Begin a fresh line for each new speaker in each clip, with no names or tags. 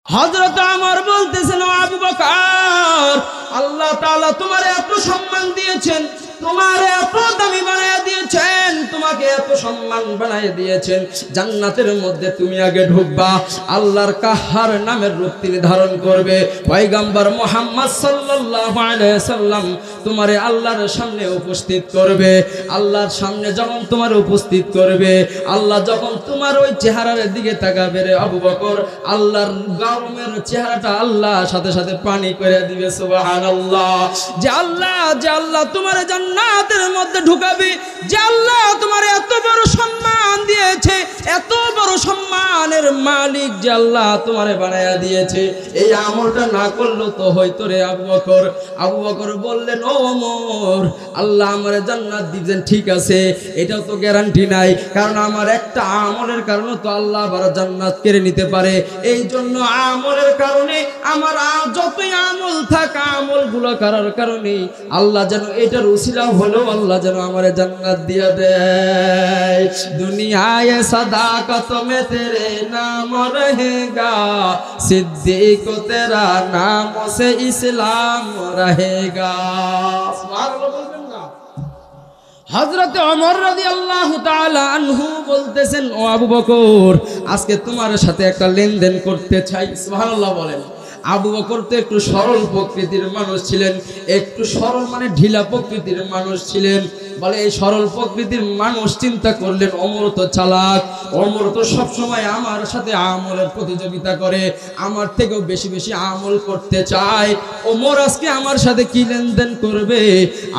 হযরত ওমর বলতেছেন, ও আবু বকর, আল্লাহ তাআলা তোমারে এত সম্মান দিয়েছেন, তোমারে এত দামি বানায় দিয়েছেন, তোমাকে এত সম্মান বানায় দিয়েছেন, জান্নাতের মধ্যে তুমি আগে ঢুকবা, আল্লাহর কাহ্হার নামের রূপ তিনি ধারণ করবে। পয়গম্বর মুহাম্মদ সাল্লাল্লাহু আলাইহি সাল্লাম তোমারে আল্লাহর সামনে উপস্থিত করবে। আল্লাহর সামনে যখন তোমার উপস্থিত করবে, আল্লাহ যখন তোমার ওই চেহারার দিকে তাকাবে রে আবু বকর, আল্লাহর গরমের চেহারাটা আল্লাহ সাথে সাথে পানি করে দিবে। সুবহানাল্লাহ। যে আল্লাহ তোমার জান্নাতের মধ্যে ঢুকাবে, যে আল্লাহ তোমার এত বড় সম্মান দিয়েছে, এত বড় সম্মানের মালিক যে আল্লাহ তোমারে বানায়া দিয়েছে, এই আমলটা না করলো তো হয়তো রে আবু বকর বললেন, ও ওমর, আল্লাহ আমারে জান্নাত দিবেন ঠিক আছে, এটাও তো গ্যারান্টি নাই, কারণ আমার একটা আমলের কারণে তো আল্লাহ আবার জান্নাত কেড়ে নিতে পারে। এই জন্য আমলের কারণে আমার যতই আমল থাকা, আমলগুলো করার কারণে আল্লাহ যেন এটার উসিলা হলো আল্লাহ যেন আমারে জান্নাত দিয়ে দেয়। দুনিয়ায় সাদাকত মে তেরে নাম রহেগা, সিদ্দিক তেরা নাম সে ইসলাম রহেগা। সুবহানাল্লাহ বলবেন না? হযরত ওমর রাদিয়াল্লাহু তাআলা আনহু বলতেছেন, ও আবু বকর, আজকে তোমার সাথে একটা লেনদেন করতে চাই। সুবহানাল্লাহ বলেন। আবু বকর তো একটু সরল প্রকৃতির মানুষ ছিলেন, একটু সরল মানে ঢিলা প্রকৃতির মানুষ ছিলেন। বলে এই সরল প্রকৃতির মানুষ চিন্তা করলেন, ওমর তো চালাক, ওমর তো সবসময় আমার সাথে আমলের প্রতিযোগিতা করে, আমার থেকেও বেশি বেশি আমল করতে চায়, ওমর আজকে আমার সাথে কি লেনদেন করবে?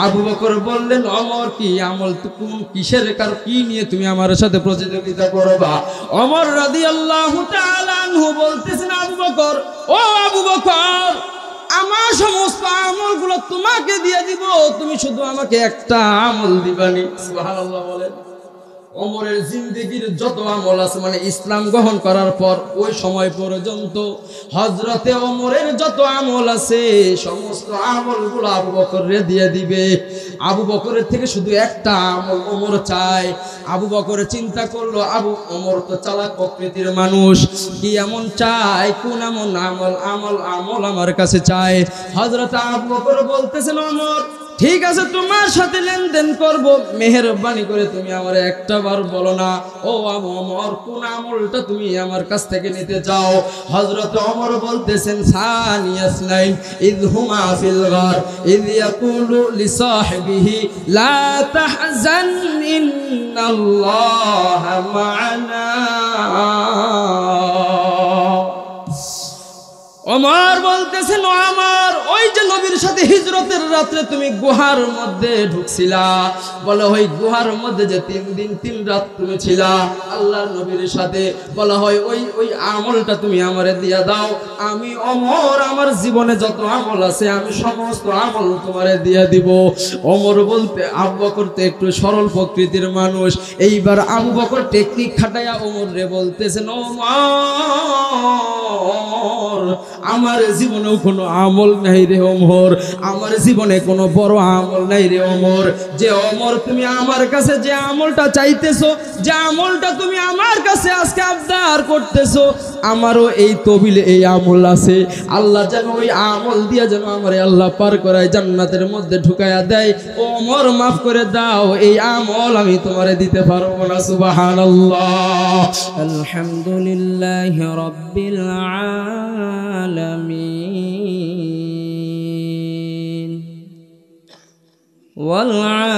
আবু বকর বললেন, ওমর কি আমল কোন কিসের কারণ কি নিয়ে তুমি আমার সাথে প্রতিযোগিতা করবা? ওমর রাদিয়াল্লাহু তাআলা আনহু বলতেছেন, আবু বকর, ও আবু বকর, আমার সমস্ত আমলগুলো তোমাকে দিয়ে দিব, তুমি শুধু আমাকে একটা আমল দিবানি। সুবহানাল্লাহ বলেন। ওমরের জিন্দেগির যত আমল আছে, মানে ইসলাম গ্রহণ করার পর ওই সময় পর্যন্ত হযরতে ওমরের যত আমল আছে, সমস্ত আমলগুলো আবু বকরের দিয়ে দিবে। আবু বকরের থেকে শুধু একটা আমল ওমর চায়। আবু বকর চিন্তা করলো, ওমর তো চালাক প্রকৃতির মানুষ, কি এমন চায়, কোন এমন আমল আমার কাছে চায়? হযরত আবু বকর বলতেছেন, ওমর ঠিক আছে, তোমার সাথে লেনদেন করব, মেহেরবানি করে তুমি আমার একটা বার বলো না, ও ওমর, কোন আমলটা তুমি আমার কাছ থেকে নিতে চাও? হযরত ওমর বলতেছেন, সানিয়াসনাইন ইয হুমা ফিল গার ইয ইয়াকুলু লিসাহিবিহি লা তাহজান ইন্নাল্লাহা মা'ানা। ওমর বলতেছেন, ও আমার, ওই যে নবীর সাথে হিজরতের রাত্রে তুমি গুহার মধ্যে ঢুকছিলা, বলা হয় গুহার মধ্যে যে 3 দিন 3 রাত তুমি ছিলা আল্লাহর নবীর সাথে, বলা হয় ওই আমলটা তুমি আমারে দিয়া দাও, আমি ওমর আমার জীবনে যত আমল আছে আমি সমস্ত আমল তোমারে দিয়া দিব। ওমর বলতে, আবু বকর তো একটু সরল প্রকৃতির মানুষ, এইবার আবু বকর টেকনিক খাটাইয়া ওমর রে বলতেছেন, ওমর, আমার জীবনেও কোনো আমল নাই রে ওমর, আমার জীবনে কোনো বড় আমল নাই রে ওমর। যে ওমর তুমি আমার কাছে যে আমলটা চাইতেছো, যে আমলটা তুমি আমার কাছে আজকে আবদার করতেছো, আমারও এই তবিলে এই আমল আছে, আল্লাহ যেন ওই আমল দিয়া যেন আমারে আল্লাহ পার করায়, জান্নাতের মধ্যে ঢুকাইয়া দেয়। ওমর মাফ করে দাও, এই আমল আমি তোমারে দিতে পারবো না। সুবহানাল্লাহ। আলহামদুলিল্লাহি রাব্বিল আলামিন ওয়াল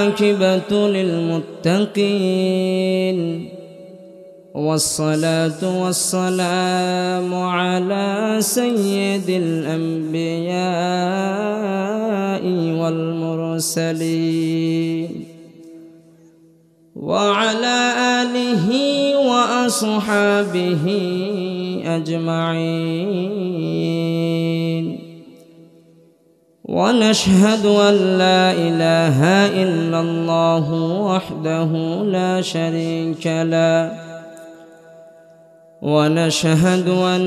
আকিবাতু লিল মুত্তাকিন والصلاة والسلام على سيد الأنبياء والمرسلين وعلى آله وأصحابه أجمعين ونشهد أن لا إله إلا الله وحده لا شريك له ونشهد أن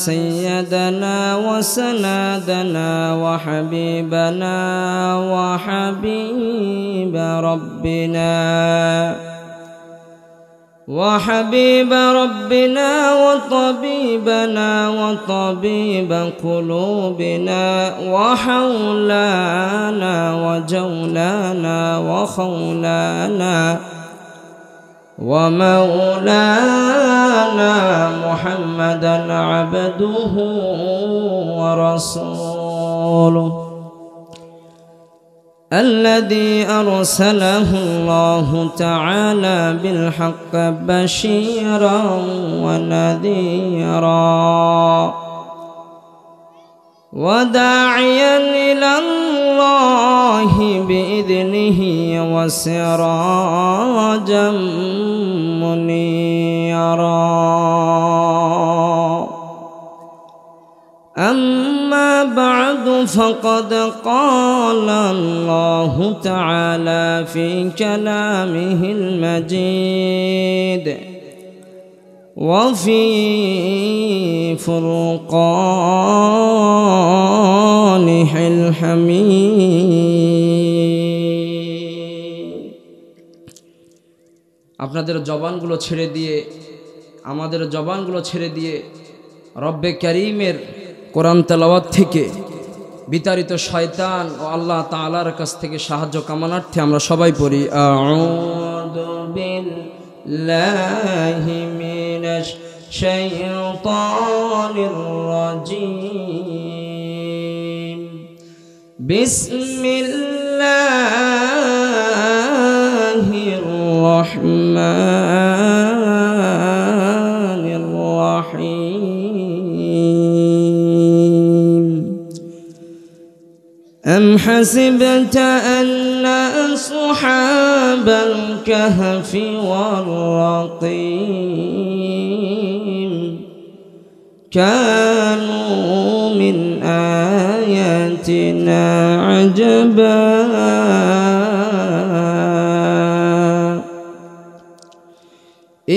سيدنا وسندنا وحبيبنا وحبيب ربنا
وحبيب ربنا وطبيبنا وطبيب قلوبنا وحولانا وجولانا وخولانا ومولانا محمدا عبده ورسوله الذي أرسله الله تعالى بالحق بشيرا ونذيرا وداعيا إلى الله بإذنه وسراجا منيرا. أما بعد فقد قال الله تعالى في كلامه المجيد وفي فرقانه الحميد.
আপনাদের জবানগুলো ছেড়ে দিয়ে আমাদের জবানগুলো ছেড়ে দিয়ে রব্বে কারীমের কোরআন তেলাওয়াত থেকে বিতাড়িত শয়তান ও আল্লাহ তাআলার কাছ থেকে সাহায্য কামনার্থে আমরা সবাই পড়ি
আউযু বিল্লাহি মিনাশ শাইতানির রাজীম বিসমিল্লাহির রাহমানির রাহিম أم حسبت أن أصحاب الكهف والرقيم كانوا من آياتنا عجبا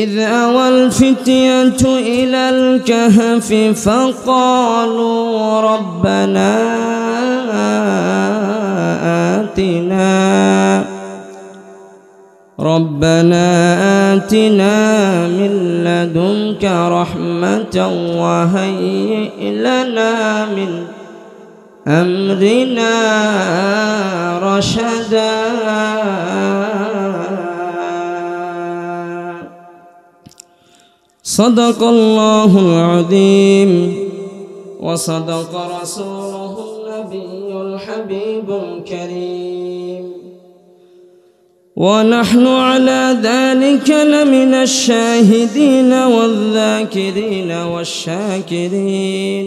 إذ أوى الفتية إلى الكهف فقالوا ربنا آتنا من لدنك رحمة وهيئ لنا من أمرنا رشدا صدق الله العظيم وصدق رسوله النبي الحبيب الكريم ونحن على ذلك لمن الشاهدين والذاكرين والشاكرين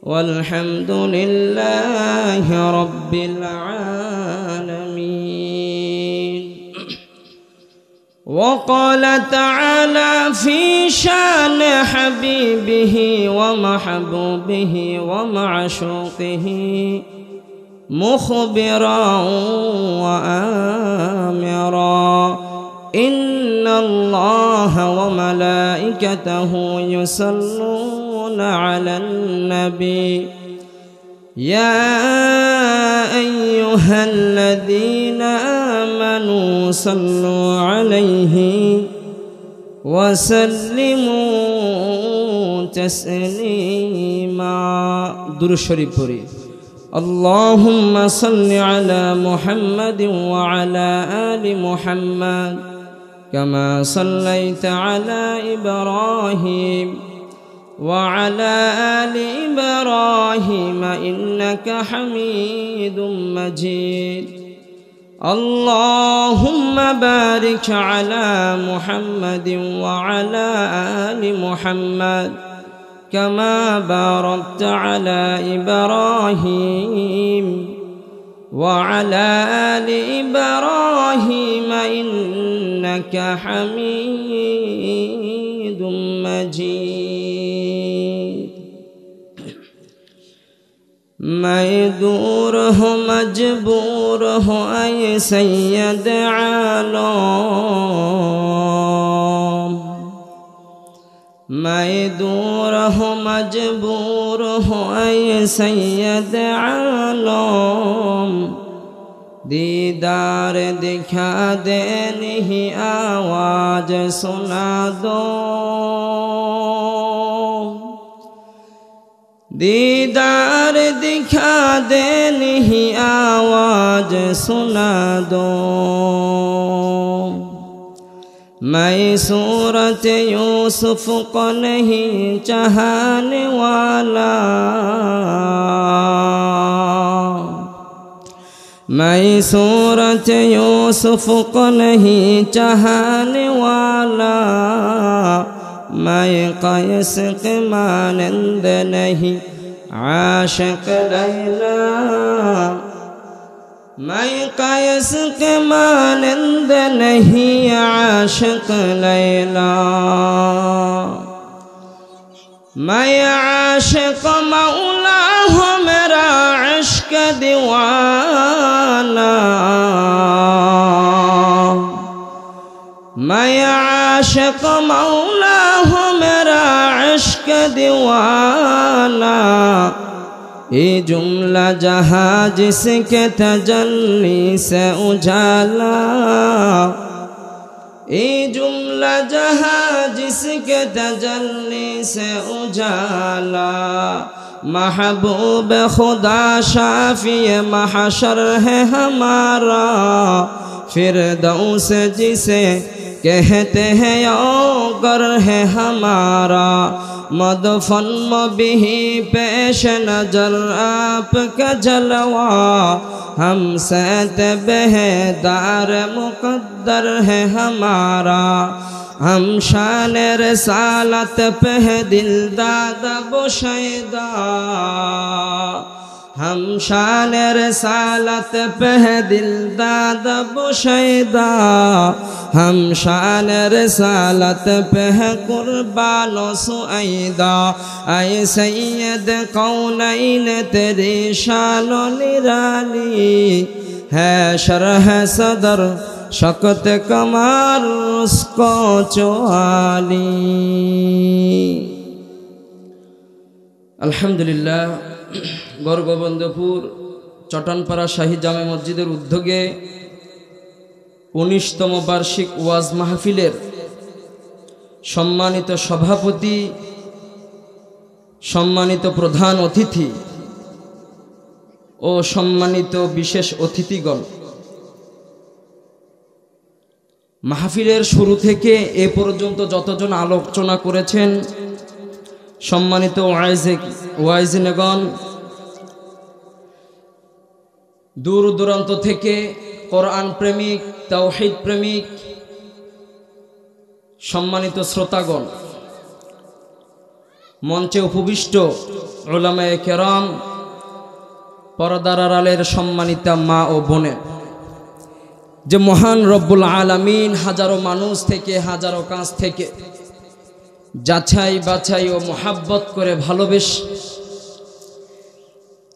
والحمد لله رب العالمين. وقال تعالى في شان حبيبه ومحبوبه ومعشوقه مخبرا وآمرا إن الله وملائكته يصلون على النبي يا أيها الذين آمنوا صلوا عليه وسلموا تسليما. درود شريف পড়ি اللهم صل على محمد وعلى آل محمد كما صليت على إبراهيم وعلى آل إبراهيم إنك حميد مجيد. اللهم بارك على محمد وعلى آل محمد كما باركت على إبراهيم وعلى آل إبراهيم إنك حميد مجيد. ميدور ہو مجبور ہو اے سید عالم ميدور ہو مجبور ہو اے سید عالم दीदार दिखा दे नहीं आवाज सुना दो, दीदार दिखा दे नहीं आवाज सुना दो। मैं सूरत यूसुफ को नहीं चाहने वाला, मैं सूरत यूसुफ को नहीं चाहने वाला, मैं कैस के मानंद नहीं आशिक लैला, मैं कैस के मानंद नहीं आशिक लैला, मैं आशिक मौला हूँ मेरा इश्क दीवाना, मैं आशिक मौला हूँ मेरा इश्क दीवाना। ये जुमला जहाँ जिसके तजल्ली से उजाला, ये जुमला जहाँ जिसके तजल्ली से उजाला, महबूब खुदा शाफी महशर है हमारा, फिरदौस जिसे कहते हैं योगर है हमारा, मदफन बिही पेश नजर आपका जलवा, हम सैत बेहदार मुकद्दर है हमारा, हम शान रसालत पे दिल दादा बोशैदा, हम शान रसालत पे दिल दादा बोशैदा, हम शान रसालत पे कुर्बानो सुईदा। ऐ सैयद कौनैन तेरी शानो निराली है, शरह सदर शक़त कमाल उसको चौआली। अल्हम्दुलिल्लाह, गौरगोबंदपुर चटनपाड़ा शाही जामे मस्जिदेर उद्योगे 19तम वार्षिक ওয়াজ মাহফিলের सम्मानित सभापति, सम्मानित प्रधान अतिथि और सम्मानित विशेष अतिथिगण, মাহফিলের शुरू থেকে এ পর্যন্ত যতজন আলোচনা করেছেন सम्मानित ওয়াইজিনগণ, दूर दूरान्त থেকে কোরআন প্রেমিক, তাওহীদ প্রেমিক, सम्मानित শ্রোতাগণ, মঞ্চে উপবিষ্ট উলামায়ে কেরাম, পর্দার আড়ালের সম্মানিতা মা ও বোনের, যে মহান রব্বুল আলামিন হাজারো মানুষ থেকে হাজারো কাছ থেকে যাচাই বাছাই ও মোহাব্বত করে ভালোবেসে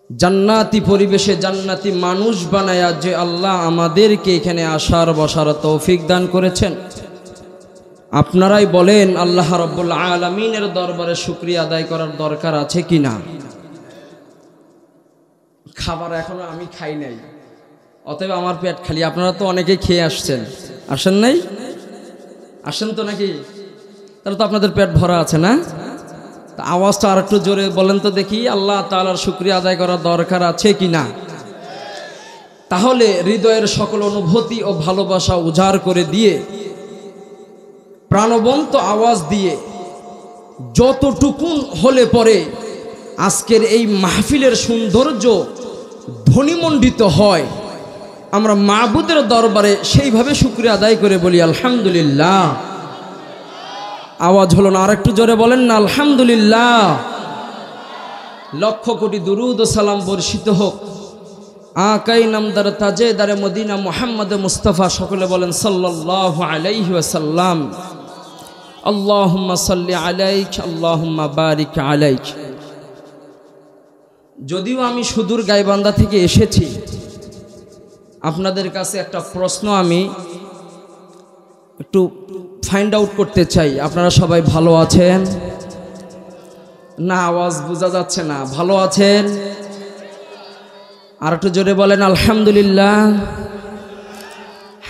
জান্নাতি পরিবেশে জান্নাতি মানুষ বানায়া যে আল্লাহ আমাদেরকে এখানে আসার বসার তৌফিক দান করেছেন, আপনারাই বলেন আল্লাহ রব্বুল আলামিনের দরবারে শুকরিয়া আদায় করার দরকার আছে কিনা? খাবার এখনো আমি খাই নাই, অতএব আমার পেট খালি। আপনারা তো অনেকে খেয়ে আসছেন, আসেন নাই? আসেন তো নাকি? তাহলে তো আপনাদের পেট ভরা আছে না? আওয়াজটা আর একটু জোরে বলেন তো দেখি, আল্লাহ তাআলার শুকরিয়া আদায় করার দরকার আছে কিনা? তাহলে হৃদয়ের সকল অনুভূতি ও ভালোবাসা উজাড় করে দিয়ে প্রাণবন্ত আওয়াজ দিয়ে যতটুকুন হলে পরে আজকের এই মাহফিলের সৌন্দর্য ধ্বনিমণ্ডিত হয়, আমরা মাবুদের দরবারে সেইভাবে শুকরিয়া আদায় করে বলি আলহামদুলিল্লাহ। आवाज हलो ना, आरेकटू जोरे बोलें ना अल्हम्दुलिल्लाह। लक्ष कोटी दुरूद ओ सालाम बर्षित होक आकाई नामदार ताजेदार मदीना मुहम्मद मुस्तफा सकले बोलें सल्लल्लाहु अलैहि वसल्लम। अल्लाहुम्मा सल्लि अलैक अल्लाहुम्मा बारिक अलैक। যদিও আমি সুদূর গাইবান্ধা থেকে এসেছি, আপনাদের কাছে একটা প্রশ্ন আমি একটু ফাইন্ড আউট করতে চাই। আপনারা সবাই ভালো আছেন না? আওয়াজ বোঝা যাচ্ছে না। ভালো আছেন? আর একটু জোরে বলেন আলহামদুলিল্লাহ।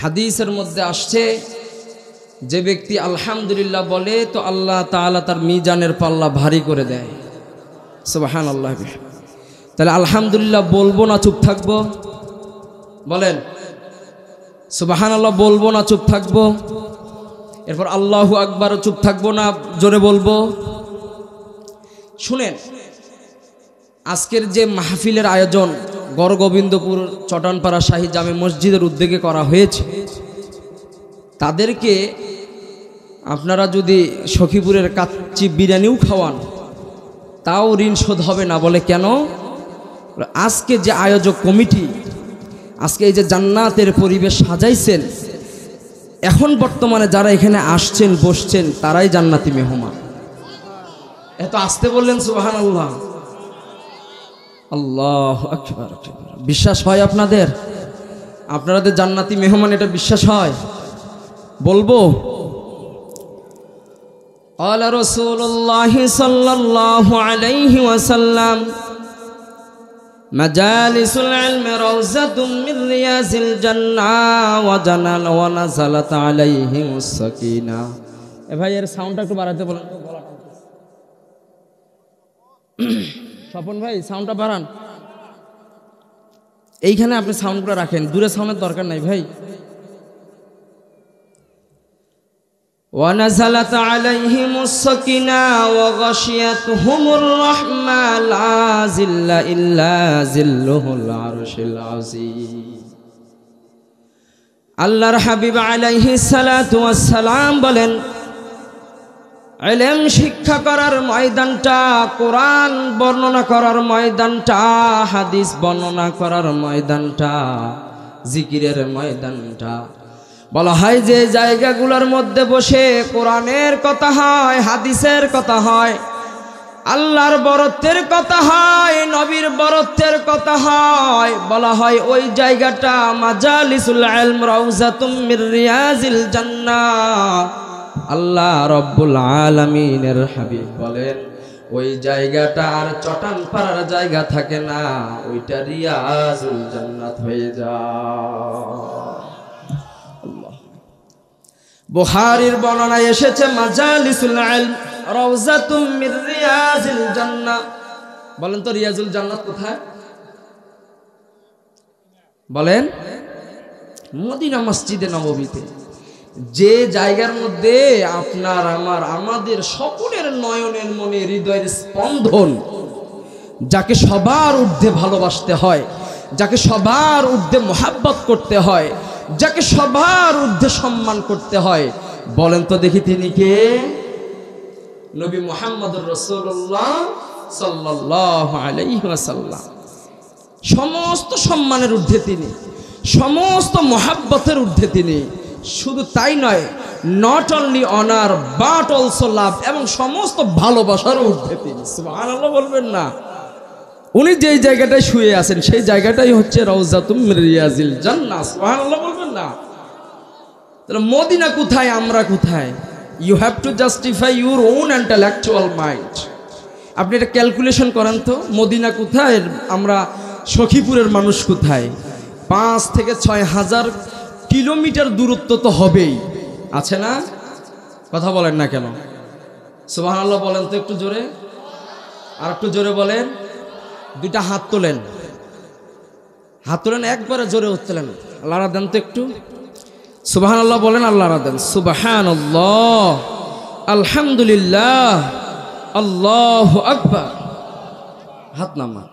হাদিসের মধ্যে আসছে, যে ব্যক্তি আলহামদুলিল্লাহ বলে তো আল্লাহ তাআলা তার মিজানের পাল্লা ভারী করে দেয়। সুবহানাল্লাহ। তাহলে আলহামদুলিল্লাহ বলবো না চুপ থাকবো? বলেন সুবহানাল্লাহ বলবো না চুপ থাকবো? এরপর আল্লাহু আকবার চুপ থাকবো না জোরে বলবো? শুনেন, আজকের যে মাহফিলের আয়োজন গড়গোবিন্দপুর চটানপাড়া শাহী জামে মসজিদের উদ্যোগে করা হয়েছে, তাদেরকে আপনারা যদি সখীপুরের কাচ্চি বিরিয়ানিও খাওয়ান তাও ঋণ শোধ হবে না। বলে কেন? আজকে যে আয়োজক কমিটি আজকে এই যে জান্নাতের পরিবেশ সাজাইছেন, এখন বর্তমানে যারা এখানে আসছেন বসছেন তারাই জান্নাতি মেহমান। এত আসতে বললেন সুবহানাল্লাহ। আল্লাহু আকবার। বিশ্বাস হয় আপনাদের? আপনাদের জান্নাতি মেহমান এটা বিশ্বাস হয়? বলবো? قال رسول الله صلى الله عليه وسلم مجالس العلم روضة من رياض الجنة ونزلت عليهم السكينة। এ ভাই এর সাউন্ডটা একটু বাড়াতে বলেন। স্বপন ভাই সাউন্ডটা বাড়ান। এইখানে আপনি সাউন্ডটা রাখেন, দূরে সাউন্ডের দরকার নাই ভাই। ونزلت عليهم السكينة وغشيتهم الرحمة لا ظل إلا ظله العرش العظيم। আল্লাহর হাবিব আলাইহিস সালাতু ওয়াস সালাম বলেন, ইলম শিক্ষা করার ময়দানটা, কোরআন বর্ণনা করার ময়দানটা, হাদিস বর্ণনা করার ময়দানটা, জিকিরের ময়দানটা, বলা হয় যে জায়গাগুলোর মধ্যে বসে কোরআনের কথা হয়, হাদিসের কথা হয়, আল্লাহর বরত্বের কথা হয়, নবীর বরত্বের কথা হয়, বলা হয় ওই জায়গাটা মাজালিসুল ইলম রাউজাতুম মির রিয়াজিল জান্নাহ। আল্লাহ রব্বুল আলামিনের হাবিব বলেন ওই জায়গাটা আর চটানপাড়ার জায়গা থাকে না, ওইটা রিয়াজুল জান্নাত হয়ে যায়। বুখারীর বর্ণনায় এসেছে মাজালিসুল ইলম রাউজাতুম মির রিয়াজিল জান্নাহ। বলেন তো রিয়াজুল জান্নাত কোথায়? বলেন মদিনা মসজিদে নববীতে, যে জায়গার মধ্যে আপনার আমার আমাদের সকলের নয়নের মনে হৃদয়ের স্পন্দন, যাকে সবার ঊর্ধ্বে ভালোবাসতে হয়, যাকে সবার ঊর্ধ্বে মোহাব্বত করতে হয়, যাকে সবার ঊর্ধ্বে সম্মান করতে হয়, বলেন তো দেখি তিনি কে? নবী মুহাম্মদুর রাসূলুল্লাহ সাল্লাল্লাহু আলাইহি ওয়াসাল্লাম। সমস্ত সম্মানের ঊর্ধ্বে তিনি, সমস্ত মোহাব্বতের ঊর্ধ্বে তিনি। শুধু তাই নয়, not only honour but also love, এবং সমস্ত ভালোবাসার ঊর্ধ্বে তিনি। সুবহানাল্লাহ বলবেন না? উনি যেই জায়গাটায় শুয়ে আছেন সেই জায়গাটাই হচ্ছে রাউজাতুম মির রিয়াজিল জান্নাহ। সুবহানাল্লাহ বলবেন না? তাহলে মদিনা কোথায়, আমরা কোথায়? You have to justify your own intellectual mind. আপনি এটা ক্যালকুলেশন করেন তো, মদিনা কোথায়, আমরা সখীপুরের মানুষ কোথায়? 5 থেকে 6 হাজার কিলোমিটার দূরত্ব তো হবেই, আছে না? কথা বলেন না কেন? সুবহানাল্লাহ বলেন তো একটু জোরে, আর একটু জোরে বলেন। দুইটা হাত তোলেন, হাত তোলেন, একবারে জোরে উঠতেলেন। আল্লাহ দেন তো একটু। সুবহানাল্লাহ বলেন, আল্লাহ দেন। সুবহানাল্লাহ, আলহামদুলিল্লাহ, আল্লাহু আকবার। হাত নামা।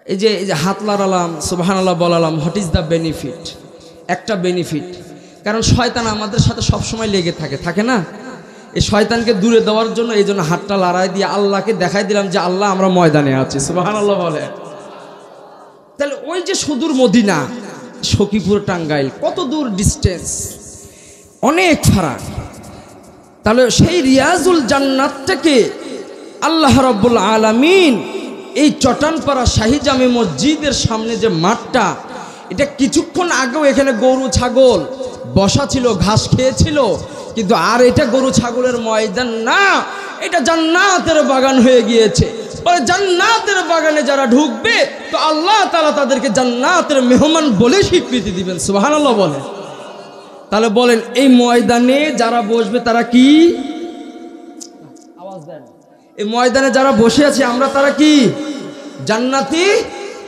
এই যে হাত লাগালাম, সুবহানাল্লাহ বলালাম, হোয়াট ইজ দ্য বেনিফিট? একটা বেনিফিট, কারণ শয়তান আমাদের সাথে সবসময় লেগে থাকে, থাকে না? এই শয়তানকে দূরে দেওয়ার জন্য এই জন্য হাতটা লড়াই দিয়ে আল্লাহকে দেখাই দিলাম যে আল্লাহ আমরা ময়দানে আছি। সুবহানাল্লাহ বলে। তাহলে ওই যে সুদূর মদিনা, সখীপুর টাঙ্গাইল, কত দূর ডিস্টেন্স, অনেক ফারাক। তাহলে সেই রিয়াজুল জান্নাতটাকে আল্লাহ রাব্বুল আলামিন এই চটানপাড়া শাহী জামে মসজিদের সামনে যে মাঠটা, এটা কিছুক্ষণ আগেও এখানে গরু ছাগল বসা ছিল, ঘাস খেয়েছিল, কিন্তু আর এটা গরু ছাগলের ময়দান না, এটা জান্নাতের বাগান হয়ে গিয়েছে। বলে জান্নাতের বাগানে যারা ঢুকবে তো আল্লাহ তাআলা তাদেরকে জান্নাতের মেহমান বলে স্বীকৃতি দিবেন। সুবহানাল্লাহ বলে। তাহলে বলেন এই ময়দানে যারা বসবে তারা কি? আওয়াজ দেন। এই ময়দানে যারা বসে আছে আমরা তারা কি? জান্নাতি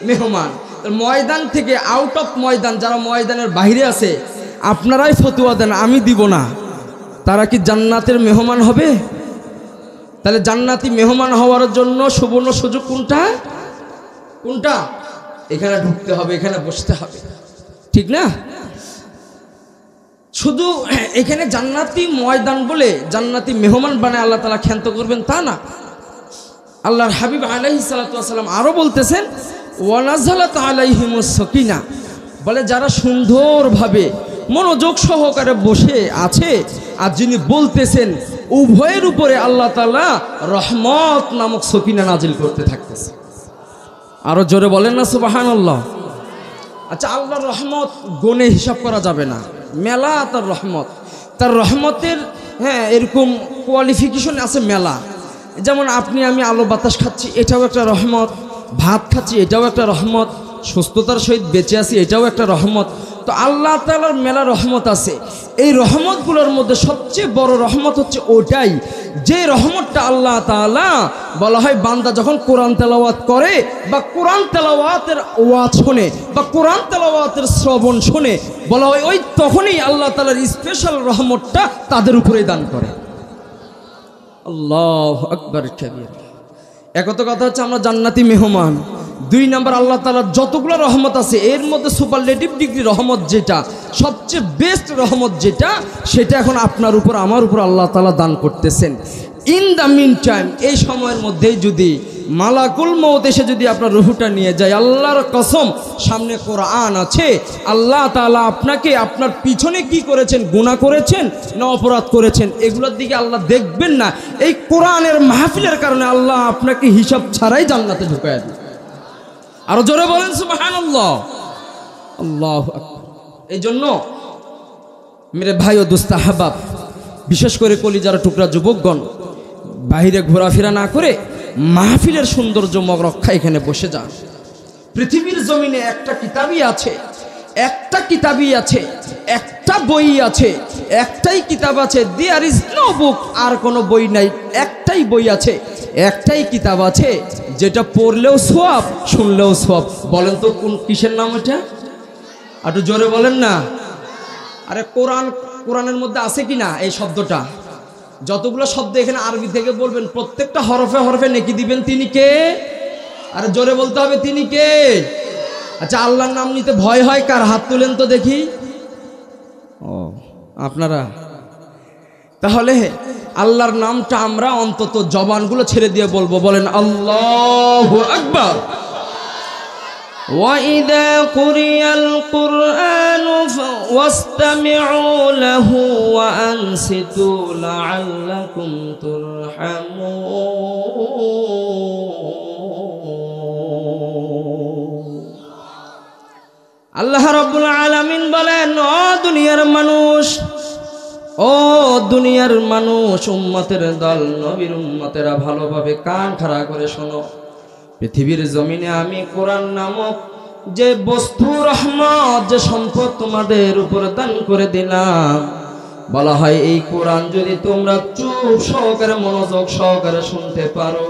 মেহমান। ময়দান থেকে আউট অফ ময়দান যারা ময়দানের বাইরে আছে আপনারাই ফতোয়া দেন, আমি দিব না, তারা কি জান্নাতের মেহমান হবে? তাহলে জান্নাতি মেহমান হওয়ার জন্য সুবর্ণ সুযোগ কোনটা? কোনটা? এখানে ঢুকতে হবে, এখানে বসতে হবে, ঠিক না? শুধু এখানে জান্নাতি ময়দান বলে জান্নাতি মেহমান বানায় আল্লাহ তাআলা ক্ষান্ত করবেন তা না। আল্লাহর হাবিব আলাইহিস সালাতু ওয়াস সালাম আরো বলতেছেন ওয়া নাযালাত আলাইহিমুস সাকিনা, বলে যারা সুন্দরভাবে মনোযোগ সহকারে বসে আছে আর যিনি বলতেছেন উভয়ের উপরে আল্লাহ তাআলা রহমত নামক সকিনা নাজিল করতে থাকতেছে। আরো জোরে বলেন না সুবহানাল্লাহ। আচ্ছা, আল্লাহর রহমত গুণে হিসাব করা যাবে না, মেলা তার রহমত। তার রহমতের এরকম কোয়ালিফিকেশন আছে মেলা। যেমন আপনি আমি আলো বাতাস খাচ্ছি, এটাও একটা রহমত। ভাত খাচ্ছি, এটাও একটা রহমত। সুস্থতার সহিত বেঁচে আছি, এটাও একটা রহমত। তো আল্লাহ তাআলার মেলা রহমত আছে। এই রহমতগুলোর মধ্যে সবচেয়ে বড় রহমত হচ্ছে ওটাই যে রহমতটা আল্লাহ তাআলা বলা হয় বান্দা যখন কোরআন তেলাওয়াত করে বা কোরআন তেলাওয়াতের ওয়াজ শোনে বা কোরআন তেলাওয়াতের শ্রবণ শোনে, বলা হয় ওই তখনই আল্লাহ তাআলার স্পেশাল রহমতটা তাদের উপরেই দান করে। আল্লাহু আকবার কাবীর। একত কথা হচ্ছে আমরা জান্নাতি মেহমান। দুই নাম্বার, আল্লাহ তাআলার যতগুলো রহমত আছে এর মধ্যে সুপারলেটিভ ডিগ্রি রহমত যেটা, সবচেয়ে বেস্ট রহমত যেটা, সেটা এখন আপনার উপর আমার উপর আল্লাহ তাআলা দান করতেছেন। ইন দ্য মিন টাইম, এই সময়ের মধ্যেই যদি মালাকুল মউত এসে যদি আপনার রূহটা নিয়ে যায়, আল্লাহর কসম সামনে কোরআন আছে, আল্লাহ তাআলা আপনাকে আপনার পিছনে কি করেছেন, গুনাহ করেছেন না অপরাধ করেছেন, এগুলোর দিকে আল্লাহ দেখবেন না। এই কোরআনের মাহফিলের কারণে আল্লাহ আপনাকে হিসাব ছাড়াই জান্নাতে ঢুকায় দেবে। আরো জোরে বলেন সুবহানাল্লাহ। আল্লাহু আকবার। এই জন্য মেরে ভাই ও দোস্ত আহবাব, বিশেষ করে কলিজার টুকরা যুবকগণ, বাইরে ঘোরাফেরা না করে মাহফিলের সৌন্দর্য রক্ষা এখানে বসে যান। পৃথিবীর জমিনে একটা কিতাবই আছে, একটা কিতাবই আছে, একটা বই আছে, একটাই কিতাব আছে। দেয়ার ইজ নো বুক, আর কোনো বই নাই, একটাই বই আছে, একটাই কিতাব আছে, যেটা পড়লেও সওয়াব, শুনলেও সওয়াব। বলেন তো কোন কিসের নাম এটা? একটু জোরে বলেন না। আরে কোরআন, কোরআনের মধ্যে আছে কি না এই শব্দটা? যতগুলো শব্দ এখানে আরবি থেকে বলবেন প্রত্যেকটা হরফে হরফে নেকি দিবেন তিনি কে? আরে জোরে বলতে হবে তিনি কে? আচ্ছা, আল্লাহর নাম নিতে ভয় হয় কার? হাত তুলেন তো দেখি। ও, আপনারা। তাহলে আল্লাহর নামটা আমরা অন্তত জবানগুলো ছেড়ে দিয়ে বলবো। বলেন আল্লাহু আকবার। وَإِذَا قُرِئَ الْقُرْآنُ فَاسْتَمِعُوا لَهُ وَأَنصِتُوا لَعَلَّكُمْ تُرْحَمُونَ। আল্লাহ রাব্বুল আলামিন বলেন, ও দুনিয়ার মানুষ, ও দুনিয়ার মানুষ, উম্মতের দল, নবীর উম্মতেরা, ভালোভাবে কান খাড়া করে শোনো। পৃথিবীর জমিনে আমি কোরআন নামক যে বস্তু রহমত, যে সম্পদ তোমাদের উপর দান করে দিলাম, বলা হয় এই কোরআন যদি তোমরা চুপ সহকারে মনোযোগ সহকারে শুনতে পারো,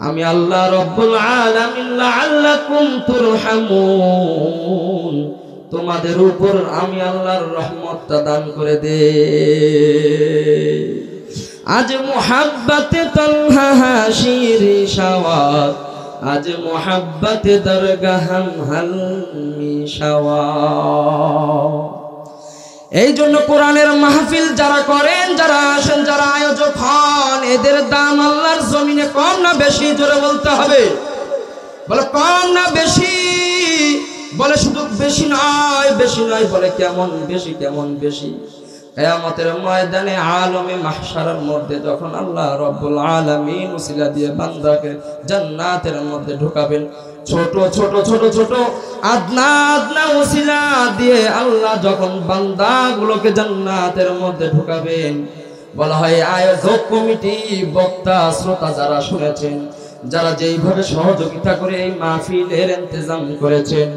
আমি আল্লাহ রব্বুল আলামিন লাআল্লাকুম তুরহামুন, তোমাদের উপর আমি আল্লাহর রহমতটা দান করে দে। আজ মুহাব্বতে তলহা হাশিরি শাওয়াত, আজ মুহাব্বতে দরগাহম হালমি শাওয়াত। এই জন্য কোরআনের মাহফিল যারা করেন, যারা আসেন, যারা আয়োজক হন, এদের দাম আল্লাহর জমিনে কম না বেশি? জোরে বলতে হবে। বলে কম না বেশি? বলে শুধু বেশি নয়, বেশি নয়। বলে কেমন বেশি? কেমন বেশি? কিয়ামতের ময়দানে আলমে মাহশারের মধ্যে যখন আল্লাহ রব্বুল আলামিন উসিলা দিয়ে বান্দাকে জান্নাতের মধ্যে ঢুকাবেন, ছোট ছোট ছোট ছোট আদনা আদনা উসিলা দিয়ে আল্লাহ যখন বান্দাগুলোকে জান্নাতের মধ্যে ঢুকাবেন, বলা হয় আয়োজক কমিটি, বক্তা, শ্রোতা যারা শুনেছেন,
যারা যেইভাবে সহযোগিতা করে এই মাহফিলের ইন্তজাম করেছেন,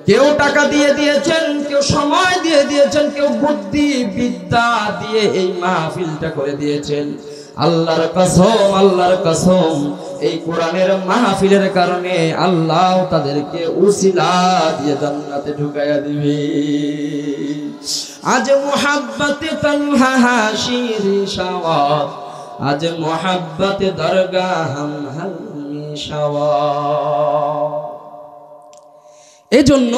কেউ টাকা দিয়ে দিয়েছেন, কেউ সময় দিয়ে দিয়েছেন, কেউ বুদ্ধি বিদ্যা দিয়ে এই মাহফিলটা করে দিয়েছেন। আল্লাহর কসম, আল্লাহর কসম, এই কোরআনের মাহফিলের কারণে আল্লাহ তাদেরকে উসিলা দিয়ে জান্নাতে ঢুকাইয়া দিবে। আজ মুহাব্বতে তনহা হাশির শাওয়াত, আজ মুহাব্বতে দরগাহ হাম হালমি শাওয়াত।
এজন্য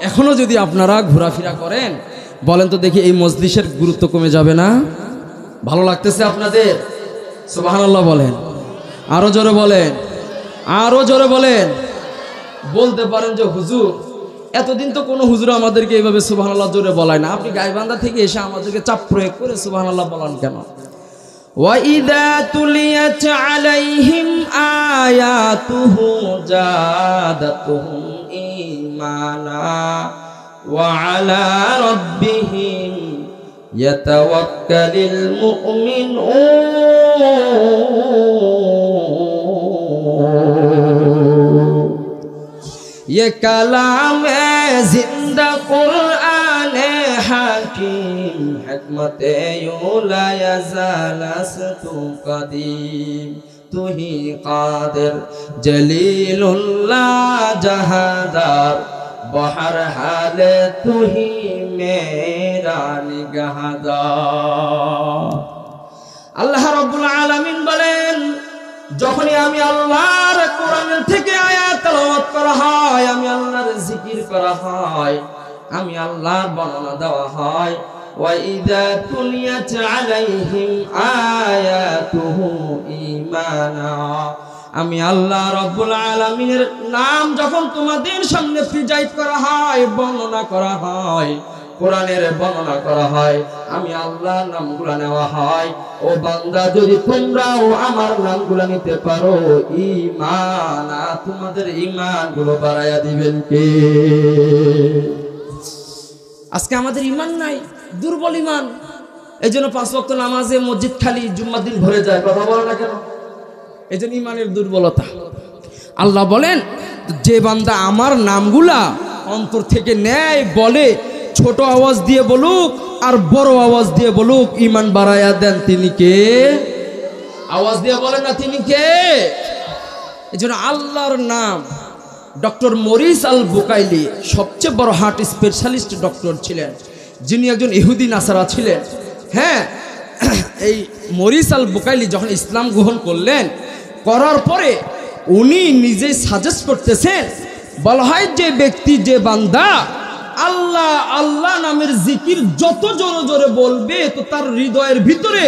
এখনো যদি আপনারা ঘোরাফেরা করেন, বলেন তো দেখি এই মজলিসের গুরুত্ব কমে যাবে না? ভালো লাগতেছে আপনাদের? সুবহানাল্লাহ বলেন, আরো জোরে বলেন, আরো জোরে বলেন। বলতে পারেন যে হুজুর, এতদিন তো কোনো হুজুর আমাদেরকে এইভাবে সুবহানাল্লাহ জোরে বলায় না, আপনি গাইবান্ধা থেকে এসে আমাদেরকে চাপ প্রয়োগ করে সুবহানাল্লাহ বলান কেন?
وَإِذَا تُلِيَتْ عَلَيْهِمْ آيَاتُهُ زَادَتْهُمْ إِيمَانًا وَعَلَى رَبِّهِمْ يَتَوَكَّلُ الْمُؤْمِنُونَ ये कलाम जिंदा कुरान हकीम हिकमत युला यज़ालस तू कदीम तू ही कादिर जलीलुल्लाह जहादार बहर हाल तू ही मेरा निगहदार। আল্লাহ রাব্বুল আলামিন বলেন, যখনই আমি আল্লাহর কোরআন থেকে আয়াত তেলাওয়াত করা হয়, আমি আল্লাহর জিকির করা হয়, আমি আল্লাহর বর্ণনা দেওয়া হয়, ওয়া ইযা তুলিয়াত আলাইহিম আয়াতুহু ঈমানা, আমি আল্লাহ রাব্বুল আলামিনের নাম যখন তোমাদের সামনে প্রেজেন্ট করা হয়, বর্ণনা করা হয়, কোরআনের বর্ণনা করা হয়, আমি আল্লাহর নামগুলো নেওয়া হয়। ও বান্দা, যদি তোমরাও আমার নামগুলো নিতে পারো, ঈমান, তোমাদের ঈমানগুলো বাড়ায়া দিবেন কে? আজকে আমাদের ঈমান নাই, দুর্বল ঈমান। এইজন্য 5 ওয়াক্ত নামাজে মসজিদ খালি, জুম্মার দিন ভরে যায়, কথা বলো না কেন? এইজন্য ঈমানের দুর্বলতা। আল্লাহ বলেন, যে বান্দা আমার নামগুলা অন্তর থেকে নেয়, বলে, ছোট আওয়াজ দিয়ে বলুক আর বড় আওয়াজ দিয়ে বলুক, ঈমান বাড়ায়া দেন, তিনি কে? আওয়াজ দিয়ে বলেন না, তিনি কে? এজন্য আল্লাহর নাম। ডক্টর মরিস আল বুকাইলি সবচেয়ে বড় হার্ট স্পেশালিস্ট ডক্টর ছিলেন, যিনি একজন ইহুদি নাসারা ছিলেন। হ্যাঁ, এই মরিস আল বুকাইলি যখন ইসলাম গ্রহণ করলেন, করার পরে উনি নিজেই সাজেস্ট করতেছেন, বলা হয় যে ব্যক্তি, যে বান্দা আল্লাহ আল্লাহ নামের জিকির যত জোরে জোরে বলবে, তো তার হৃদয়ের ভিতরে,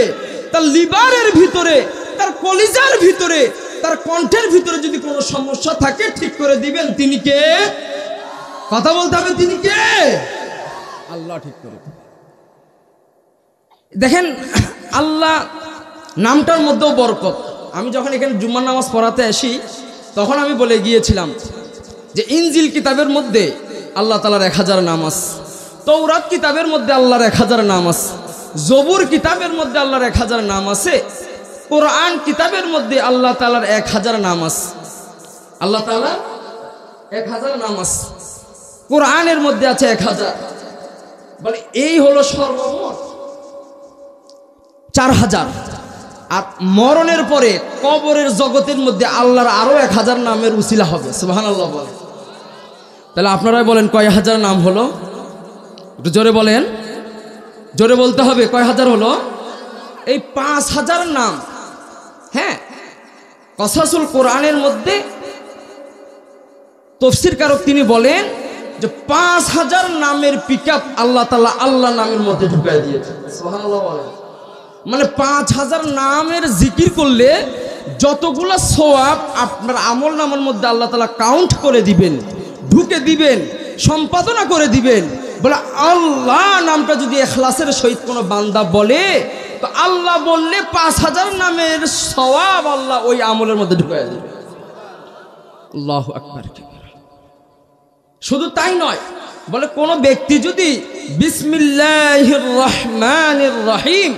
তার লিভারের ভিতরে, তার কলিজার ভিতরে, তার কণ্ঠের ভিতরে যদি কোনো সমস্যা থাকে, ঠিক করে দিবেন। তিনি কে? কথা বলতে হবে, তিনি কে? আল্লাহ ঠিক করে। দেখেন, আল্লাহ নামটার মধ্যেও বরকত। আমি যখন এখানে জুম্মার নামাজ পড়াতে আসি, তখন আমি বলে গিয়েছিলাম যে ইনজিল কিতাবের মধ্যে আল্লাহ তাআলার 1000 নাম আছে, তৌরাত কিতাবের মধ্যে আল্লাহর 1000 নাম আছে, জবুর কিতাবের মধ্যে আল্লাহর 1000 নাম আছে, কোরআন কিতাবের মধ্যে আল্লাহ তাআলার 1000 নাম আছে। আল্লাহ তাআলার 1000 নাম আছে, কোরআনের মধ্যে আছে 1000। বলে এই হলো সর্বমোট 4000। আর মরণের পরে কবরের জগতের মধ্যে আল্লাহর আরো 1000 নামের উসিলা হবে। সুবহানাল্লাহ বলে। তাহলে আপনারাই বলেন, কয় হাজার নাম হলো? একটু জোরে বলেন, জোরে বলতে হবে, কয় হাজার হলো? এই 5000 নাম। হ্যাঁ, কসাসুল কোরআনের মধ্যে তাফসীর কারক তিনি বলেন যে 5000 নামের পিকআপ আল্লাহ তাআলা আল্লাহ নামের মধ্যে ঢুকাই দিয়েছেন। সুবহানাল্লাহ বলেন। মানে 5000 নামের জিকির করলে যতগুলা সওয়াব আপনার আমল নামের মধ্যে আল্লাহ তাআলা কাউন্ট করে দিবেন, ঢুকে দিবেন, সম্পাদনা করে দিবেন। বলে আল্লাহ নামটা যদি ইখলাসের সহিত কোনো বান্দা বলে, তো আল্লাহ বললে 5000 নামের সওয়াব আল্লাহ ওই আমলের মধ্যে ঢুকায় দিবে। আল্লাহু আকবার। শুধু তাই নয়, বলে কোন ব্যক্তি যদি বিসমিল্লাহির রহমানির রহিম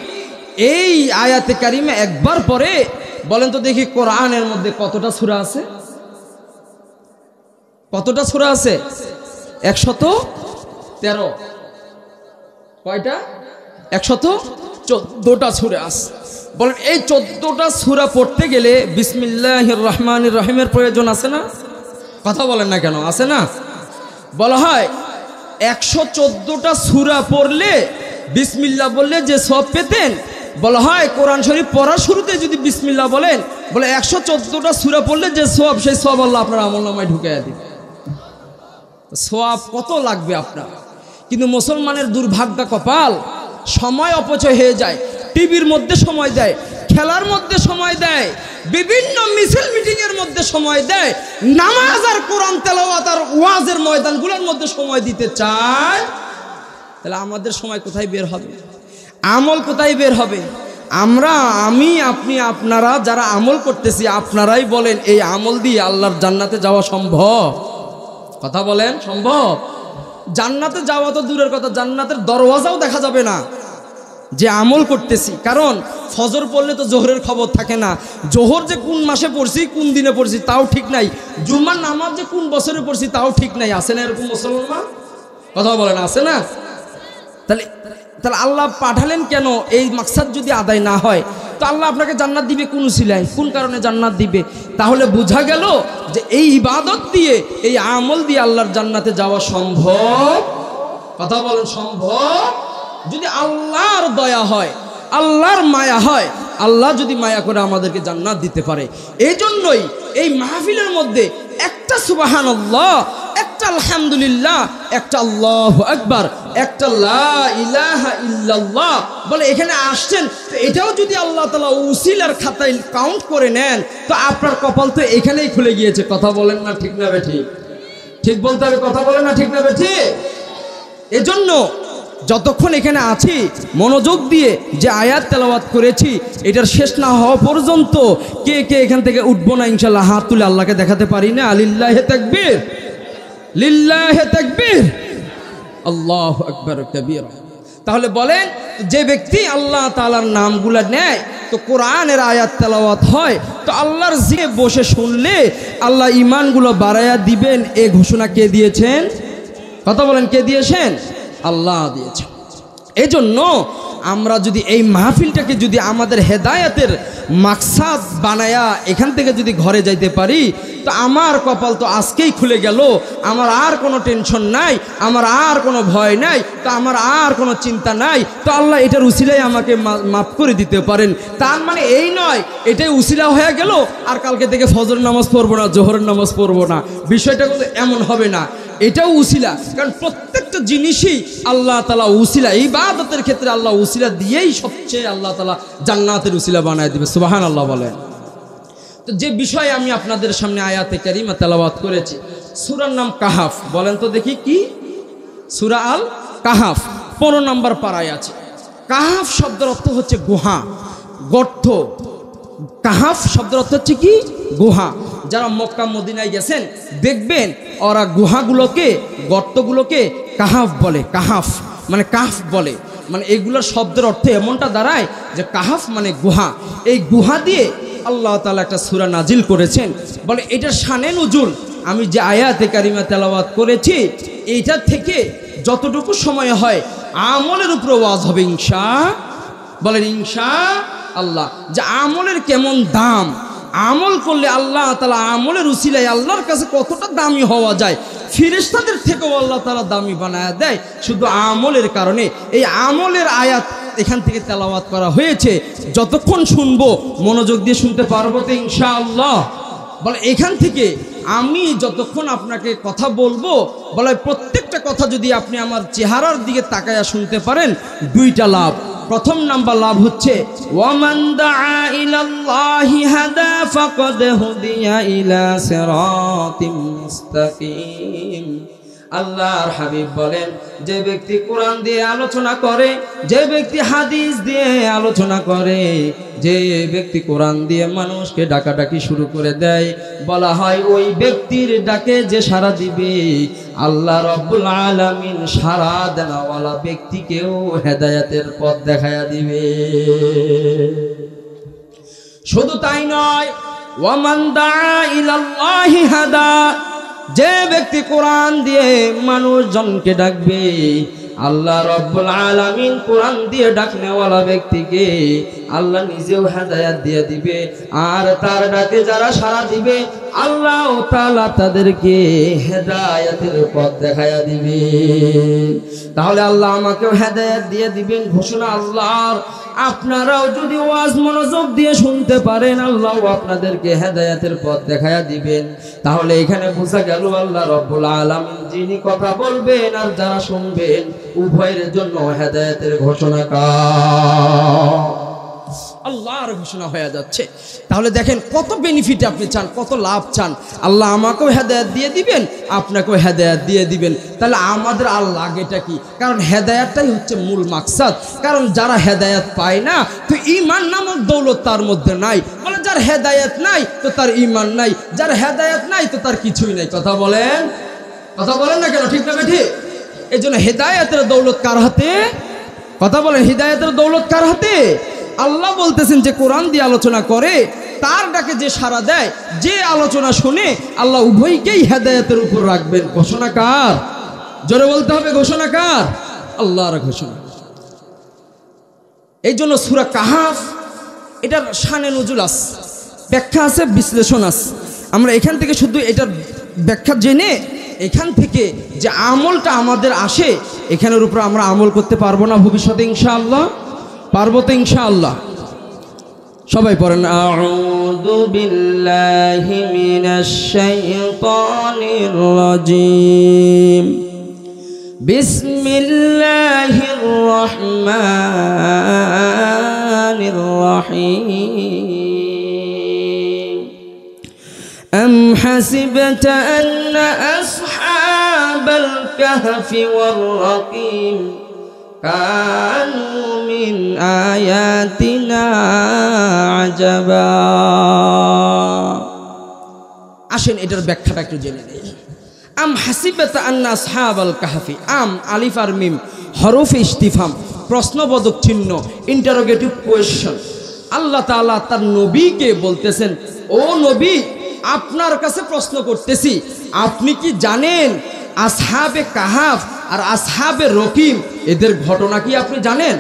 এই আয়াতে কারিমে একবার পড়ে,
বলেন তো দেখি কোরআনের মধ্যে কতটা সূরা আছে? কতটা সূরা আছে? 113। কয়টা? 114টা সূরা আছে। বলেন এই 14টা সূরা পড়তে গেলে বিসমিল্লাহির রহমানির রহিমের প্রয়োজন আছে না? কথা বলেন না কেন, আছে না? বলা হয় 114টা সূরা পড়লে বিসমিল্লাহ বললে যে সওয়াব পেতেন, বলা হয় কোরআন শরীফ পড়ার শুরুতে যদি বিসমিল্লাহ বলেন, বলে 114টা সূরা পড়লে যে সওয়াব, সেই সওয়াব আল্লাহ আপনার আমলনামায় ঢুকাইয়া দিবে। সওয়াব কত লাগবে আপনার? কিন্তু মুসলমানের দুর্ভাগ্য কপাল, সময় অপচয় হয়ে যায়। টিভির মধ্যে সময় দেয়, খেলার মধ্যে সময় দেয়, বিভিন্ন মিছিল মিটিং এর মধ্যে সময় দেয়, নামাজ আর কোরআন তেলাওয়াত আর ওয়াজের ময়দানগুলোর মধ্যে সময় দিতে চায়। তাহলে আমাদের সময় কোথায় বের হবে? আমল কোথায় বের হবে? আমি, আপনি, আপনারা যারা আমল করতেছি, আপনারাই বলেন এই আমল দিয়ে আল্লাহর জান্নাতে যাওয়া সম্ভব? কথা বলেন, সম্ভব? জান্নাতে যাওয়া তো দূরের কথা, জান্নাতের দরওয়াজাও দেখা যাবে না যে আমল করতেছি। কারণ ফজর পড়লে তো জোহরের খবর থাকে না, জোহর যে কোন মাসে পড়ছি, কোন দিনে পড়ছি তাও ঠিক নাই, জুম্মার নামাজ যে কোন বছরে পড়ছি তাও ঠিক নাই। আছে না এরকম মুসলমান? কথা বলেন, আছে না? তাহলে আল্লাহ পাঠালেন কেন? এই মাকসাদ যদি আদায় না হয় তো আল্লাহ আপনাকে জান্নাত দিবে কোন উসিলায়, কোন কারণে জান্নাত দিবে? তাহলে বোঝা গেল যে এই ইবাদত দিয়ে, এই আমল দিয়ে আল্লাহর জান্নাতে যাওয়া সম্ভব। কথা বলেন, সম্ভব? যদি আল্লাহর দয়া হয়, আল্লাহর মায়া হয়, আল্লাহ যদি মায়া করে আমাদেরকে জান্নাত দিতে পারে। এই জন্যই এই মাহফিলের মধ্যে একটা সুবহানাল্লাহ, একটা আলহামদুলিল্লাহ, একটা আল্লাহু আকবার, একটা লা ইলাহা ইল্লাল্লাহ বলে এখানে আসছেন। তো এটাও যদি আল্লাহ তাআলা উসিলার খাতায় কাউন্ট করে নেন তো আপনার কপাল তো এখানেই খুলে গিয়েছে। কথা বলেন না ঠিক না বেঠিক? ঠিক বলতে হবে, কথা বলেন না ঠিক না বেঠিক? এজন্য যতক্ষণ এখানে আছি মনোযোগ দিয়ে যে আয়াত তেলাওয়াত করেছি এটার শেষ না হওয়া পর্যন্ত কে কে এখান থেকে উঠবো না ইনশাআল্লাহ হাত তুলে আল্লাহকে দেখাতে পারি না? লিল্লাহি তাকবীর, লিল্লাহি তাকবীর, আল্লাহু আকবার কবীরা। তাহলে বলেন, যে ব্যক্তি আল্লাহ তাআলার নামগুলো নেয় তো কোরআনের আয়াত তেলাওয়াত হয়, তো আল্লাহর জিকে বসে শুনলে আল্লাহ ঈমানগুলো বাড়ায়া দিবেন। এই ঘোষণা কে দিয়েছেন? কথা বলেন, কে দিয়েছেন? আল্লাহ দিয়েছেন। এজন্য আমরা যদি এই মাহফিলটাকে যদি আমাদের হেদায়েতের মাকসাদ বানায়া এখান থেকে যদি ঘরে যাইতে পারি তো আমার কপাল তো আজকেই খুলে গেল। আমার আর কোনো টেনশন নাই, আমার আর কোনো ভয় নাই, তো আমার আর কোনো চিন্তা নাই। তো আল্লাহ এটার উসিলায় আমাকে মাফ করে দিতে পারেন। তার মানে এই নয় এটাই উসিলা হয়ে গেল আর কালকে থেকে ফজর নামাজ পড়বো না, জোহরের নামাজ পড়বো না। বিষয়টা কিন্তু এমন হবে না, এটাও উসিলা। কারণ প্রত্যেকটা জিনিসই আল্লাহ তাআলা উসিলা। ইবাদতের ক্ষেত্রে আল্লাহ উসিলা দিয়েই সবচেয়ে আল্লাহ তাআলা জান্নাতের উসিলা বানায় দিবে। সুবহানাল্লাহ বলেন। তো যে বিষয়ে আমি আপনাদের সামনে আয়াতে কারিমা তেলাওয়াত করেছি, সূরার নাম কাহাফ। বলেন তো দেখি কি? সূরা আল কাহাফ 15 নম্বর পারায় আছে। কাহাফ শব্দের অর্থ হচ্ছে গুহা, গর্ত। কাহাফ শব্দের অর্থ হচ্ছে কি? গুহা। যারা মক্কা মদিনায় গেছেন দেখবেন ওরা গুহাগুলোকে, গর্তগুলোকে কাহাফ বলে। কাহাফ মানে কাফ বলে, মানে এগুলোর শব্দের অর্থ এমনটা দাঁড়ায় যে কাহাফ মানে গুহা। এই গুহা দিয়ে আল্লাহ তাআলা একটা সূরা নাজিল করেছেন। বলে এটার শানে নুজুল আমি যে আয়াতে কারিমা তেলাওয়াত করেছি এইটার থেকে যতটুকু সময় হয় আমলের উপর ওয়াজ হবে ইনশাআল্লাহ। বলেন ইনশাআল্লাহ। যে আমলের কেমন দাম, আমল করলে আল্লাহ তাআলা আমলের উসিলায় আল্লাহর কাছে কতটা দামি হওয়া যায়, ফেরেশতাদের থেকেও আল্লাহ তাআলা দামি বানায় দেয় শুধু আমলের কারণে। এই আমলের আয়াত এখান থেকে তেলাওয়াত করা হয়েছে। যতক্ষণ শুনবো মনোযোগ দিয়ে শুনতে পারবো তো ইনশাআল্লাহ? বলে এখান থেকে আমি যতক্ষণ আপনাকে কথা বলবো, বলে প্রত্যেকটা কথা যদি আপনি আমার চেহারার দিকে তাকায়া শুনতে পারেন দুইটা লাভ। প্রথম নাম্বার লাভ হচ্ছে ওয়ামান দাআ ইলাল্লাহি হাদা ফাকাদ হুদিয়া ইলা সিরাতিম মুস্তাকিম। আল্লাহর হাবিব বলেন, যে ব্যক্তি কোরআন দিয়ে আলোচনা করে, যে ব্যক্তি হাদিস দিয়ে আলোচনা করে, যে ব্যক্তি কোরআন দিয়ে মানুষকে ডাকাডাকি শুরু করে দেয়, বলা হয় ওই ব্যক্তির ডাকে যে সাড়া দিবে আল্লাহ রাব্বুল আলামিন সাড়া দেওয়ালা ব্যক্তিকেও হেদায়েতের পথ দেখায়া দিবে।
শুধু তাই নয়, ওয়ামান দাআ ইলাল্লাহি হাদা, যে ব্যক্তি কোরআন দিয়ে মানুষজনকে ডাকবে, আল্লাহ রাব্বুল আলামিন কোরআন দিয়ে ডাকনেওয়ালা ব্যক্তিকে আল্লাহ নিজেও হেদায়েত দিয়ে দিবে। আর তার ডাকে যারা সাড়া দিবে আল্লাহ তাআলা তাদেরকে হেদায়েতের পথ দেখায়া দিবে। তাহলে আল্লাহ আমাকেও হেদায়েত দিয়ে দিবেন, ঘোষণা আল্লাহর। আপনারাও যদি ওয়াজ মনোযোগ দিয়ে শুনতে পারেন, আল্লাহ আপনাদেরকে হেদায়েতের পথ দেখায়া দিবেন। তাহলে এখানে বোঝা গেল আল্লাহ রাব্বুল আলামিন যিনি কথা বলবেন আর যারা শুনবেন উভয়ের জন্য হেদায়েতের ঘোষণা আল্লাহর ঘোষণা হয়ে যাচ্ছে। তাহলে দেখেন কত বেনিফিট আপনি চান, কত লাভ চান। আল্লাহ আমাকেও হেদায়েত দিয়ে দিবেন, আপনাকেও হেদায়েত দিয়ে দিবেন। তাহলে আমাদের আর লাগেটা কি? কারণ হেদায়েতটাই হচ্ছে মূল মাকসাদ। কারণ যারা হেদায়েত পায় না, তো ঈমান নামক দৌলত তার মধ্যে নাই। বলে যার হেদায়েত নাই তো তার ঈমান নাই, যার হেদায়েত নাই তো তার কিছুই নাই। কথা বলেন না কেন? ঠিক না ঠিক? এই জন্য হেদায়েতের দৌলত কার হাতে? কথা বলেন, হেদায়েতের দৌলত কার হাতে? আল্লাহ বলতেছেন যে কোরআন দিয়ে আলোচনা করে, তার ডাকে যে সাড়া দেয়, যে আলোচনা শুনে, আল্লাহ উভয়কেই হেদায়েতের উপর রাখবেন। ঘোষণা কার? জোরে বলতে হবে, ঘোষণা কার? আল্লাহর ঘোষণা। এই জন্য সূরা কাহাফ, এটার শানে নুজুল আছে, ব্যাখ্যা আছে, বিশ্লেষণ আছে। আমরা এখান থেকে শুধু এটার ব্যাখ্যা জেনে এখান থেকে যে আমলটা আমাদের আসে, এখানের উপর আমরা আমল করতে পারবো না ভবিষ্যতে? ইনশাআল্লাহ পারবো তো ইনশাআল্লাহ। সবাই পড়েন, আউযু বিল্লাহি মিনাশ শাইতানির রাজীম, বিসমিল্লাহির রহমানির রহিম। আম হাসিবতা আন্না আসহাবাল কাহফি ওয়ার রাকিম কানু মিন আয়াতিনা আজাবা। আসেন এটার ব্যাখ্যাটা একটু জেনে নেই। আম হাসিবাতা আন্না আসহাবাল কাহফি, আম আলিফ আর মিম হরফে ইস্তিফহাম, প্রশ্নবোধক চিহ্ন, ইন্টারোগেটিভ কোয়েশ্চন। আল্লাহ তাআলা তার নবীকে বলতেছেন, ও নবী, আপনার কাছে প্রশ্ন করতেছি, আপনি কি জানেন আসহাবে কাহাফ আর আসহাবে রকিম এদের ঘটনা কি আপনি জানেন?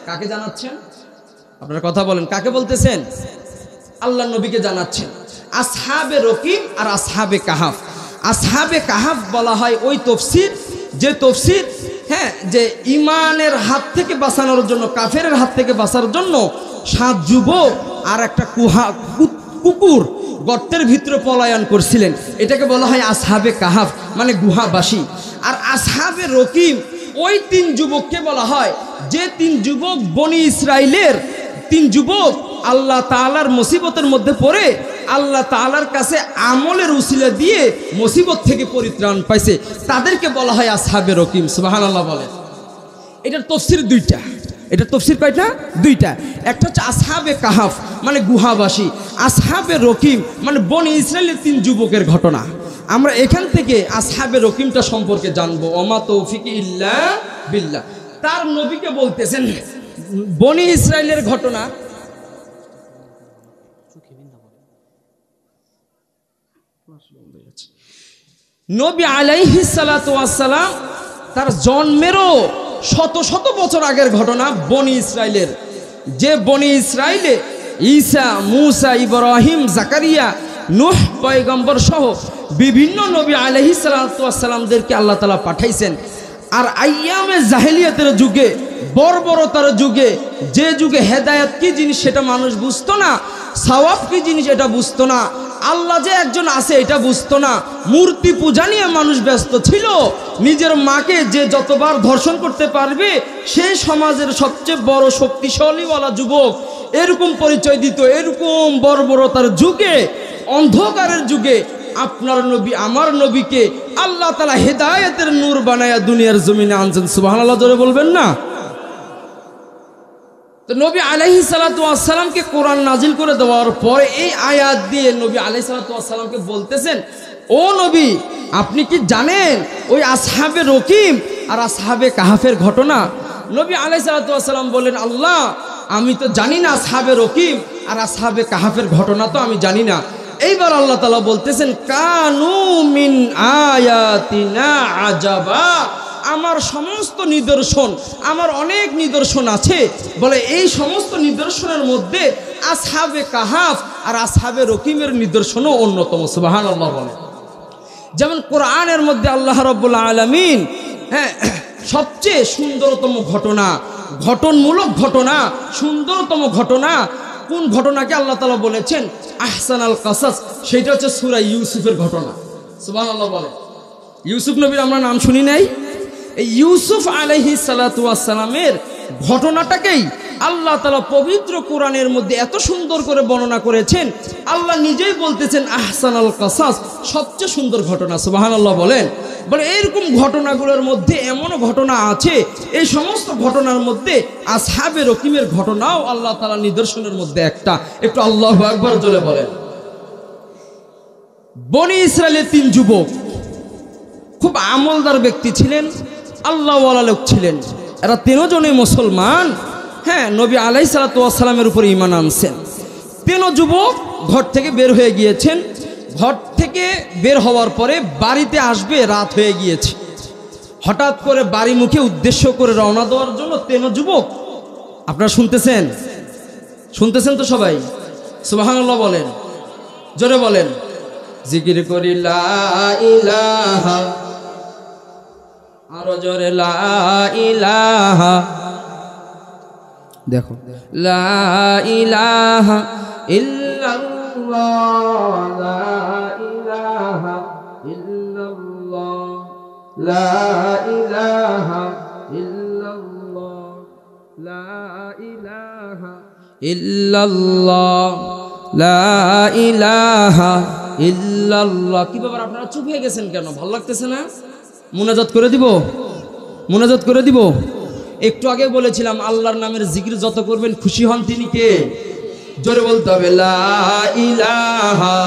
কাকে জানাচ্ছেন? আপনারা কথা বলেন, কাকে বলতেছেন? আল্লাহ নবীকে জানাচ্ছেন। আসহাবে রকিম আর আসহাবে কাহাফ। আসহাবে কাহাফ বলা হয় ওই তফসির, যে তফসির যে ইমানের হাত থেকে বাঁচানোর জন্য, কাফেরের হাত থেকে বাঁচার জন্য 7 যুবক আর একটা কুকুর গর্তের ভিতরে পলায়ন করছিলেন, এটাকে বলা হয় আসহাবে কাহাফ, মানে গুহাবাসী। আর আসহাবে রকিম ওই 3 যুবককে বলা হয়, যে 3 যুবক বনি ইসরাইলের 3 যুবক আল্লাহ তাআলার মুসিবতের মধ্যে পড়ে আল্লাহ তাআলার কাছে আমলের উসিলা দিয়ে মুসিবত থেকে পরিত্রাণ পাইছে, তাদেরকে বলা হয় আসহাবে রকিম। সুবহানাল্লাহ বলেন। এটার তাফসীর 2টা। এটার তাফসীর কয়টা? 2টা। একটা হচ্ছে আসহাবে কাহাফ মানে গুহাবাসী, আসহাবে রকিম মানে বনি ইসরাইলের 3 যুবকের ঘটনা। আমরা এখান থেকে আসহাবে রকিমটা সম্পর্কে জানবো। ওমা তৌফিক ইল্লা বিল্লাহ। তার নবীকে বলতেছেন বনি ইসরাইলের ঘটনা। নবী আলাইহিস সালাতু ওয়াস সালাম তার জন্মেরও শত শত বছর আগের ঘটনা বনি ইসরাইলের। যে বনি ইসরাইলে ঈসা, মুসা, ইব্রাহিম, জাকারিয়া, নূহ পয়গম্বর সহ বিভিন্ন নবী আলাইহিস সালাতু ওয়াস সালামদেরকে আল্লাহ তাআলা পাঠাইছেন। আর আইয়ামে জাহেলিয়াতের যুগে, বর্বরতার যুগে, যে যুগে হেদায়েত কি জিনিস সেটা মানুষ বুঝতো না, সওয়াব কি জিনিস এটা বুঝতো না, আল্লাহ যে একজন আছে এটা বুঝতো না, মূর্তি পূজা নিয়ে মানুষ ব্যস্ত ছিল। নিজের মাকে যে যতবার ধর্ষণ করতে পারবে সেই সমাজের সবচেয়ে বড় শক্তিশালীওয়ালা যুবক এরকম পরিচয় দিত। এরকম বর্বরতার যুগে, অন্ধকারের যুগে আপনার নবী আমার নবীকে আল্লাহ তাআলা হেদায়েতের নূর বানায়া দুনিয়ার জমিনে আনছেন। সুবহানাল্লাহ জোরে বলবেন না? তো নবী আলাইহিস সালাতু ওয়াস সালামকে কোরআন নাজিল করে দেওয়ার পরে এই আয়াত দিয়ে নবী আলাইহিস সালাতু ওয়াস সালামকে বলতেছেন, ও নবী, আপনি কি জানেন ওই আসহাবে রকিম আর আসহাবে কাহাফের ঘটনা? নবী আলাইহিস সালাতু ওয়াস সালাম বললেন, আল্লাহ, আমি তো জানি না আসহাবে রকিম
আর আসহাবে কাহাফের ঘটনা তো আমি জানি না। এইবার আল্লাহ তাআলা বলতেছেন কানু মিন আয়াতিনা আজাবা, আমার সমস্ত নিদর্শন, আমার অনেক নিদর্শন আছে, বলে এই সমস্ত নিদর্শনের মধ্যে আসহাবে কাহাফ আর আসহাবে রকিমের নিদর্শনও অন্যতম। সুবহানাল্লাহ বলে। যেমন কোরআনের মধ্যে আল্লাহ রাব্বুল আলামিন সবচেয়ে সুন্দরতম ঘটনা, ঘটনমূলক ঘটনা, সুন্দরতম ঘটনা, কোন ঘটনাকে আল্লাহ তাআলা বলেছেন আহসানাল কাসাস, সেটা হচ্ছে সূরা ইউসুফের ঘটনা। সুবহানাল্লাহ বলে। ইউসুফ নবীর আমরা নাম শুনি নাই? এই ইউসুফ আলাইহিস সালাতু ওয়াস সালামের ঘটনাটাকেই আল্লাহ তাআলা পবিত্র কোরআনের মধ্যে এত সুন্দর করে বর্ণনা করেছেন। আল্লাহ নিজেই বলতেছেন আহসানাল কাসাস, সবচেয়ে সুন্দর ঘটনা। সুবহানাল্লাহ বলেন। বলে এরকম ঘটনাগুলোর মধ্যে এমনও ঘটনা আছে, এই সমস্ত ঘটনার মধ্যে আসহাবে রকিমের ঘটনাও আল্লাহ তাআলা নিদর্শনের মধ্যে একটা। একটু আল্লাহু আকবার জোরে বলেন। বনি ইসরায়েলের 3 যুবক খুব আমলদার ব্যক্তি ছিলেন, আল্লাহওয়ালা লোক ছিলেন। এরা 3 জনই মুসলমান, নবী আলাইহিস সালাতু ওয়াস সালামের উপর ঈমান আনছেন। 3 যুবক ঘর থেকে বের হয়ে গিয়েছেন। ঘর থেকে বের হওয়ার পরে বাড়িতে আসবে রাত হয়ে গিয়েছে। হঠাৎ করে বাড়ি মুখে উদ্দেশ্য করে রওনা দেওয়ার জন্য 3 যুবক, আপনারা শুনতেছেন? শুনতেছেন তো সবাই? সুবহানাল্লাহ বলেন, জোরে বলেন। জিকির করি লা ইলাহা, আরো জোরে লা ইলাহা, দেখো লা ইলাহা ইল্লাল্লাহ, লা ইলাহা ইল্লাল্লাহ, লা ইলাহা ইল্লাল্লাহ, লা ইলাহা ইল্লাল্লাহ, লা ইলাহা ইল্লাল্লাহ। কি ব্যাপার, আপনারা চুপ হয়ে গেছেন কেন? ভালো লাগতেছে না? মুনাজাত করে দিব, মুনাজাত করে দিব। একটু আগে বলেছিলাম আল্লাহর নামের জিকির যত করবেন খুশি হন তিনি কে? জোরে বলতে হবে লা ইলাহা।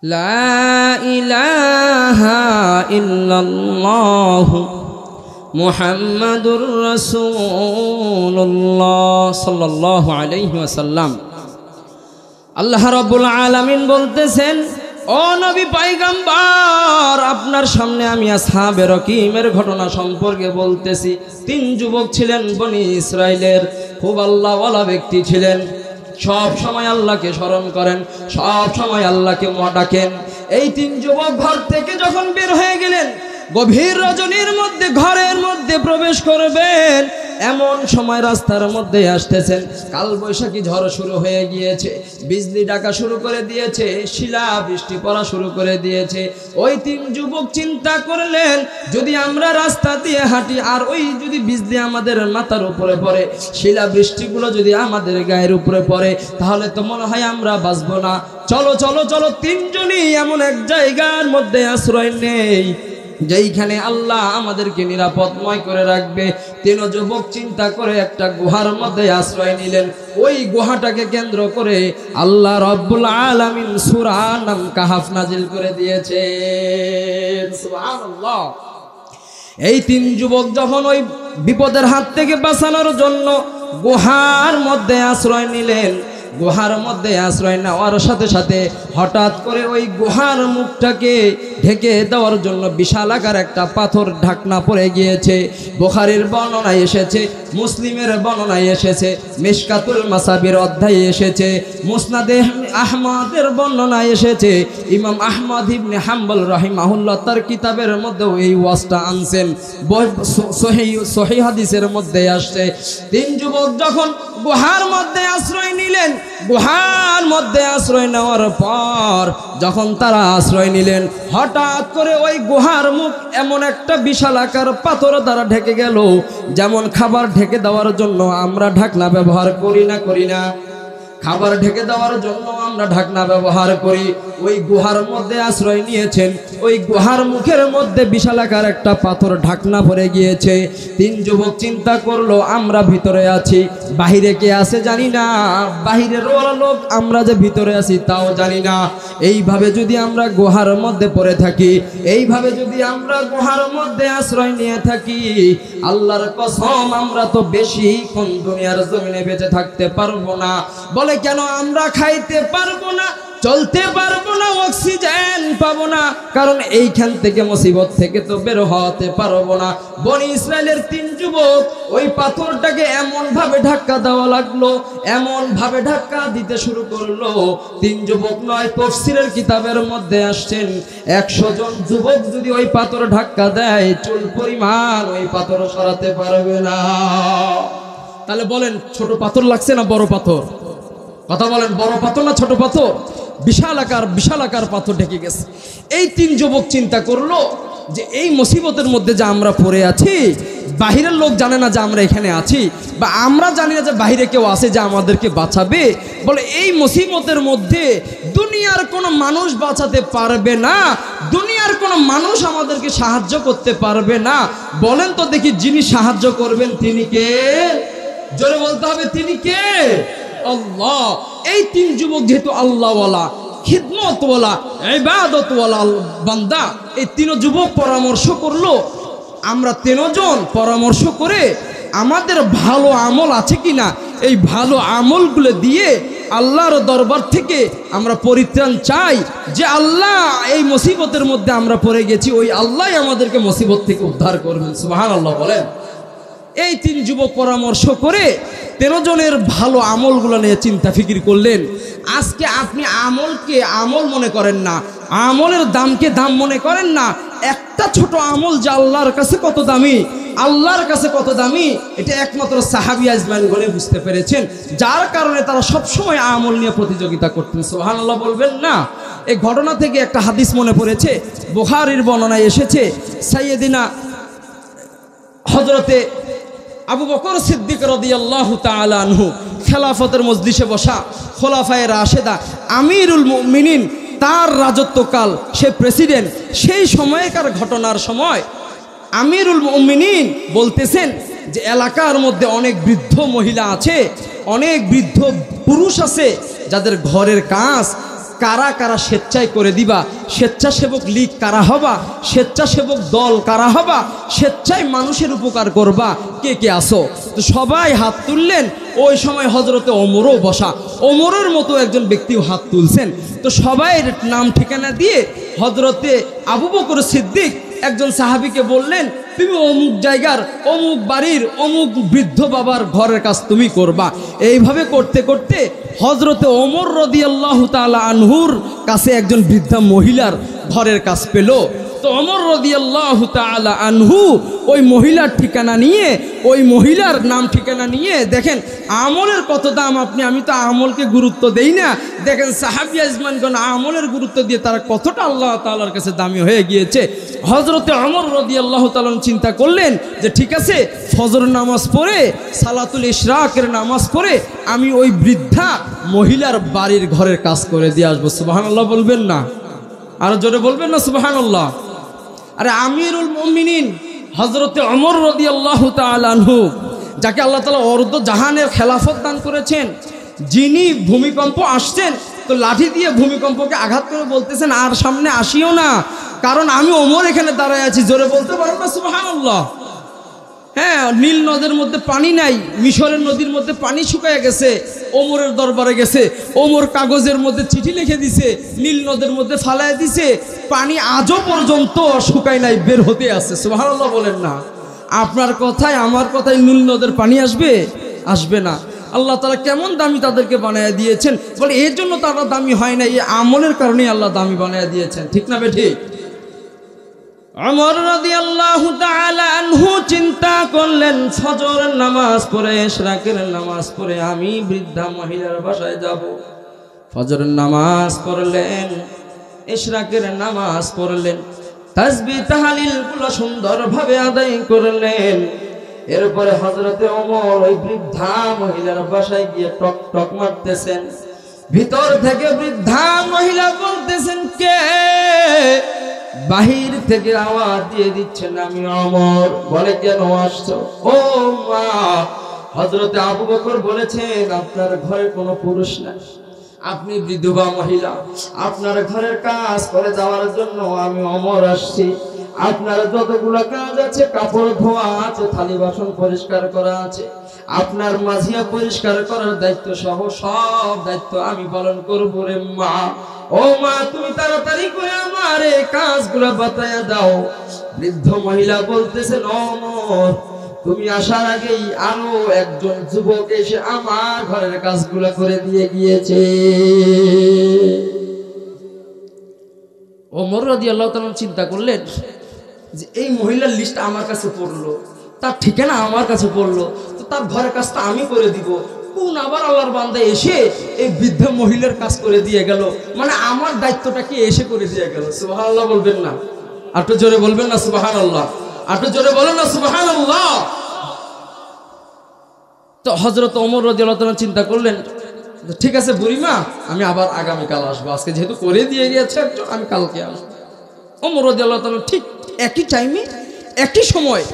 লা ইলাহা ইল্লাল্লাহু মুহাম্মাদুর রাসূলুল্লাহ সাল্লাল্লাহু আলাইহি ওয়াসাল্লাম। আল্লাহ রাব্বুল আলামিন বলতেছেন, ও নবী পয়গম্বর, আপনার সামনে আমি আসহাবে রকিমের ঘটনা সম্পর্কে বলতেছি। 3 যুবক ছিলেন বনি ইসরাইলের, খুব আল্লাহওয়ালা ব্যক্তি ছিলেন, সব সময় আল্লাহকে স্মরণ করেন, সব সময় আল্লাহকে ডাকেন। এই 3 যুবক ঘর থেকে যখন বের হয়ে গেলেন, গভীর রজনীর মধ্যে ঘরের মধ্যে প্রবেশ করবেন, এমন সময় রাস্তার মধ্যে আসতেছেন, কাল বৈশাখী ঝড় শুরু হয়ে গিয়েছে, বিজলি ডাকা শুরু করে দিয়েছে, শিলা বৃষ্টি পড়া শুরু করে দিয়েছে। ওই 3 যুবক চিন্তা করলেন, যদি আমরা রাস্তা দিয়ে হাঁটি আর ওই যদি বিজলি আমাদের মাথার উপরে পড়ে, শিলা বৃষ্টিগুলো যদি আমাদের গায়ের উপরে পড়ে, তাহলে তো মনে হয় আমরা বাঁচবো না। চলো চলো চলো, 3 জনই এমন এক জায়গার মধ্যে আশ্রয় নেই যেইখানে আল্লাহ আমাদেরকে নিরাপদময় করে রাখবে। 3 যুবক চিন্তা করে একটা গুহার মধ্যে আশ্রয় নিলেন। ওই গুহাটাকে কেন্দ্র করে আল্লাহ রাব্বুল আলামিন সূরা নাম কাহাফ নাজিল করে দিয়েছেন। সুবহানাল্লাহ। এই 3 যুবক যখন ওই বিপদের হাত থেকে বাঁচানোর জন্য গুহার মধ্যে আশ্রয় নিলেন, গুহার মধ্যে আশ্রয় নেওয়ার সাথে সাথে হঠাৎ করে ওই গুহার মুখটাকে ঢেকে দেওয়ার জন্য বিশাল আকার একটা পাথর ঢাকনা পড়ে গিয়েছে। বুখারীর বর্ণনায় এসেছে, মুসলিমের বর্ণনায় এসেছে, মিশকাতুল মাসাবির অধ্যায়ে এসেছে, মুসনাদে আহমদের বর্ণনায় এসেছে, ইমাম আহমদ ইবনে হাম্বল রাহিমাহুল্লাহ তার কিতাবের মধ্যেও এই ওয়াজটা আনছেন, সহিহ হাদিসের মধ্যে আসছে। 3 যুবক যখন গুহার মধ্যে আশ্রয় নিলেন, গুহার মধ্যে আশ্রয় নেওয়ার পর যখন তারা আশ্রয় নিলেন, হঠাৎ করে ওই গুহার মুখ এমন একটা বিশাল আকার পাথর দ্বারা ঢেকে গেল। যেমন খাবার ঢেকে দেওয়ার জন্য আমরা ঢাকনা ব্যবহার করি না, খাবার ঢেকে দেওয়ার জন্য আমরা ঢাকনা ব্যবহার করি, ওই গুহার মধ্যে আশ্রয় নিয়েছেন। ওই গুহার মুখের মধ্যে বিশালাকার একটা পাথর ঢাকনা ভরে গিয়েছে। তিন যুবক চিন্তা করলো আমরা ভিতরে আছি, বাহিরে কে আছে জানি না, বাহিরের ওরা লোক, আমরা যে ভিতরে আছি তাও জানি না। এইভাবে যদি আমরা গুহার মধ্যে পড়ে থাকি, এইভাবে যদি আমরা গুহার মধ্যে আশ্রয় নিয়ে থাকি, আল্লাহর কসম আমরা তো বেশিক্ষণ দুনিয়ার জমিনে বেঁচে থাকতে পারবো না। বলে কেন? আমরা খাইতে পারবো না, চলতে পারবো না, অক্সিজেন পাবো না, কারণ এইখান থেকে মুসিবত থেকে তো বের হতে পারবো না। বনি ইসরায়েলের তিন যুবক ওই পাথরটাকে এমন ভাবে ধাক্কা দেওয়া লাগলো, এমন ভাবে ধাক্কা দিতে শুরু করলো। তিন যুবক নয়, তাফসীরের কিতাবের মধ্যে আসছেন 100 জন যুবক যদি ওই পাথর ধাক্কা দেয়, চুল পরিমাণ ওই পাথর সরাতে পারবে না। তাহলে বলেন ছোট পাথর লাগছে না বড় পাথর? কথা বলেন, বড় পাথর না ছোট পাথর? বিশাল আকার পাথর ঢেকে গেছে। এই তিন যুবক চিন্তা করলো যে এই মুসিবতের মধ্যে যে আমরা পড়ে আছি, বাহিরের লোক জানে না যে আমরা এখানে আছি, বা আমরা জানি না যে বাহিরে কেউ আছে যে আমাদেরকে বাঁচাবে। বলে এই মুসিবতের মধ্যে দুনিয়ার কোনো মানুষ বাঁচাতে পারবে না, দুনিয়ার কোনো মানুষ আমাদেরকে সাহায্য করতে পারবে না। বলেন তো দেখি, যিনি সাহায্য করবেন তিনি কে? জোরে বলতে হবে, তিনি কে? আল্লাহ। এই তিন যুবক যেহেতু আল্লাহওয়ালা, খিদমতওয়ালা, ইবাদতওয়ালা বান্দা, এই তিন যুবক পরামর্শ করলো, আমরা তিনজন পরামর্শ করে আমাদের ভালো আমল আছে কিনা, এই ভালো আমলগুলো দিয়ে আল্লাহর দরবার থেকে আমরা পরিত্রাণ চাই। যে আল্লাহ এই মুসিবতের মধ্যে আমরা পড়ে গেছি, ওই আল্লাহ আমাদেরকে মুসিবত থেকে উদ্ধার করবেন। সুবহানাল্লাহ বলেন। এই তিন যুবক পরামর্শ করে 13 জনের ভালো আমলগুলো নিয়ে চিন্তা ফিকির করলেন। আজকে আপনি আমলকে আমল মনে করেন না, আমলের দামকে দাম মনে করেন না। একটা ছোট আমল যে আল্লাহর কাছে কত দামি, আল্লাহর কাছে কত দামি, এটা একমাত্র সাহাবী আজমাইনগণে বুঝতে পেরেছেন, যার কারণে তারা সবসময় আমল নিয়ে প্রতিযোগিতা করতেন। সুবহানাল্লাহ বলবেন না? এই ঘটনা থেকে একটা হাদিস মনে পড়েছে, বুখারীর বর্ণনায় এসেছে, সাইয়েদিনা হযরতে আবু বকর সিদ্দিক রাদিয়াল্লাহু তাআলা আনহু খেলাফতের মজলিসে বসা, খোলাফায়ে রাশেদা, আমিরুল মুমিনিন, তার রাজত্বকাল, সে প্রেসিডেন্ট, সেই সময়কার ঘটনার সময় আমিরুল মুমিনিন বলতেছেন যে এলাকার মধ্যে অনেক বৃদ্ধ মহিলা আছে, অনেক বৃদ্ধ পুরুষ আছে, যাদের ঘরের কাজ কারা কারা স্বেচ্ছায় করে দিবা, স্বেচ্ছাসেবক লীগ কারা হবা, স্বেচ্ছাসেবক দল কারা হবা, স্বেচ্ছায় মানুষের উপকার করবা, কে কে আসো? তো সবাই হাত তুললেন। ওই সময় হজরতে ওমরও বসা, ওমরের মতো একজন ব্যক্তিও হাত তুলছেন। তো সবাই নাম ঠিকানা দিয়ে হজরতে আবু বকর সিদ্দিক একজন সাহাবীকে বললেন, তুমি অমুক জায়গার অমুক বাড়ির অমুক বৃদ্ধ বাবার ঘরের কাজ তুমি করবা। এইভাবে করতে করতে হজরতে ওমর রাদিয়াল্লাহু তাআলা আনহুর কাছে একজন বৃদ্ধা মহিলার ঘরের কাজ পেল। তো ওমর রাদিয়াল্লাহু তাআলা আনহু ওই মহিলার ঠিকানা নিয়ে, ওই মহিলার নাম ঠিকানা নিয়ে, দেখেন আমলের কত দাম। আমি তো আমলকে গুরুত্ব দেই না, দেখেন সাহাবী আজমানগণ আমলের গুরুত্ব দিয়ে তারা কতটা আল্লাহ তাআলার কাছে দামি হয়ে গিয়েছে। হযরতে ওমর রাদিয়াল্লাহু তাআলা চিন্তা করলেন যে ঠিক আছে, ফজর নামাজ পড়ে, সালাতুল ইশরাকের নামাজ পড়ে আমি ওই বৃদ্ধা মহিলার বাড়ির ঘরের কাজ করে দিয়ে আসবো। সুবহানাল্লাহ বলবেন না? আর জোরে বলবেন না সুবহানাল্লাহ? আরে আমিরুল মুমিনিন হযরতে ওমর রাদিয়াল্লাহু তাআলা আনহু, যাকে আল্লাহ তাআলা অর্ধ জাহানের খেলাফত দান করেছেন, যিনি ভূমিকম্প আসছেন তো লাঠি দিয়ে ভূমিকম্পকে আঘাত করে বলতেছেন আর সামনে আসিও না, কারণ আমি ওমর এখানে দাঁড়ায় আছি। জোরে বলতে পারো না সুবহানাল্লাহ? হ্যাঁ, নীল নদের মধ্যে পানি নাই, মিশরের নদীর মধ্যে পানি শুকায় গেছে, ওমরের দরবারে গেছে, ওমর কাগজের মধ্যে চিঠি লিখে দিছে, নীল নদের মধ্যে ফালায় দিছে, পানি আজও পর্যন্ত শুকায় নাই, বের হতে আছে। সুবহানাল্লাহ বলেন না? আপনার কথায় আমার কথায় নীল নদের পানি আসবে? আসবে না। আল্লাহ তাআলা কেমন দামি তাদেরকে বানায় দিয়েছেন, বলে এর জন্য তারা দামি হয় না, এই আমলের কারণে আল্লাহ দামি বানায় দিয়েছেন। ঠিক না বেঠিক? ওমর রাদিয়াল্লাহু তাআলা আনহু চিন্তা করলেন, ফজরের নামাজ পড়ে, ইশরাকের নামাজ পড়ে আমি বৃদ্ধা মহিলার বাসায় যাব। ফজরের নামাজ পড়লেন, ইশরাকের নামাজ পড়লেন, তাসবিহ তাহলিলগুলো সুন্দরভাবে আদায় করলেন। এরপরে হযরতে ওমর ওই বৃদ্ধা মহিলার বাসায় গিয়ে টক টক মারতেছেন।
ভিতর থেকে বৃদ্ধা মহিলা বলতেছেন, কে? বাহির থেকে আওয়াজ দিয়ে দিচ্ছেন, আমি অমর। বলে, কেন আসছো? ও মা, হযরতে আবু বকর বলেছেন আপনার ঘরে কোনো পুরুষ নাই, আপনি বিধবা মহিলা, আপনার ঘরের কাজ করে যাওয়ার জন্য আমি অমর আসছি। আপনার যতগুলো কাজ আছে, কাপড় ধোয়া আছে, থালি বাসন পরিষ্কার করা আছে, আপনার মাঝিয়া পরিষ্কার করার দায়িত্ব সহ সব দায়িত্ব আমি পালন করবো রে মা। ও মা, তুমি তাড়াতাড়ি করে আমার এই কাজগুলো বাতায়া দাও। বৃদ্ধ মহিলা বলতেছেন, অমর, তুমি আসার আগেই আরো একজন যুবক এসে আমার ঘরের কাজগুলো করে দিয়ে গিয়েছে। ওমর রাদিয়াল্লাহু তাআলা চিন্তা করলেন যে এই মহিলার লিস্ট আমার কাছে পড়লো, তার ঠিকানা আমার কাছে পড়লো, তো তার ঘরের কাজটা আমি করে দিব। কোন আবার আল্লাহর বান্দা এসে এই বৃদ্ধ মহিলার কাজ করে দিয়ে গেল, মানে আমার দায়িত্বটা কি এসে করে দিয়ে গেল। সুবহানাল্লাহ বলবেন না? একটু জোরে বলবেন না সুবহানাল্লাহ? একটু জোরে বলেন না সুবহানাল্লাহ? তো হযরত ওমর রাদিয়াল্লাহু তাআলা চিন্তা করলেন, ঠিক আছে বুড়িমা, আমি আবার আগামীকাল আসবো, আজকে যেহেতু করে দিয়ে গিয়েছে আমি কালকে আসবো। ওমর রাদিয়াল্লাহু তাআলা ঠিক একই টাইমে একই সময়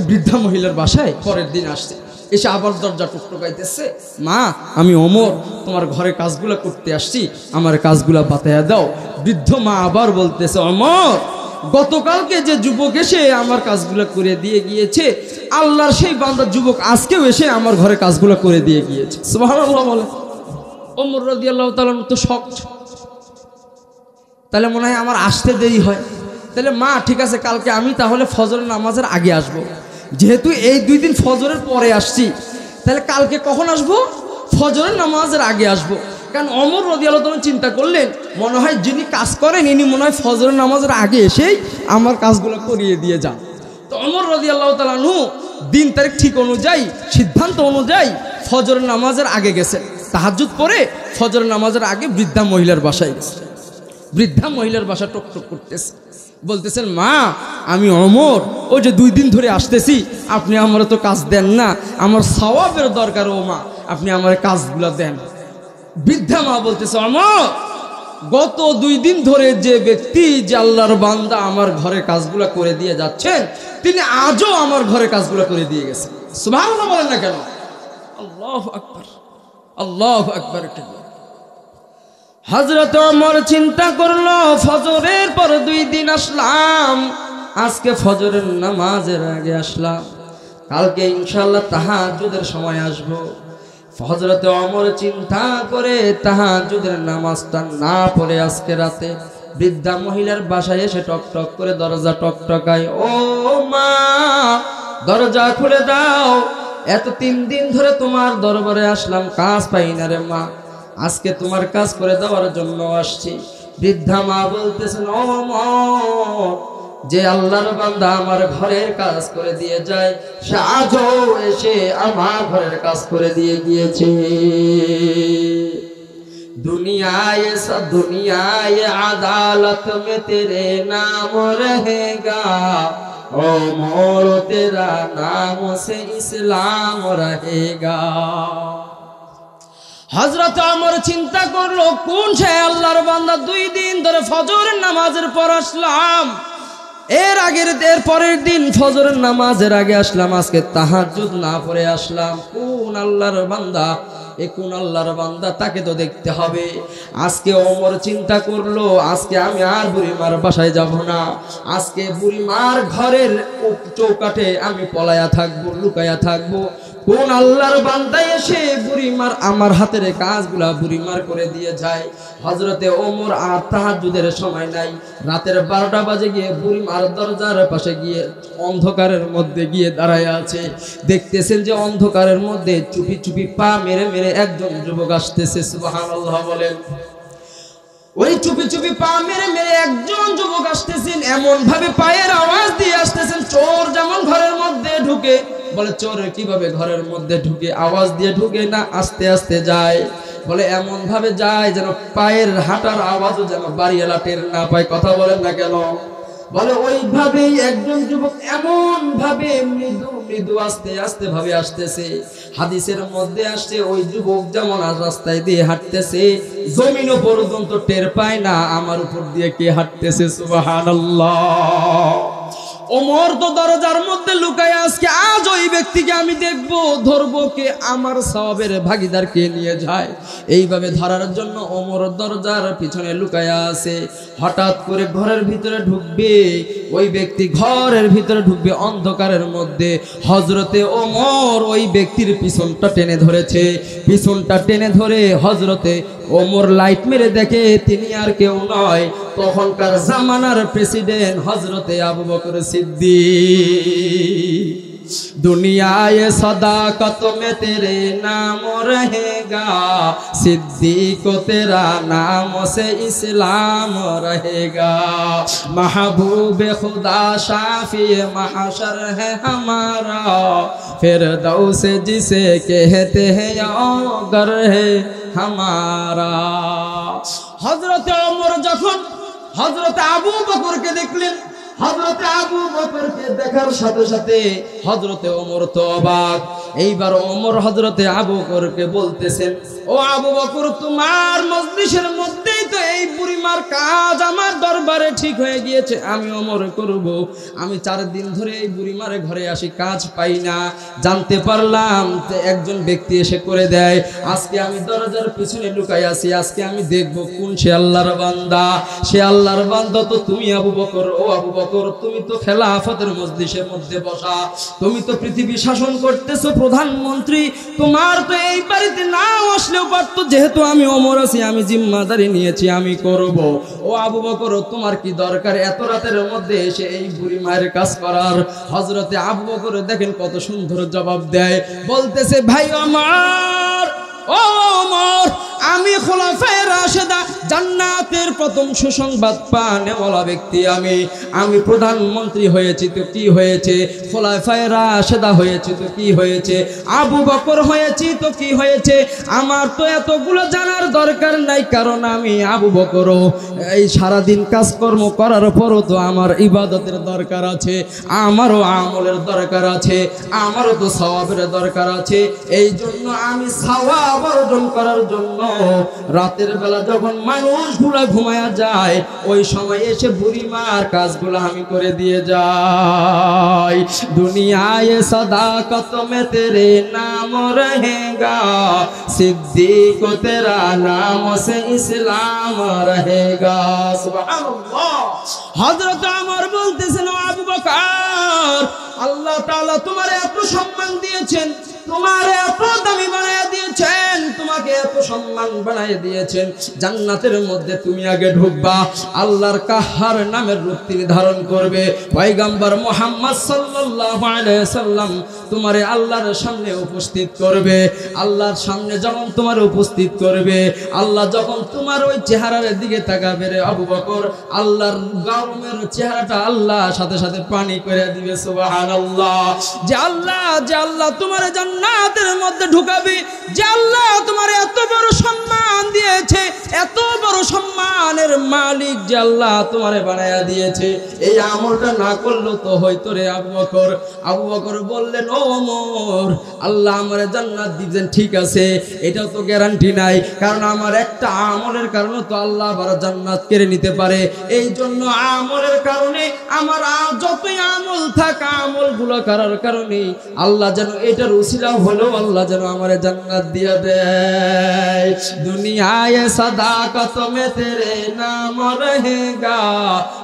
বৃদ্ধা মহিলার বাসায় পরের দিন আসছে, এসে আবার দরজা টুকটুকাইতেছে, মা আমি ওমর তোমার ঘরে কাজগুলো করতে আসছি, আমার কাজগুলা বাতায়া দাও। বৃদ্ধ মা আবার বলতেছে, ওমর গতকালকে যে যুবক এসে আমার কাজগুলো করে দিয়ে গিয়েছে, আল্লাহর সেই বান্দা যুবক আজকেও এসে আমার ঘরে কাজগুলো করে দিয়ে গিয়েছে। সুবহানাল্লাহ বলে। ওমর রাদিয়াল্লাহু তাআলা তো শক, তাহলে মনে হয় আমার আসতে দেরি হয়। তাহলে মা ঠিক আছে, কালকে আমি তাহলে ফজরের নামাজের আগে আসব। যেহেতু এই 2 দিন ফজরের পরে আসছি, তাহলে কালকে কখন আসব? ফজরের নামাজের আগে আসব। কারণ ওমর রাদিয়াল্লাহু তাআলা চিন্তা করলেন, মনে হয় যিনি কাজ করেন ইনি মনে হয় ফজরের নামাজের আগে এসেই আমার কাজগুলো করিয়ে দিয়ে যান। তো ওমর রাদিয়াল্লাহু তাআলা দিন তারিখ ঠিক অনুযায়ী, সিদ্ধান্ত অনুযায়ী ফজরের নামাজের আগে গেছেন। তাহাজ্জুদ পড়ে ফজরের নামাজের আগে বৃদ্ধা মহিলার বাসায় গেছে। বৃদ্ধা মহিলার বাসা টকটক করতেছে, বলতেছেন, মা আমি ওমর, ওই যে 2 দিন ধরে আসতেছি, আপনি আমার তো কাজ দেন না, আমার সওয়াবের দরকার, ও মা আপনি আমার কাজগুলো দেন। বৃদ্ধা মা বলতেছে, ওমর গত 2 দিন ধরে যে ব্যক্তি, যে আল্লাহর বান্দা আমার ঘরে কাজগুলো করে দিয়ে যাচ্ছেন, তিনি আজও আমার ঘরে কাজগুলো করে দিয়ে গেছেন। সুবহানাল্লাহ বলেন না কেন? আল্লাহু আকবার, আল্লাহু আকবার। হযরত ওমর চিন্তা করলো, ফজরের পর 2 দিন আসলাম, আজকে ফজরের নামাজের আগে আসলাম, কালকে ইনশাআল্লাহ তাহাজ্জুদের সময় আসবো। হযরত ওমর চিন্তা করে তাহাজ্জুদের নামাজটা না পড়ে আজকে রাতে বৃদ্ধা মহিলার বাসায় এসে টকটক করে দরজা টকটকায়, ও মা দরজা খুলে দাও, এত 3 দিন ধরে তোমার দরবারে আসলাম, কাজ পাই না রে মা, আজকে তোমার কাজ করে দেওয়ার জন্য আসছি। বৃদ্ধা মা বলতেছেন, ও ওমর, যে আল্লাহর বান্দা আমার ঘরের কাজ করে দিয়ে যায়, সে আজও এসে আমার ঘরের কাজ করে দিয়ে গিয়েছে। দুনিয়ায় আদালত মে তেরে নাম রহেগা, ওমর তেরা নাম সে ইসলাম রহেগা। হযরত ওমর চিন্তা করলো, কোন সে আল্লাহর বান্দা 2 দিন ধরে ফজরের নামাজের পর আসলাম, এর পরের দিন ফজরের নামাজের আগে আসলাম, আজকে তাহাজ্জুদ না পড়ে আসলাম, কোন আল্লাহর বান্দা, কোন আল্লাহর বান্দা, তাকে তো দেখতে হবে। আজকে ওমর চিন্তা করলো, আজকে আমি আর বুড়িমার বাসায় যাব না, আজকে বুড়িমার ঘরের চৌকাঠে আমি পলায়া থাকবো, লুকায়া থাকবো। কোন আল্লাহর বান্দা এসে বুড়িমার আমার হাতের কাজগুলা বুড়িমার করে দিয়ে যায়। হযরতে ওমর আর তাহাজ্জুদের সময় নাই, রাতের 12টা বাজে গিয়ে বুড়িমার দরজার পাশে গিয়ে অন্ধকারের মধ্যে গিয়ে দাঁড়ায় আছে। দেখতেছেন যে অন্ধকারের মধ্যে চুপি চুপি পা মেরে মেরে একজন যুবক আসতেছে। সুবহানাল্লাহ বলেন। ওই চুপি চুপি পা মেরে মেরে একজন যুবক আসতেছেন, এমন ভাবে পায়ের আওয়াজ দিয়ে আসতেছেন, চোর যেমন ঘরের মধ্যে ঢুকে, বলে চোর কিভাবে ঘরের মধ্যে ঢুকে, আওয়াজ দিয়ে ঢুকে না, আস্তে আস্তে যায়, বলে এমন ভাবে যায় যেন পায়ের হাঁটার আওয়াজও যেন বাড়িওয়ালা টের না পায়। কথা বলেন না কেন? বলে ওইভাবেই একজন যুবক এমন ভাবে মৃদু মৃদু আস্তে আস্তে ভাবে আসতেছে। হাদিসের মধ্যে আসছে ওই যুবক যেমন রাস্তায় দিয়ে হাঁটতেছে জমিনও পর্যন্ত টের পায় না আমার উপর দিয়ে কে হাঁটতেছে। সুবহানাল্লাহ। ওমর তো দরজার মধ্যে লুকায় আজকে আজ ওই ব্যক্তিকে আমি দেখবো ধরবো কে আমার সওয়াবের ভাগীদার কে নিয়ে যায়। এইভাবে ধরার জন্য ওমর দরজার পিছনে লুকায় আছে। হঠাৎ করে ঘরের ভিতরে ঢুকবে ওই ব্যক্তি, ঘরের ভিতরে ঢুকবে অন্ধকারের মধ্যে। হযরতে ওমর ওই ব্যক্তির পিছনটা টেনে ধরেছে। পিছনটা টেনে ধরে হযরতে ওমর লাইট মেরে দেখে তিনি আর কেউ নয়, তখনকার জামানার প্রেসিডেন্ট হযরতে আবু বকর सिद्दीक। दुनिया ये सदाकत में तेरे नाम रहेगा, सिद्दीक तेरा नाम से इस्लाम रहेगा। महबूब खुदा शाफी महशर है हमारा, फिरदौस जिसे कहते हैं घर है हमारा। हजरत उमर যখন হযরত আবু বকরকে দেখলেন, হযরত আবু বকরকে দেখার সাথে সাথে হযরত ওমর তো অবাক। এইবার ওমর হযরত আবু বকরকে বলতেছেন, ও আবু বকর, তোমার মজলিসের মধ্যেই তো এই বুড়িমার কাজ আমার দরবারে ঠিক হয়ে গিয়েছে, আমি ওমর করব। আমি 4 দিন ধরে এই বুড়িমার ঘরে আসি, কাজ পাই না। জানতে পারলাম যে একজন ব্যক্তি এসে করে দেয়। আজকে আমি দরজার পিছনে লুকাই আছি, আজকে আমি দেখব কোন সে আল্লাহর বান্দা। সে আল্লাহর বান্দা তো তুমি আবু বকর। ও আবু বকর, তুমি তো খেলাফতের মজলিসের মধ্যে বসা, তুমি তো পৃথিবী শাসন করতেছো, প্রধানমন্ত্রী। তোমার তো এই বাড়িতে না আসলেও পারতো, যেহেতু আমি ওমর আছি, আমি জিম্মাদারি নিয়েছি, আমি করব। ও আবু বকর, তোমার কি দরকার এত রাতের মধ্যে এসে এই বুড়ি মায়ের কাজ করার? হযরতে আবু বকর দেখেন কত সুন্দর জবাব দেয়, বলতেছে, ভাই আমার, ও ওমর, আমি খোলাফায়ে রাশেদা, জান্নাতের প্রথম সুসংবাদ পানেওয়ালা ব্যক্তি। আমি প্রধানমন্ত্রী হয়েছি তো কি হয়েছে, খোলাফায়ে রাশেদা হয়েছে তো কি হয়েছে, আবু বকর হয়েছি তো কি হয়েছে। আমার তো এতগুলো জানার দরকার নাই, কারণ আমি আবু বকরও এই সারাদিন কাজকর্ম করার পরও তো আমার ইবাদতের দরকার আছে, আমারও আমলের দরকার আছে, আমারও তো সওয়াবের দরকার আছে। এই জন্য আমি সওয়াব অর্জন করার জন্য রাতের বেলা যখন মানুষগুলা ঘুমায়া যায়, ওই সময় এসে বুড়িমার কাজগুলো আমি করে দিয়ে যাই। দুনিয়ায় সাদাকত মে তেরে নাম রহেগা, সিদ্দীক তেরা নাম সে ইসলাম রহেগা। সুবহানাল্লাহ। হযরত ওমর বলতেছেন, ও আবু বকর, আল্লাহ তাআলা তোমারে এত সম্মান দিয়েছেন, তোমারে এত দামি বানায় দিয়েছেন, তোমাকে এত সম্মান বানায় দিয়েছেন, জান্নাতের মধ্যে তুমি আগে ঢুকবা, আল্লাহর কাহার নামের রূপ তিনি ধারণ করবে। পয়গম্বর মুহাম্মদ সাল্লাল্লাহু আলাইহি সাল্লাম তোমারে আল্লাহর সামনে উপস্থিত করবে। আল্লাহর সামনে যখন তোমার উপস্থিত করবে, আল্লাহ যখন তোমার ওই চেহারার দিকে তাকাবে, রে আবু বকর, আল্লাহর গরমের চেহারাটা আল্লাহ সাথে সাথে পানি করে দিবে। সুবহানাল্লাহ। যে আল্লাহ তোমার জান্নাতের মধ্যে ঢুকাবে, যে আল্লাহ তোমার এত বড় সম্মান দিয়েছে, এত বড় সম্মানের মালিক যে আল্লাহ তোমারে বানায়া দিয়েছে, এই আমলটা না করলো তো হয়তো রে আবু বকর। আবু বকর বললেন, ও ওমর, আল্লাহ আমারে জান্নাত দিবেন ঠিক আছে, এটাও তো গ্যারান্টি নাই, কারণ আমার একটা আমলের কারণে তো আল্লাহ আবার জান্নাত কেড়ে নিতে পারে। এই জন্য আমলের কারণে আমার যতই আমল থাকা, আমলগুলো করার কারণে আল্লাহ যেন এটার উসিলা হলো, আল্লাহ যেন আমারে জান্নাত দিয়ে দেয়। দুনিয়ায় সাদাকত মে তেরে নাম রহেগা,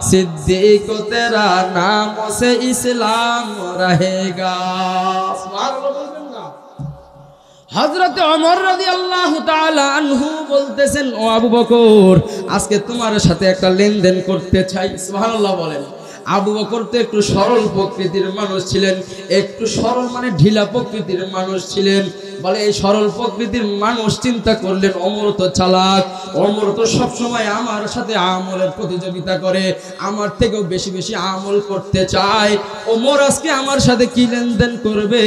সিদ্দীক তেরা নাম সে ইসলাম রহেগা। সুবহানাল্লাহ বলবেন না? হযরত ওমর রাদিয়াল্লাহু তাআলা আনহু বলতেছেন, ও আবু বকর, আজকে তোমার সাথে একটা লেনদেন করতে চাই। সুবহানাল্লাহ বলেন। আবু বকর তো একটু সরল প্রকৃতির মানুষ ছিলেন, একটু সরল মানে ঢিলা প্রকৃতির মানুষ ছিলেন। বলে এই সরল প্রকৃতির মানুষ চিন্তা করলেন ওমর তো চালাক, ওমর তো সবসময় আমার সাথে আমলের প্রতিযোগিতা করে, আমার থেকেও বেশি বেশি আমল করতে চায়, ওমর আজকে আমার সাথে কি লেনদেন করবে?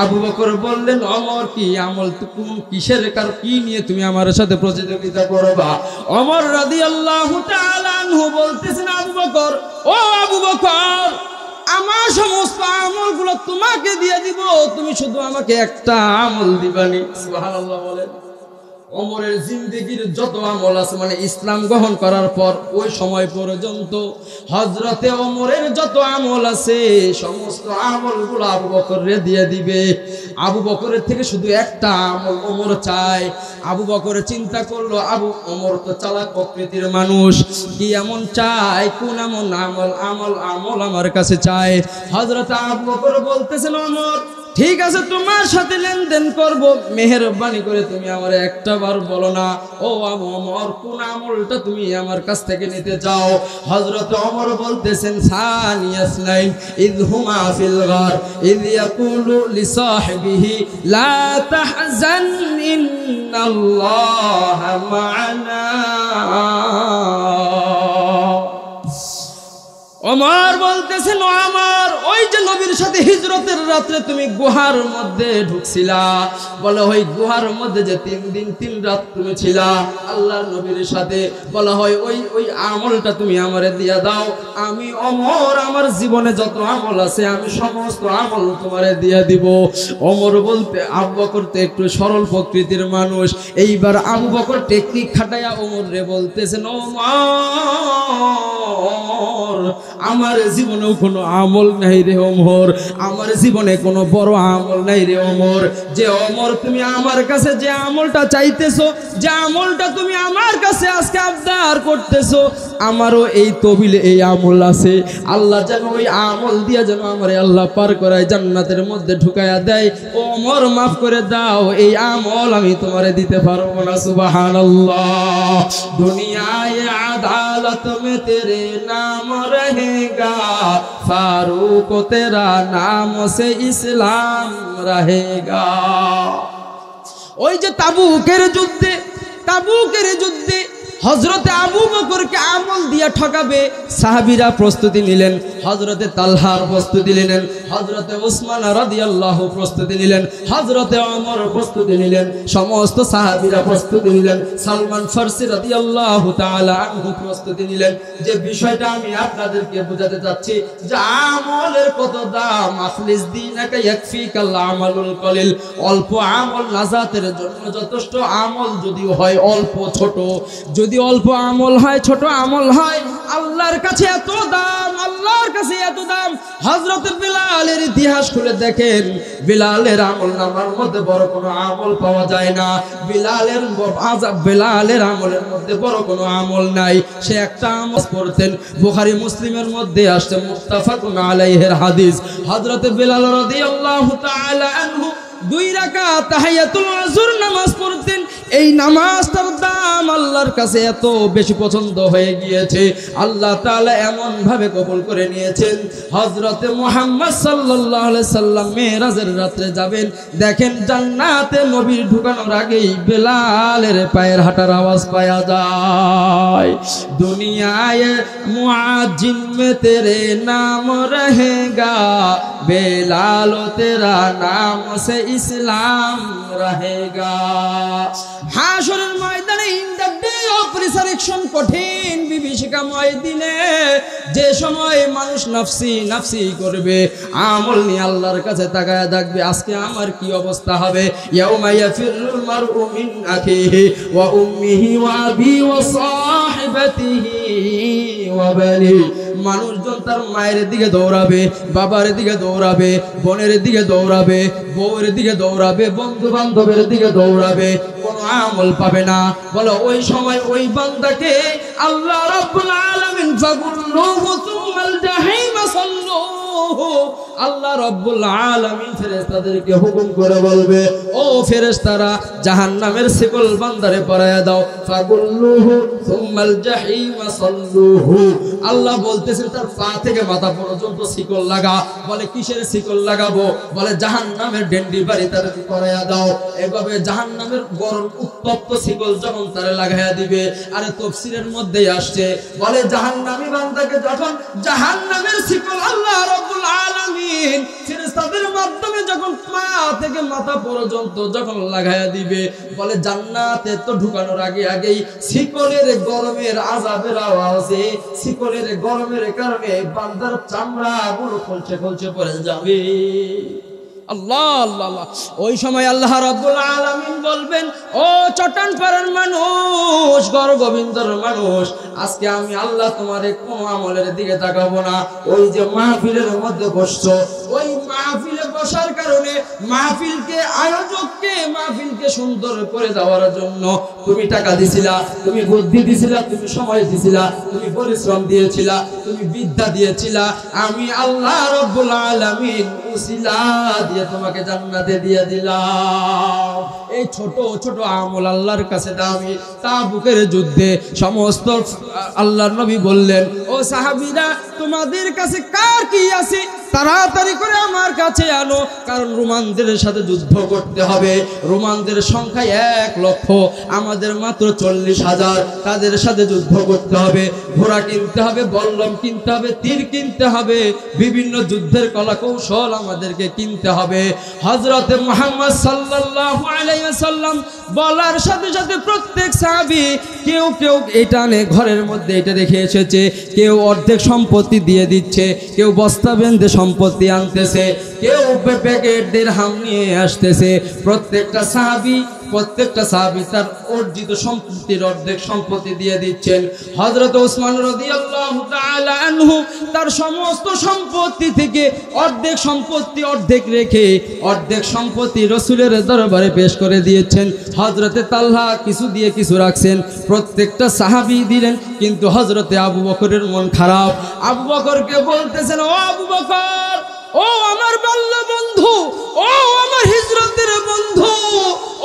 আবু বকর বললেন ওমর কি আমল কোন কিসের কার কি নিয়ে তুমি আমার সাথে প্রতিযোগিতা করবা? ওমর রাদিয়াল্লাহু তাআলা আনহু বলতেছেন আবু বকর, ও আবু বকর, আমার সমস্ত আমলগুলো তোমাকে দিয়ে দিব, তুমি শুধু আমাকে একটা আমল দিবানি। সুবহানাল্লাহ বলেন। ওমরের জিন্দেগির যত আমল আছে, মানে ইসলাম গ্রহণ করার পর ওই সময় পর্যন্ত হযরতে ওমরের যত আমল আছে সমস্ত আমলগুলো আবু বকরের দিয়ে দিবে। আবু বকরের থেকে শুধু একটা আমল ওমর চায়। আবু বকর চিন্তা করলো ওমর তো চালাক প্রকৃতির মানুষ, কি এমন চায়, কোন এমন আমল আমার কাছে চায়? হযরত আবু বকর বলতেছেন ওমর ঠিক আছে তোমার সাথে লেনদেন করব, মেহেরবানি করে তুমি আমার একটা বার বলো না ও ওমর কোন আমলটা তুমি আমার কাছ থেকে নিতে চাও? হযরত ওমর বলতেছেন সানিয়াসনাইন ইয হুমা ফিল গার ইয ইয়াকুলু লিসাহিবিহি লা তাহজান ইন্নাল্লাহা মা'ানা। ওমর বলতেছেন ও আমার ওই যে নবীর সাথে হিজরতের রাত্রে তুমি গুহার মধ্যে ঢুকছিলা, বলা হয় গুহার মধ্যে যে 3 দিন 3 রাত তুমি ছিলা আল্লাহর নবীর সাথে, বলা হয় ওই আমলটা তুমি আমারে দিয়া দাও, আমি ওমর আমার জীবনে যত আমল আছে আমি সমস্ত আমল তোমারে দিয়া দিব। ওমর বলতে আবু বকর তো একটু সরল প্রকৃতির মানুষ, এইবার আবু বকর টেকনিক খাটাইয়া ওমর রে বলতেছেন ওমর আমার জীবনেও কোনো আমল নাই রে ওমর, আমার জীবনে কোনো বড় আমল নাই রে ওমর। যে ওমর তুমি আমার কাছে যে আমলটা চাইতেছো, যে আমলটা তুমি আমার কাছে আজকে আবদার করতেছো, আমারও এই তবিলে এই আমল আছে, আল্লাহ যেন ওই আমল দিয়া যেন আমারে আল্লাহ পার করায় জান্নাতের মধ্যে ঢুকায়া দেয়, ওমর মাফ করে দাও, এই আমল আমি তোমারে দিতে পারবো না। সুবহানাল্লাহ। দুনিয়ায় আদালত মে তেরে নাম रहेगा, फारूक तेरा नाम से इस्लाम रहेगा। ওই যে তাবুকের যুদ্ধে হযরতে আবু বকরকে আমল দিয়া ঠকাবে, সাহাবীরা প্রস্তুতি নিলেন, হযরতে তালহার প্রস্তুতি নিলেন, হযরতে উসমান রাদিয়াল্লাহু প্রস্তুতি নিলেন, হযরতে ওমর প্রস্তুতি নিলেন, সমস্ত সাহাবীরা প্রস্তুতি নিলেন, সালমান ফারসি রাদিয়াল্লাহু তাআলা আনহু প্রস্তুতি নিলেন। যে বিষয়টা আমি আপনাদেরকে বোঝাতে চাচ্ছি যে আমলের কত দাম। আখলিস দীনাকা ইয়াকফিকাল আমালুল কলিল, অল্প আমল নাজাতের জন্য যথেষ্ট। আমল যদি হয় অল্প ছোট, যদি অল্প আমল হয় ছোট আমল হয়, আল্লাহর কাছে এত দাম, আল্লাহর কাছে এত দাম। হযরত বিলালের ইতিহাস খুলে দেখেন, বিলালের আমল নামার মধ্যে বড় কোনো আমল পাওয়া যায় না, বিলালের আমলের মধ্যে বড় কোনো আমল নাই। সে একটা আমল করতেন, বুখারী মুসলিমের মধ্যে আসছে মুত্তাফাকুন আলাইহির হাদিস। হযরত বিলাল রাদিয়াল্লাহু তাআলা আনহু 2 রাকাত তাহিয়াতুল আসর নামাজ পড়তেন। এই নামাজটার দাম আল্লাহর কাছে এত বেশি পছন্দ হয়ে গিয়েছে, আল্লাহ তাআলা এমন ভাবে কবুল করে নিয়েছেন। হযরতে মুহাম্মদ সাল্লাল্লাহু আলাইহি সাল্লাম মেরাজের রাতে যাবেন, দেখেন জান্নাতে নবীর ঢুকানোর আগেই বিলালের পায়ের হাঁটার আওয়াজ পাওয়া যায়। দুনিয়ায় মুআজ্জিন মে তেরে নাম रहेगा, বেলাল তেরা নাম সে ইসলাম रहेगा। হাশরের ময়দানে in the day of resurrection, কঠিন বিভীষিকাময় দিনে যে সময় মানুষ নাফসি নাফসি করবে, আমল নিয়ে আল্লাহর কাছে তাকায়া থাকবে, আজকে আমার কি অবস্থা হবে। ইয়াউমা ইয়াফিরুল মারউ মিন আখিহি ওয়া উম্মিহি ওয়া আবি ওয়া সাহিবাতিহি ওয়া বানি। মানুষজন তার মায়ের দিকে দৌড়াবে, বাবার দিকে দৌড়াবে, বোনের দিকে দৌড়াবে, বউয়ের দিকে দৌড়াবে, বন্ধু বান্ধবের দিকে দৌড়াবে, কোনো আমল পাবে না। বলো ওই সময় ওই বান্দাকে আল্লাহ রাব্বুল আলামিন ফাগুল্লুহু তুমাল জাহিম সাল্লুহু, আল্লাহ রব্বুল আলামিন ফেরেশতাদেরকে হুকুম করে বলবে, ও ফেরেশতারা জাহান্নামের শিকল বান্দারে পরায়া দাও। ফাগুল্লুহু সুম্মাল জাহিম সাল্লুহু। আল্লাহ বলতেছেন তার পা থেকে মাথা পর্যন্ত শিকল লাগা। বলে কিসের শিকল লাগাবো? বলে জাহান্নামের ডেন্ডি বাড়ি তার পরায়া দাও। এভাবে জাহান্নামের গরম উত্তপ্ত শিকল যখন তারে লাগাইয়া দিবে, আরে তাফসীরের মধ্যেই আসছে, বলে জাহান্নামী বান্দাকে যখন জাহান্নামের শিকল আল্লাহ রাব্বুল আলামিন ফেরেশতাদের মাধ্যমে যখন পা থেকে মাথা পর্যন্ত যখন লাগাইয়া দিবে, বলে জান্নাতে তো ঢুকানোর আগেই শিকলের গরমের আযাবের আওয়াজে, শিকলের গরমের কারণে বান্দার চামড়া গুলো খলছে পড়ে যাবে। আল্লাহ আল্লাহ আল্লাহ। ওই সময় আল্লাহ রাব্বুল আলামিন বলবেন, ও চটান পাড়ার মানুষ, গড় গোবিন্দর মানুষ, আজকে আমি আল্লাহ তোমার কোনো আমলের দিকে তাকাবো না। ওই যে মাহফিলের মধ্যে বসছো, ওই মাহফিলে বসার কারণে মাহফিলকে আয়োজককে মাহফিলকে সুন্দর করে দেওয়ার জন্য তুমি টাকা দিছিলা, তুমি বুদ্ধি দিছিলা, তুমি সময় দিছিলা, তুমি পরিশ্রম দিয়েছিলা, তুমি বিদ্যা দিয়েছিলা। আমি আল্লাহ রাব্বুল আলামিন উসিলা দিয়ে তোমাকে জান্নাতে দিয়ে দিলাম। এই ছোট ছোট আমল আল্লাহর কাছে দামি। তাবুকের যুদ্ধে সমস্ত আল্লাহর নবী বললেন, ও সাহাবীরা তোমাদের কাছে কার কি আছে তাড়াতাড়ি করে আমার কাছে আনো, কারণ রোমানদের সাথে যুদ্ধ করতে হবে। রোমানদের সংখ্যা 1 লক্ষ, আমাদের মাত্র 40,000। তাদের সাথে যুদ্ধ করতে হবে, ঘোড়া কিনতে হবে, বল্লম কিনতে হবে, তীর কিনতে হবে, বিভিন্ন যুদ্ধের কলা কৌশল আমাদেরকে কিনতে হবে। হযরতে মুহাম্মদ সাল্লাল্লাহু আলাইহি ওয়াসাল্লাম বলার সাথে সাথে প্রত্যেক সাহাবী কেউ এটা নে ঘরের মধ্যে এটা রেখে এসেছে, কেউ অর্ধেক সম্পত্তি দিয়ে দিচ্ছে, কেউ বস্তা বেঁধে সম্পত্তি আনতেছে, কেউ প্যাকেট দিরহাম নিয়ে আসতেছে। প্রত্যেকটা সাহাবী তার অর্জিত সম্পত্তির অর্ধেক সম্পত্তি দিয়ে দিচ্ছেন। হযরত ওসমান রাদিয়াল্লাহু তাআলা আনহু তার সমস্ত সম্পত্তি থেকে অর্ধেক সম্পত্তি অর্ধেক রেখে অর্ধেক সম্পত্তি রাসূলের দরবারে পেশ করে দিয়েছেন। হযরতে তালহা কিছু দিয়ে কিছু রাখছেন, প্রত্যেকটা সাহাবী দিলেন। কিন্তু হযরতে আবু বকরের মন খারাপ। আবু বকরকে বলতেছেন, ও আবু বকর, ও আমার বাল্য বন্ধু, ও আমার হিজরতের বন্ধু,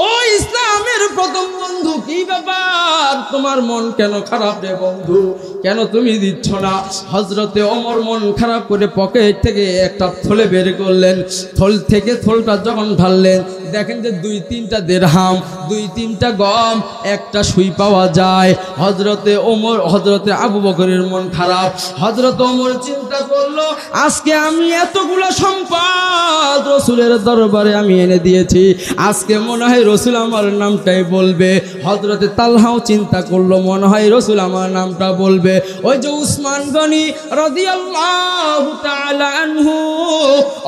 ও ইসলামের প্রথম বন্ধু, কি ব্যাপার তোমার মন কেন খারাপ রে বন্ধু? কেন তুমি দিচ্ছ না? হযরতে ওমর মন খারাপ করে পকেট থেকে একটা থলে বের করলেন। থল থেকে থলটা যখন ঢাললেন, দেখেন যে 2-3টা দিরহাম, 2-3টা গম, একটা সুই পাওয়া যায়। হযরতে আবু বকরের মন খারাপ। হযরত ওমর চিন্তা করলো, আজকে আমি এতগুলো সম্পদ রাসূলের দরবারে আমি এনে দিয়েছি, আজকে মনে হয় রাসূল আমার নামটাই বলবে। হযরতে তালহাও চিন্তা করলো, মনে হয় রাসূল আমার নামটা বলবে। ওই যে উসমান গনি রাদিয়াল্লাহু তাআলা আনহু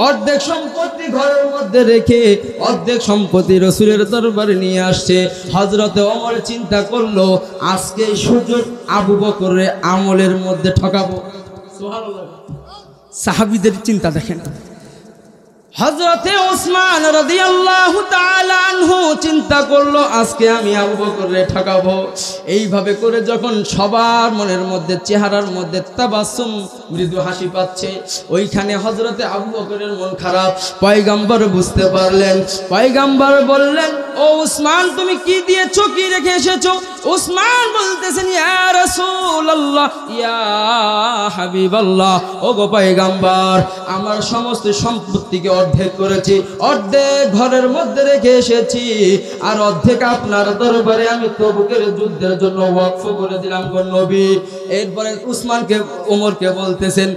অর্ধেক সম্পত্তি ঘরের মধ্যে রেখে অর্ধেক সম্পত্তি রাসূলের দরবারে নিয়ে আসছে। হযরতে ওমর চিন্তা করলো, আজকে এই সুযোগ আবু বকরের আমলের মধ্যে ঠকাবো। সুবহানাল্লাহ। সাহাবীদের চিন্তা দেখেন। হযরতে ওসমান রাদিয়াল্লাহু তাআলা আনহু চিন্তা করলো, আজকে আমি আবু বকরকে ঠকাবো। এইভাবে করে যখন সবার মনের মধ্যে চেহারার মধ্যে তাবাসসুম মৃদু হাসি পাচ্ছে, ওইখানে হযরতে আবু বকরের মন খারাপ। পয়গম্বর বুঝতে পারলেন। পয়গম্বর বললেন, ও উসমান, তুমি কি দিয়েছো, কি রেখে এসেছো? উসমান বলতেছেন, ইয়া রাসূলুল্লাহ, ইয়া হাবিবাল্লাহ, ও গো পয়গম্বর, আমার সমস্ত সম্পত্তিকে অর্ধেক করেছি, অর্ধেক ঘরের মধ্যে রেখে এসেছি, আর অর্ধেক আপনার দরবারে আমি তবুকের যুদ্ধের জন্য ওয়াকফ করে দিলাম গো নবী। এরপরে ওমরকে বলতেছেন,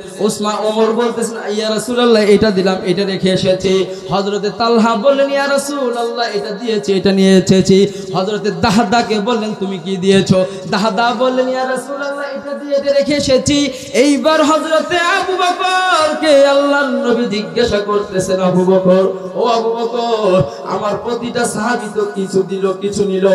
ওমর বলতেছেন, ইয়া রাসূলুল্লাহ, এটা দিলাম, এটা রেখে এসেছি। হযরতে তালহা বললেন, ইয়া রাসূলুল্লাহ, এটা দিয়েছি, এটা নিয়ে এসেছি। হযরতে দাহদাকে বললেন, তুমি কি দিয়েছো? দাহদা বললেন, ইয়া রাসূলুল্লাহ, এটা দিয়ে এটা রেখে এসেছি। এইবার হযরতে আবু বকরকে আল্লাহর নবী জিজ্ঞাসা করতেছেন, আবু বকর, ও আবু বকর, আমার প্রতিটা সাহাবী তো কিছু দিল, কিছু নিল,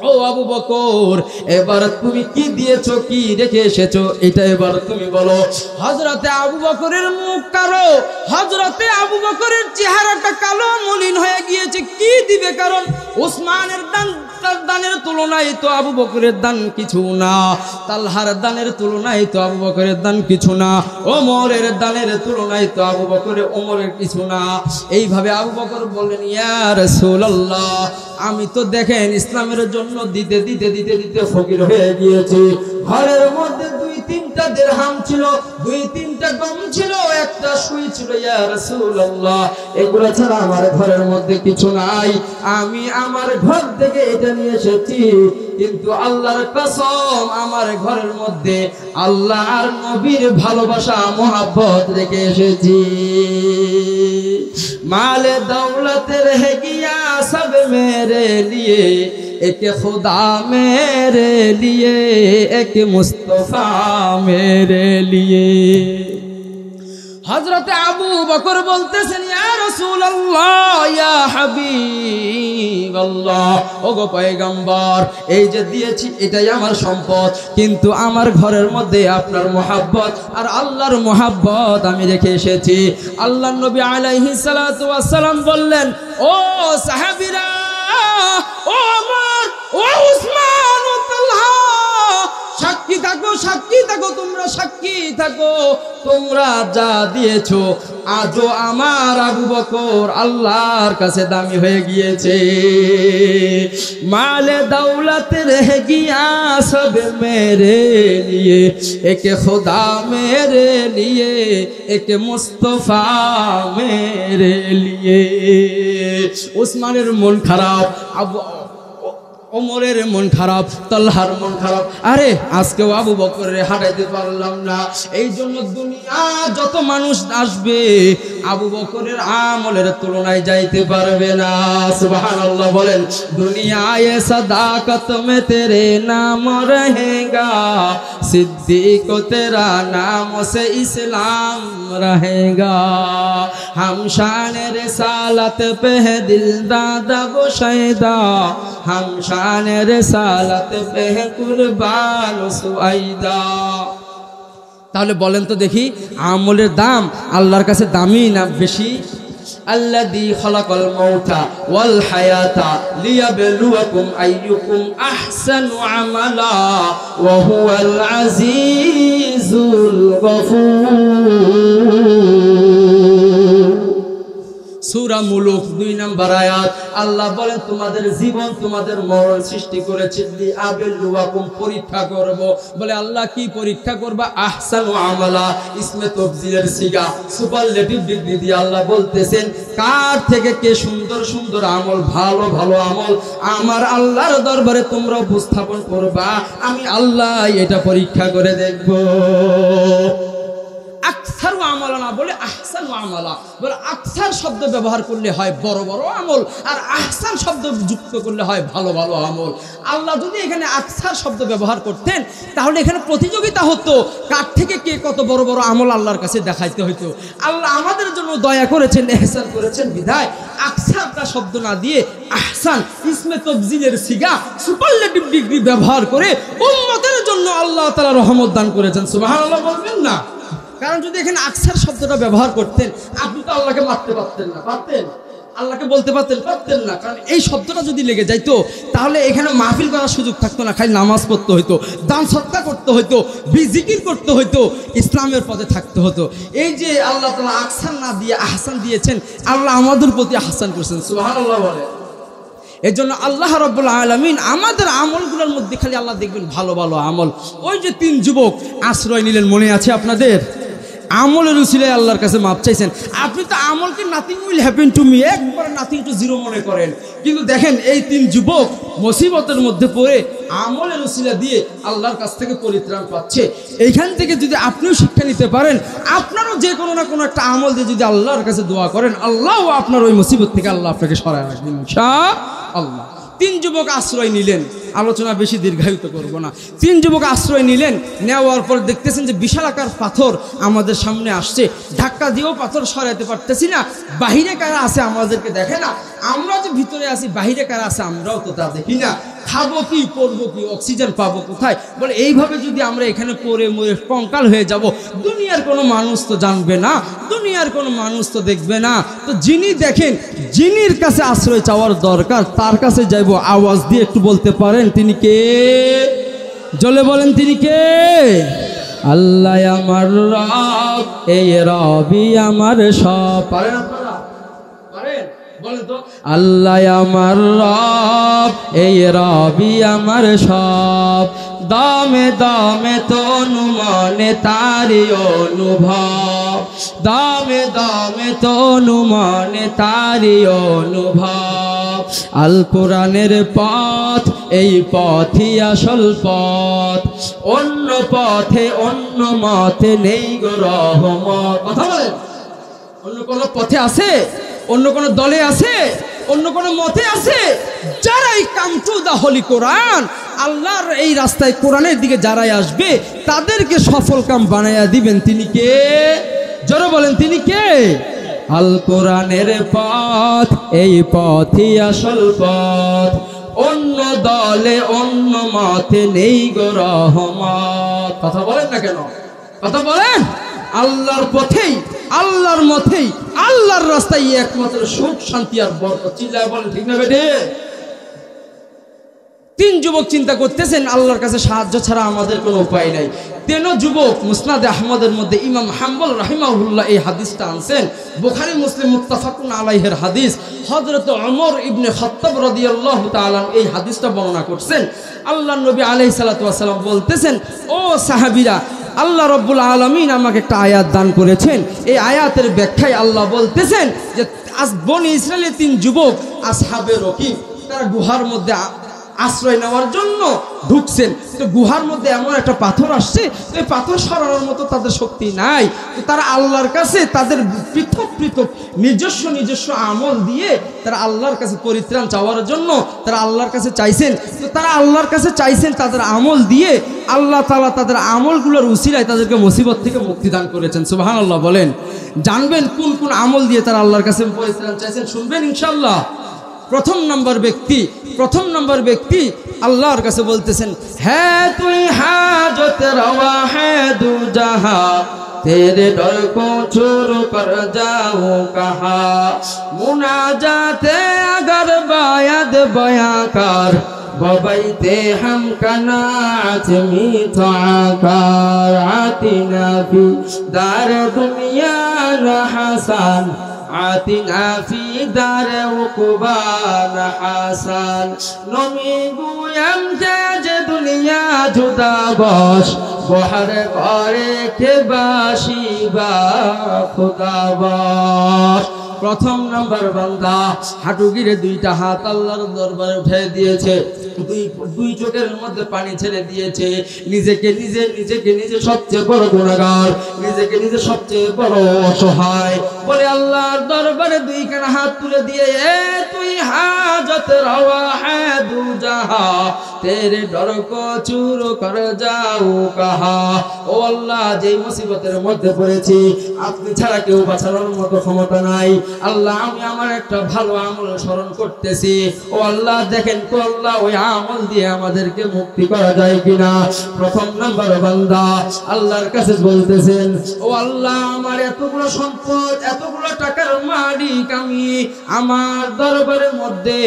ও আবু বকর, এবার তুমি কি দিয়েছো, কি রেখে এসেছো, এটা এবার তুমি বলো। হযরতে আবু বকরের মুখ কালো, হযরতে আবু বকরের চেহারাটা কালো মলিন হয়ে গিয়েছে। কি দিবে? কারণ উসমানের দান
তার দানের তুলনায় তো আবু বকরের দান কিছু না, তালহার দানের তুলনায় তো আবু বকরের দান কিছু না, ওমরের দানের তুলনায় তো আবু বকরের ওমরের কিছু না। এইভাবে আবু বকর বললেন, ইয়া রাসূলুল্লাহ, আমি তো দেখেন ইসলামের জন্য দিতে দিতে দিতে দিতে ফকির হয়ে গিয়েছি। ঘরের মধ্যে 2-3টা দিরহাম ছিল, 2-3টা গম ছিল, একটা সুই ছিল, ইয়া রাসূলুল্লাহ, এগুলো ছাড়া আমার ঘরের মধ্যে কিছু নাই। আমি আমার ঘর থেকে এটা নিয়ে এসেছি, কিন্তু আল্লাহর কসম আমার ঘরের মধ্যে আল্লাহ আর নবীর ভালোবাসা মোহাব্বত রেখে এসেছি। মালে দৌলত রহ গিয়া সব মেরে লিয়ে, एक खुदा मेरे लिए, एक मुस्तफा मेरे लिए। हजरत আবু বকর বলতেছেন, ইয়া রাসূলুল্লাহ, ইয়া হাবিবাল্লাহ, ওগো পয়গম্বর, এই যে দিয়েছি এটাই আমার সম্পদ, কিন্তু আমার ঘরের মধ্যে আপনার মোহাব্বত আর আল্লাহর মোহাব্বত আমি রেখে এসেছি। আল্লাহর নবী আলাইহিস সালাতু ওয়াস সালাম বললেন, ও সাহাবীরা, ও আমার, ও উসমান, ও তালহা, সাক্ষী থাকো, সাক্ষী থাকো, তোমরা সাক্ষী থাকো, তোমরা যা দিয়েছো আজও আমার আবু বকর আল্লাহর কাছে দামি হয়ে গিয়েছে। মালে দৌলত রহ গিয়া সব মেরে লিয়ে, এক খুদা মেরে লিয়ে, এক মুস্তফা মেরে লিয়ে। উসমানের মন খারাপ, ওমরের মন খারাপ, তালহার মন খারাপ, আরে আজকেও আবু বকরের হাঁটাইতে পারলাম না। এই জন্য দুনিয়া যত মানুষ আসবে আবু বকরের আমলের তুলনায় যাইতে পারবে না। সুবহানাল্লাহ বলেন, দুনিয়ায়ে সাদাকত মে তেরে নাম রহেগা, সিদ্দিক তেরা নাম সে ইসলাম রহেগা, হাম শান রিসালাত পে দিল দাদা গো শায়দা, হাম শান রিসালাত পে কুরবান সুআইদা। তাহলে বলেন তো দেখি, আমলের দাম আল্লাহর কাছে দামি না বেশি? আল্লাযী খালাকাল মাউতা ওয়াল হায়াতা লিয়াবলুয়াকুম আইয়ুকুম আহসানু আমালা ওয়া হুয়াল আজিজুল গফুর। সূরা মুলুক 2 নম্বর আয়াত। আল্লাহ বলেন, তোমাদের জীবন তোমাদের মরণ সৃষ্টি করেছি লিয়াবলুয়াকুম, পরীক্ষা করব। বলে আল্লাহ কি পরীক্ষা করবা? আহসানু আমালা, ইসমে তাফজিলের সিগা, সুপারলেটিভ ডিগ্রি দিয়ে আল্লাহ বলতেছেন কার থেকে কে সুন্দর সুন্দর আমল, ভালো ভালো আমল আমার আল্লাহর দরবারে তোমরা উপস্থাপন করবা, আমি আল্লাহ এটা পরীক্ষা করে দেখব। আকসারু আমালা না বলে আহসানু আমালা, বলে আকসার শব্দ ব্যবহার করলে হয় বড় বড় আমল, আর আহসান শব্দ যুক্ত করলে হয় ভালো ভালো আমল। আল্লাহ যদি এখানে আকসার শব্দ ব্যবহার করতেন তাহলে এখানে প্রতিযোগিতা হতো, কার থেকে কে কত বড় বড় আমল আল্লাহর কাছে দেখাইতে হইতো। আল্লাহ আমাদের জন্য দয়া করেছেন, ইহসান করেছেন বিধায় আকসারটা শব্দ না দিয়ে আহসান, ইসমে তাফজিলের সিগা, সুপারলেটিভ ডিগ্রি ব্যবহার করে উম্মতের জন্য আল্লাহ তাআলা রহমত দান করেছেন। সুবহানাল্লাহ বলবেন না? কারণ যদি এখানে আকসার শব্দটা ব্যবহার করতেন আপনি তো আল্লাহকে মারতে পারতেন না, পারতেন? আল্লাহকে বলতে পারতেন না, কারণ এই শব্দটা যদি লেগে যাইতো তাহলে এখানে মাহফিল করার সুযোগ থাকতো না, খালি নামাজ পড়তে হইতো, দান সদকা করতে হইতো, জিকির করতে হইতো, ইসলামের পথে থাকতে হতো। এই যে আল্লাহ তাআলা আকসার না দিয়ে আহসান দিয়েছেন, আল্লাহ আমাদের প্রতি আহসান করেছেন। সুবহানাল্লাহ বলে। এর জন্য আল্লাহ রাব্বুল আলামিন আমাদের আমলগুলোর মধ্যে খালি আল্লাহ দেখবেন ভালো ভালো আমল। ওই যে 3 যুবক আশ্রয় নিলেন, মনে আছে আপনাদের? আমলের উসিলায় আল্লাহর কাছে মাপ চাইছেন। আপনি তো আমলকে nothing will happen to me, একবার নাথিং টু জিরো মনে করেন, কিন্তু দেখেন এই 3 যুবক মুসিবতের মধ্যে পড়ে আমলের উসিলা দিয়ে আল্লাহর কাছ থেকে পরিত্রাণ পাচ্ছে। এইখান থেকে যদি আপনিও শিক্ষা নিতে পারেন, আপনারও যে কোনো না কোনো একটা আমল দিয়ে যদি আল্লাহর কাছে দোয়া করেন, আল্লাহও আপনার ওই মুসিবত থেকে আল্লাহ আপনাকে সরায় রাখবেন ইনশাআল্লাহ। 3 যুবক আশ্রয় নিলেন। আলোচনা বেশি দীর্ঘায়িত করব না। 3 যুবক আশ্রয় নিলেন, নেওয়ার পর দেখতেছেন যে বিশালাকার পাথর আমাদের সামনে আসছে, ধাক্কা দিয়েও পাথর সরাতে পারতেছি না। বাহিরে কারা আছে আমাদেরকে দেখে না, আমরা যে ভিতরে আছি বাহিরে কারা আছে আমরাও তো তা দেখি না। খাবো কি, পড়বো কি, অক্সিজেন পাবো কোথায়? বলে এইভাবে যদি আমরা এখানে পড়ে মরে কঙ্কাল হয়ে যাব, দুনিয়ার কোনো মানুষ তো জানবে না, দুনিয়ার কোনো মানুষ তো দেখবে না। তো যিনি দেখেন, যিনির কাছে আশ্রয় চাওয়ার দরকার, তার কাছে যাইব। আওয়াজ দিয়ে একটু বলতে পারেন তিনি কে? জলে বলেন তিনি কে? আল্লাহ আমার রব, এই রবি আমার সব। পারেন আপনারা? পারেন? বলেন তো। আল্লাহ আমার রব, এই রবি আমার সব, দামে দামে তনু মনে তারি অনুভব, দামে দামে তনু মনে তারি অনুভব। আল কোরআনের পথ, এই পথই আসল পথ, অন্য পথে অন্য মতে নেই গো রহমত। কথা বলেন, অন্য কোনো পথে আছে, অন্য কোনো দলে আছে, অন্য কোনো মতে আছে? যারাই কাম টু দা হোলি কোরআন, আল্লাহর এই রাস্তায় কোরআনের দিকে যারাই আসবে তাদেরকে সফল কাম বানাইয়া দিবেন তিনি কে? জোরে বলেন তিনি কে? আল কোরআনের পথ, এই পথই আসল পথ, অন্য দলে অন্য মতে নেই গো রহমত। কথা বলেন না কেন? কথা বলেন। আল্লাহর পথেই, আল্লাহর মতেই, আল্লাহর রাস্তায় একমাত্র সুখ, শান্তি আর বরকত। চিল্লায় বলেন ঠিক না বেটে? 3 যুবক চিন্তা করতেছেন আল্লাহর কাছে সাহায্য ছাড়া আমাদের কোনো উপায় নাই। 3 যুবক মুসনাদে আহমদের মধ্যে ইমাম হাম্বল রাহিমাহুল্লাহ এই হাদিসটা আনছেন, বুখারী মুসলিম মুত্তাফাকুন আলাইহির হাদিস। হযরত ওমর ইবনে খাত্তাব রাদিয়াল্লাহু তাআলা এই হাদিসটা বর্ণনা করছেন। আল্লাহর নবী আলাইহিস সালাতু ওয়াস সালাম বলতেছেন, ও সাহাবীরা, আল্লাহ রব্বুল আলামিন আমাকে একটা আয়াত দান করেছেন। এই আয়াতের ব্যাখ্যায় আল্লাহ বলতেছেন যে বনি ইসরায়েলের 3 যুবক আসহাবে রকিব, তারা গুহার মধ্যে আশ্রয় নেওয়ার জন্য ঢুকছেন। তো গুহার মধ্যে এমন একটা পাথর আসছে, এই পাথর সরানোর মতো তাদের শক্তি নাই। তো তারা আল্লাহর কাছে তাদের পৃথক পৃথক নিজস্ব নিজস্ব আমল দিয়ে তারা আল্লাহর কাছে পরিত্রাণ চাওয়ার জন্য তারা আল্লাহর কাছে চাইছেন। তো তারা আল্লাহর কাছে চাইছেন তাদের আমল দিয়ে, আল্লাহ তাআলা তাদের আমলগুলোর উসিলায় তাদেরকে মুসিবত থেকে মুক্তি দান করেছেন। সুবহানাল্লাহ বলেন। জানবেন কোন কোন আমল দিয়ে তারা আল্লাহর কাছে পরিত্রাণ চাইছেন? শুনবেন ইনশাআল্লাহ। প্রথম নম্বর ব্যক্তি আল্লাহর কাছে বলতেছেন, হ্যাঁ তুই হাজত রওয়া হ্যাঁ দু জাহা, তেরে ডর কো চুর কর যাও কাহা, মুনাজাতে अगर बायद बयाकार, बबैते हम कनात मीठाकार, आतिना फी दार दुनिया न हसन, आतिना फी दार उक़बान हासान, नमी गुयम तेज दुनिया जुदा बश, बहर करे के बाशी बा खुदा बश। প্রথম নাম্বার বান্দা হাঁটু গিরে 2টা হাত আল্লাহর দরবারে উঠে দিয়েছে, দুই চোখের মধ্যে পানি ছেড়ে দিয়েছে। নিজেকে নিজে সবচেয়ে বড় গুনাহগার, নিজেকে নিজে সবচেয়ে বড় অসহায় বলে আল্লাহর দরবারে 2 খানা হাত তুলে দিয়ে, এ তুই হাজত রওয়া হ্যাঁ দু জাহা, তেরে ডর কো চুর কর যাও কাহা। ও আল্লাহ, যেই মুসিবতের মধ্যে পড়েছি আপনি ছাড়া কেউ বাঁচানোর মতো ক্ষমতা নাই। আল্লাহ, আমি আমার একটা ভালো আমল স্মরণ করতেছি। ও আল্লাহ, দেখেন তো আল্লাহ ওই আমল দিয়ে আমাদেরকে মুক্তি করা যায় কিনা। প্রথম নাম্বার বান্দা আল্লাহর কাছে বলতেছেন, ও আল্লাহ, আমার এতগুলো সম্পদ, এতগুলো টাকার মালিক আমি, আমার দরবারের মধ্যে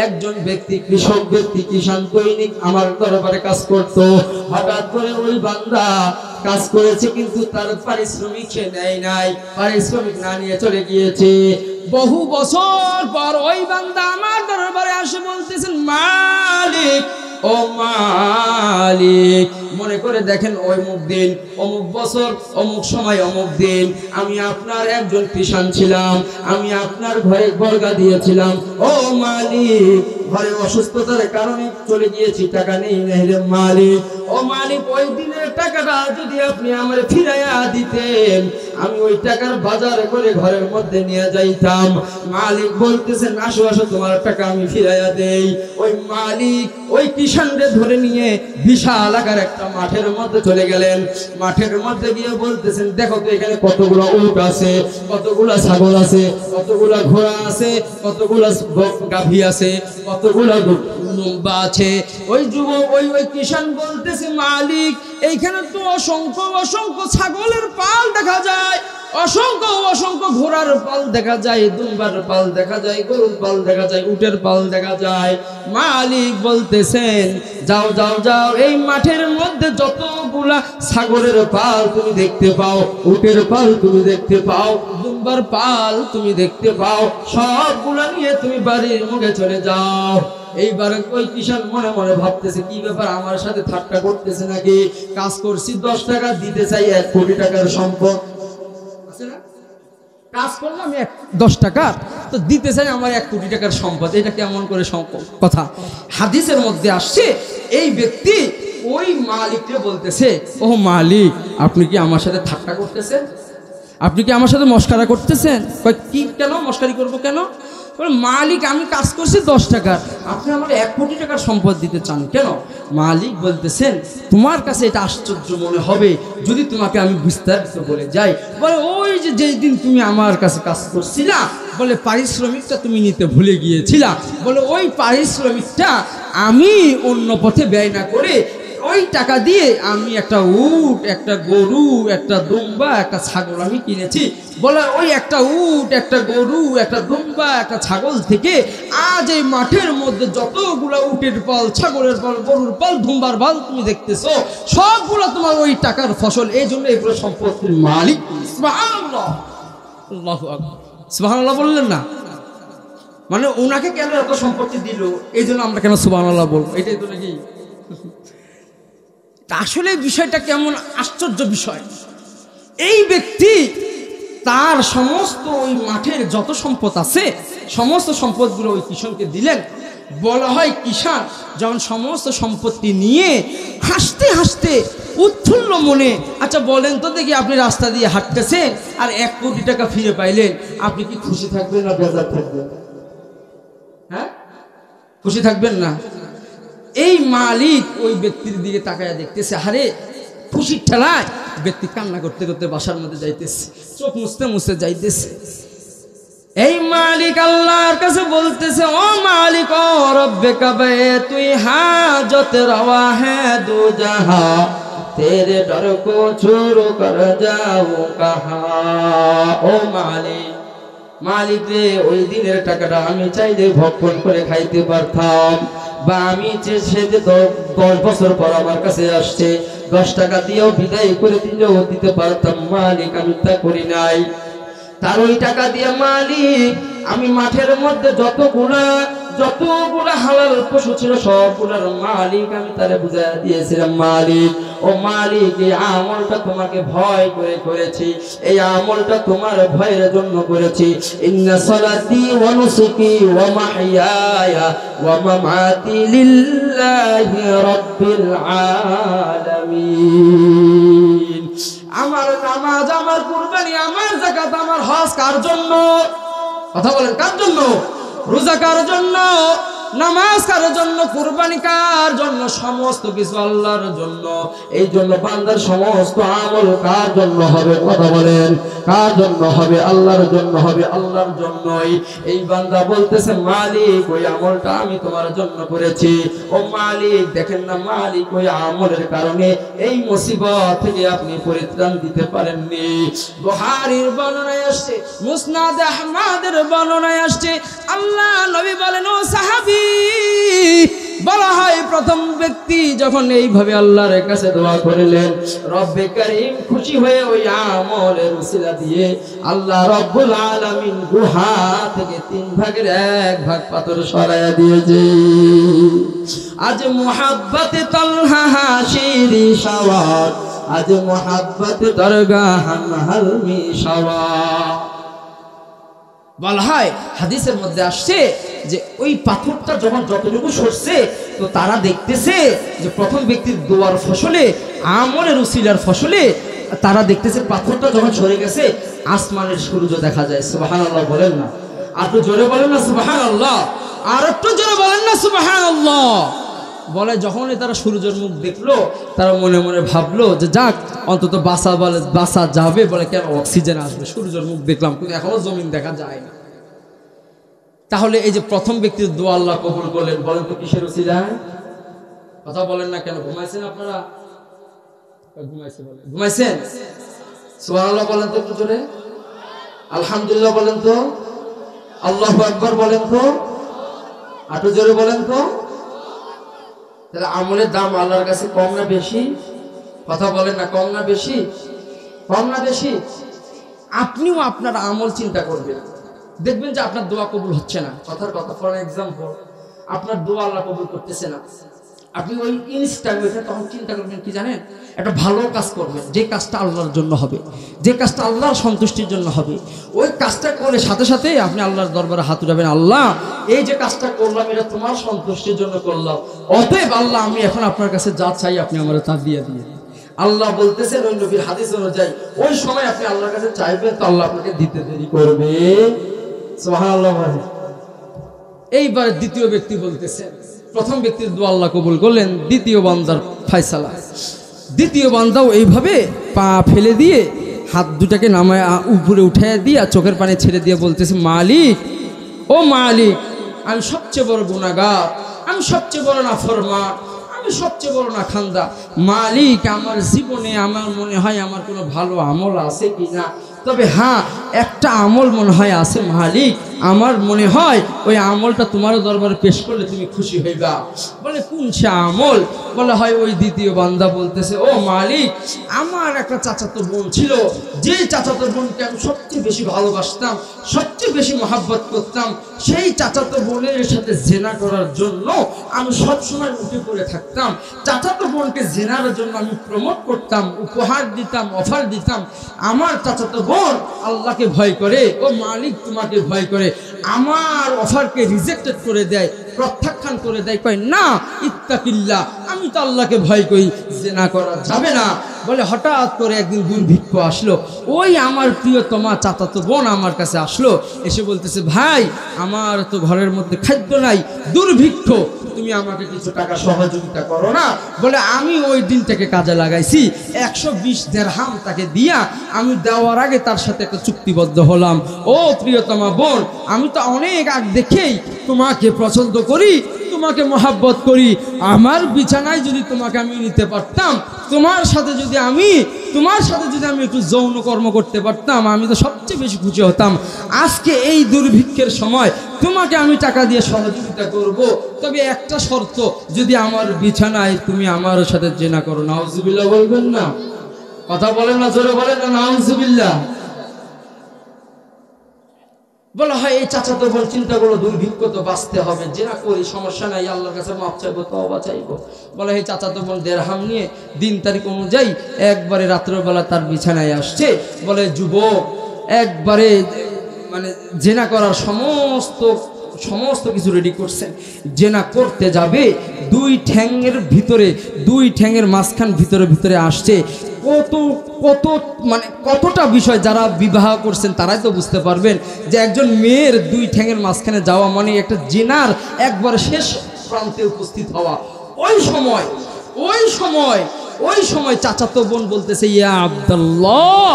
একজন ব্যক্তি, কৃষক ব্যক্তি, কিষান দৈনিক আমার দরবারে কাজ করতো। হঠাৎ করে ওই বান্দা কাজ করেছে কিন্তু তার পারিশ্রমিক সে নেয় নাই, পারিশ্রমিক না নিয়ে চলে গিয়েছে। বহু বছর পর ওই বান্দা আমার দরবারে আসে বলতেছেন, মালিক, ও মালিক, মনে করে দেখেন অমুক দিন, অমুক বছর, অমুক সময়, অমুক দিন আমি আপনার একজন কিষান ছিলাম, আমি আপনার ঘরে বর্গা দিয়েছিলাম। ও মালিক, ঘরে অসুস্থতার কারণে চলে গিয়েছি, টাকা নেই রে মালিক। ও মালিক, ওই দিনের
টাকাটা যদি আপনি আমার ফিরাইয়া দিতেন, আমি ওই টাকার বাজার করে ঘরের মধ্যে নিয়ে যাইতাম। মালিক বলতেছেন, আসো আসো, তোমার টাকা আমি ফিরাইয়া দেই। ওই মালিক ওই কিষানরে ধরে নিয়ে বিশাল আকার একটা মাঠের মধ্যে চলে গেলেন। মাঠের মধ্যে গিয়ে বলতেছেন, দেখো তো এখানে কতগুলো উট আছে, কতগুলা ছাগল আছে, কতগুলা ঘোড়া আছে, কতগুলা গাভী আছে, কতগুলা দুম্বা আছে। ওই যুবক ওই কিষান বলতেছে, মালিক এইখানে তো অসংখ্য অসংখ্য ছাগলের পাল দেখা যায়, অসংখ্য অসংখ্য ঘোড়ার পাল দেখা যায়, দুম্বার পাল দেখা যায়, গরুর পাল দেখা যায়, উটের পাল দেখা যায়। মালিক বলতেছেন, যাও যাও যাও, এই মাঠের মধ্যে যতগুলা ছাগলের পাল তুমি দেখতে পাও, উটের পাল তুমি দেখতে পাও, দুম্বার পাল তুমি দেখতে পাও, সবগুলা নিয়ে তুমি বাড়ির মুখে চলে যাও। এইবার ওই কিষান মনে মনে ভাবতেছে, কি ব্যাপার, আমার সাথে ঠাট্টা করতেছে নাকি? কাজ করছি 10 টাকা, দিতে চাই 1 কোটি টাকার সম্পদ। কাজ করলাম 10 টাকা, তো দিতে চাই আমার 1 কোটি টাকার সম্পদ। এটা কেমন করে কথা? হাদিসের মধ্যে আসছে, এই ব্যক্তি ওই মালিককে বলতেছে, ও মালিক, আপনি কি আমার সাথে ঠাট্টা করতেছেন? আপনি কি আমার সাথে মস্কারা করতেছেন? কি, কেন মস্কারি করবো কেন? মালিক, আমি কাজ করছি 10 টাকার, আপনি আমার 1 কোটি টাকার সম্পদ দিতে চান কেন? মালিক বলতেছেন, তোমার কাছে এটা আশ্চর্য মনে হবে যদি তোমাকে আমি বিস্তারিত বলে যাই। বলে, ওই যে যেই দিন তুমি আমার কাছে কাজ করছিলা, বলে পারিশ্রমিকটা তুমি নিতে ভুলে গিয়েছিলা, বলে ওই পারিশ্রমিকটা আমি অন্য পথে ব্যয় না করে ওই টাকা দিয়ে আমি একটা উট, একটা গরু, একটা দুম্বা, একটা ছাগল আমি কিনেছি। বলে ওই একটা উট, একটা গরু, একটা দুম্বা, একটা ছাগল থেকে আজ এই মাঠের মধ্যে যতগুলা উটের পাল, ছাগলের পাল, গরুর পাল, দুম্বার পাল তুমি দেখতেছো, সবগুলো তোমার ওই টাকার ফসল। এই জন্য এগুলো সম্পত্তির মালিক। সুবহানাল্লাহ, আল্লাহু আকবার। সুবহানাল্লাহ বললেন না? মানে ওনাকে কেন এত সম্পত্তি দিল, এই জন্য আমরা কেন সুবহানাল্লাহ বলবো? এটাই তো নাকি? আসলে বিষয়টা কেমন আশ্চর্য বিষয়। এই ব্যক্তি তার সমস্ত ওই মাঠের যত সম্পদ আছে, সমস্ত সম্পদগুলো ওই কিষানকে দিলেন। বলা হয়, কিষান যখন সমস্ত সম্পত্তি নিয়ে হাসতে হাসতে উৎফুল্ল মনে, আচ্ছা বলেন তো দেখি, আপনি রাস্তা দিয়ে হাঁটতেছেন আর 1 কোটি টাকা ফিরে পাইলেন, আপনি কি খুশি থাকবেন না বেজার থাকবেন? হ্যাঁ, খুশি থাকবেন না? এই মালিক ওই ব্যক্তির দিকে তাকায় দেখতেছে, আরে খুশির ঠেলায় ব্যক্তি কান্না করতে করতে বাসার মধ্যে যাইতেছে, চোখ মুছতে মুছতে যাইতেছে। এই মালিক আল্লাহর কাছে বলতেছে, ও মালিক, ও রব্বে কাবে, তুই হাজত রওয়া হ্যাঁ দু জাহা, তেরে ডর কো ছুরু কর যাও কাহা। ও মালিক, মালিক রে, ওই দিনের টাকাটা আমি চাইলে ভক্ষণ করে খাইতে পারতাম, বা আমি সে যে 10 বছর পর আমার কাছে আসছে, 10 টাকা দিয়েও বিদায় করে দিলেও দিতে পারতাম। মালিক, আমি তা করি নাই। তার ওই টাকা দিয়ে মালিক আমি মাঠের মধ্যে যতগুলা হালাল পশু ছিল সবগুলার মালিক আমি তারে বুঝাইয়া দিয়েছিলাম, মালিক, ও মালিক, এই আমলটা তোমাকে ভয় করে করেছি, এই আমলটা তোমার ভয়ের জন্য করেছি। ইন্না সালাতি ওয়া নুসুকি ওয়া মাহইয়ায়া ওয়া মামাতি লিল্লাহি রাব্বিল আলামিন। আমার নামাজ, আমার কুরবানি, আমার যাকাত, আমার হজ কার জন্য? কথা বলেন, কার জন্য? রোজা কার জন্য? নামাজ কার জন্য? কুরবানি কার জন্য? সমস্ত কিছু আল্লাহর জন্য। এই জন্য বান্দার সমস্ত আমল কার জন্য হবে? কথা বলেন, কার জন্য হবে? আল্লাহর জন্য হবে, আল্লাহর জন্যই। এই বান্দা বলতেছে, মালিক, ওই আমলটা আমি তোমার জন্য করেছি। ও মালিক, দেখেন না, মালিক ওই আমলের কারণে এই মুসিবত থেকে আপনি পরিত্রাণ দিতে পারেননি। বুখারীর বর্ণনায় আসছে, মুসনাদ আহমদের বর্ণনায় আসছে, আল্লাহ নবী বলেন, ও সাহাবী, বলা হয় প্রথম ব্যক্তি যখন এইভাবে আল্লাহর কাছে দোয়া করলেন, রব্বে কারীম খুশি হয়ে ওই আমলের উসিলা দিয়ে আল্লাহ রব্বুল আলামিন গুহা থেকে 3 ভাগের 1 ভাগ পাথর সরাইয়া দিয়েছে। আজ মুহাব্বতে তালহা হাশিরি শাওয়াত, আজ মুহাব্বতে দরগাহ হালমি শাওয়াত।
বলা হয় হাদিসের মধ্যে আসছে যে ওই পাথরটা যখন যতটুকু সরছে তো তারা দেখতেছে যে প্রথম ব্যক্তির দোয়ার ফসলে, আমলের উসিলার ফসলে তারা দেখতেছে পাথরটা যখন সরে গেছে আসমানের সূর্য দেখা যায়। সুবহানাল্লাহ বলেন না, আর একটু জোরে বলেন না সুবহানাল্লাহ, আর একটু জোরে বলেন না সুবহানাল্লাহ। বলে যখনই তারা সূর্যের মুখ দেখলো তারা মনে মনে ভাবলো যে যাক অন্তত বাসা যাবে, বলে কেন অক্সিজেন আসবে, সূর্যের মুখ দেখলাম কিন্তু এখনো জমিন দেখা যায় না। তাহলে এই যে প্রথম ব্যক্তির দোয়া আল্লাহ কবুল করলেন, বলেন তো কিসের উসিলায়? কথা বলেন না কেন? ঘুমাইছেন আপনারা? ঘুমাইছেন? সুবহানাল্লাহ বলেন তো একটু জোরে, আলহামদুলিল্লাহ বলেন তো, আল্লাহু আকবার বলেন তো, একটু জোরে বলেন তো। তাহলে আমলের দাম আল্লাহর কাছে কম না বেশি? কথা বলেন না, কম না বেশি? কম না বেশি? আপনিও আপনার আমল চিন্তা করবেন, দেখবেন যে আপনার দোয়া কবুল হচ্ছে না। কথার কথা, ফর এক্সাম্পল আপনার দোয়া আল্লাহ কবুল করতেছে না, আপনি ওই ইনস্ট্যান্ট তখন চিন্তা করবেন কি জানেন, একটা ভালো কাজ করবেন, যে কাজটা আল্লাহর জন্য হবে, যে কাজটা আল্লাহর সন্তুষ্টির জন্য হবে, ওই কাজটা করে সাথে সাথে আপনি আল্লাহর দরবারে হাত উঠাবেন, আল্লাহ এই যে কাজটা করলাম এটা তোমার সন্তুষ্টির জন্য করলাম, অতএব আল্লাহ আমি এখন আপনার কাছে যা চাই আপনি আমার তা দিয়ে দিয়ে। আল্লাহ বলতেছেন ওই নবীর হাদিস অনুযায়ী ওই সময় আপনি আল্লাহর কাছে চাইবেন তো আল্লাহ আপনাকে দিতে দেরি করবে। সুবহানাল্লাহ। এইবার দ্বিতীয় ব্যক্তি বলতেছেন, প্রথম ব্যক্তির দোয়া আল্লাহ কবুল করলেন, দ্বিতীয় বান্দার ফায়সালা। দ্বিতীয় বান্দাও এইভাবে পা ফেলে দিয়ে হাত দুটাকে নামায় উপরে উঠাইয়া দিয়ে চোখের পানি ছেড়ে দিয়ে বলতেছে, মালিক, ও মালিক, আমি সবচেয়ে বড় গুনাহগার, আমি সবচেয়ে বড় নাফরমান, আমি সবচেয়ে বড় না খান্দা। মালিক, আমার জীবনে আমার মনে হয় আমার কোনো ভালো আমল আছে কিনা, তবে হ্যাঁ একটা আমল মনে হয় আছে মালিক, আমার মনে হয় ওই আমলটা তোমার দরবারে পেশ করলে তুমি খুশি হইবা। বলে কোন সে আমল? বলে হয় ওই দ্বিতীয় বান্দা বলতেছে, ও মালিক, আমার একটা চাচাতো বোন ছিল, যে চাচাতো বোনকে আমি সবচেয়ে বেশি ভালোবাসতাম, সবচেয়ে বেশি মহাব্বত করতাম, সেই চাচাতো বোনের সাথে জেনা করার জন্য আমি সবসময় উঠে পড়ে থাকতাম, চাচাতো বোনকে জেনার জন্য আমি প্রমোট করতাম, উপহার দিতাম, অফার দিতাম। আমার চাচাতো বোন আল্লাহকে ভয় করে, ও মালিক তোমাকে ভয় করে, আমার অফারকে রিজেক্টেড করে দেয়, প্রত্যাখ্যান করে দেয়, কয় না ইত্তাকিল্লাহ, আমি তো আল্লাহকে ভয় করি, জেনা করা যাবে না। বলে হঠাৎ করে একদিন দুর্ভিক্ষ আসলো, ওই আমার প্রিয়তমা চাচাতো বোন আমার কাছে আসলো, এসে বলতেছে, ভাই আমার তো ঘরের মধ্যে খাদ্য নাই, দুর্ভিক্ষ, তুমি আমাকে কিছু টাকা সহযোগিতা করো না। বলে আমি ওই দিনটাকে কাজে লাগাইছি, 120 দিরহাম তাকে দিয়া আমি দেওয়ার আগে তার সাথে একটা চুক্তিবদ্ধ হলাম, ও প্রিয়তমা বোন, আমি তো অনেক আগ দেখেই তোমাকে পছন্দ করি, তোমাকে মহাব্বত করি, আমার বিছানায় যদি তোমাকে আমি নিতে পারতাম, তোমার সাথে যদি আমি একটু যৌন কর্ম করতে পারতাম, আমি তো সবচেয়ে বেশি খুশি হতাম। আজকে এই দুর্ভিক্ষের সময় তোমাকে আমি টাকা দিয়ে সহযোগিতা করব, তবে একটা শর্ত, যদি আমার বিছানায় তুমি আমার সাথে জেনা করো। নাউজুবিল্লাহ বলবেন না? কথা বলেন না, জোরে বলেন না, নাউজুবিল্লাহ। বলা হয় এই চাচাতো বোন চিন্তা করলো, দুর্ভিক্ষ তো বাঁচতে হবে, জেনা করি সমস্যা নাই, আল্লাহর কাছে মাপ চাইবো, তওবা চাইবো। বলে এই চাচাতো বোন দিরহাম নিয়ে দিন তারিখ অনুযায়ী একবারে রাত্রেবেলা তার বিছানায় আসছে। বলে যুবক একবারে মানে জেনা করার সমস্ত কিছু রেডি করছেন, জেনা করতে যাবে, দুই ঠ্যাঙের মাঝখান ভিতরে আসছে। কতটা বিষয় যারা বিবাহ করছেন তারাই তো বুঝতে পারবেন যে একজন মেয়ের দুই ঠ্যাঙের মাঝখানে যাওয়া মানে একটা জেনার একবার শেষ প্রান্তে উপস্থিত হওয়া। ওই সময় চাচাতো বোন বলতেছে, ইয়া আব্দুল্লাহ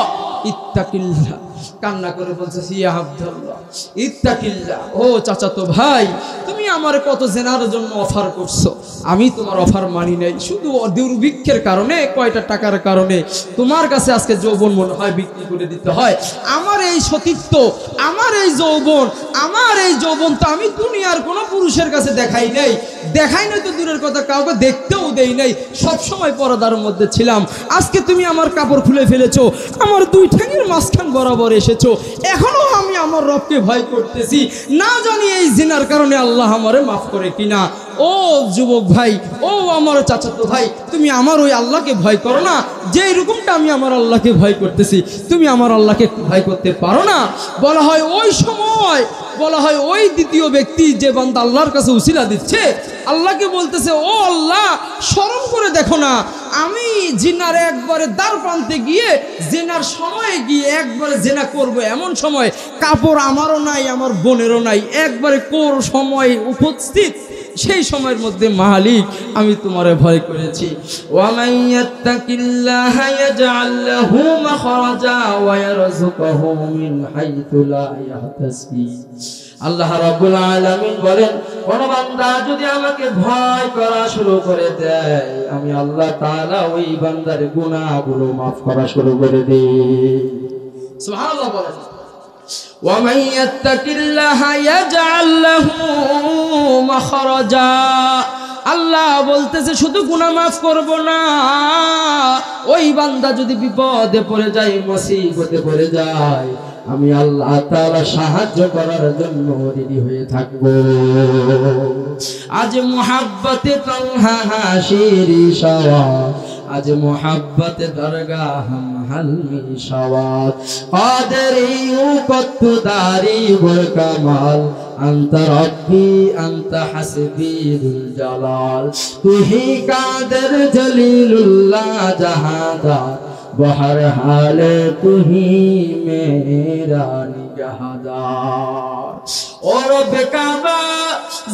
ইত্তাকিল্লাহ, কান্না করে বলছে, ইয়া আব্দুল্লাহ ইত্তাকিল্লাহ, ও চাচাতো ভাই, তুমি আমার কত জেনার জন্য অফার করছো, আমি তোমার অফার মানি নাই, শুধু দুর্ভিক্ষের কারণে, কয়টা টাকার কারণে তোমার কাছে আজকে যৌবন মনে হয় বিক্রি করে দিতে হয়। আমার এই সতীত্ব, আমার এই যৌবন তো আমি দুনিয়ার কোনো পুরুষের কাছে দেখাই নাই তো দূরের কথা, কাউকে দেখতেও দেই নাই, সবসময় পর্দার মধ্যে ছিলাম। আজকে তুমি আমার কাপড় খুলে ফেলেছো, আমার দুই ঠ্যাঙের মাঝখান বরাবর এসেছো, এখনো আমি আমার রবকে ভয় করতেছি, না জানি এই জিনার কারণে আল্লাহ আমারে মাফ করে কিনা। ও যুবক ভাই, ও আমার চাচাতো ভাই, তুমি আমার ওই আল্লাহকে ভয় করো না, যেই রকমটা আমি আমার আল্লাহকে ভয় করতেছি তুমি আমার আল্লাহকে ভয় করতে পারো না? বলা হয় ওই সময়, বলা হয় ওই দ্বিতীয় ব্যক্তি যে বান্দা আল্লাহর কাছে উসিলা দিচ্ছে, আল্লাহকে বলতেছে, ও আল্লাহ স্মরণ করে দেখো না, আমি জিনার একবারে দ্বার প্রান্তে গিয়ে জেনার সময়ে গিয়ে একবারে জেনা করব, এমন সময় কাপড় আমারও নাই আমার বোনেরও নাই, একবারে কোর সময় উপস্থিত, সেই সময়ের মধ্যে মালিক আমি তোমারে ভয় করেছি। ওয়া মান ইয়াত্তাকিল্লাহা ইয়াজআল লাহু মাখরাজা ওয়া ইয়ারযুকুহু মিন হাইথু লা ইয়াহতাসিব। আল্লাহ রাব্বুল আলামিন বলেন, কোন বান্দা যদি আমাকে ভয় করা শুরু করে দেয়, আমি আল্লাহ তাআলা ওই বান্দার গুনাহগুলো মাফ করা শুরু করে দেই। সুবহানাল্লাহ বলেন, ওয়া মান ইয়াত্তাকিল্লাহা ইয়াজআল লাহু মাখরাজা। আল্লাহ বলতেছে শুধু গুনাহ মাফ করব না, ওই বান্দা যদি বিপদে পড়ে যায়, মুসিবতে পড়ে যায়, আমি আল্লাহ তাআলা সাহায্য করার জন্য রেডি হয়ে থাকব। আজ মুহাব্বতে তনহা হাশিরি শাওয়া, আজ মুহাব্বতে দরগাহ হাম হালমি শাওয়াত, কাদেরিউ কত্তুদারি বল কামাল, আনতা রব্বি আনতা হাসবি দুল জালাল, তুহি কাদের জলিলুল্লাহ জাহাদার, বহর হালে তুহি মেরা নিগাহদার। ও রব্বে কাবা,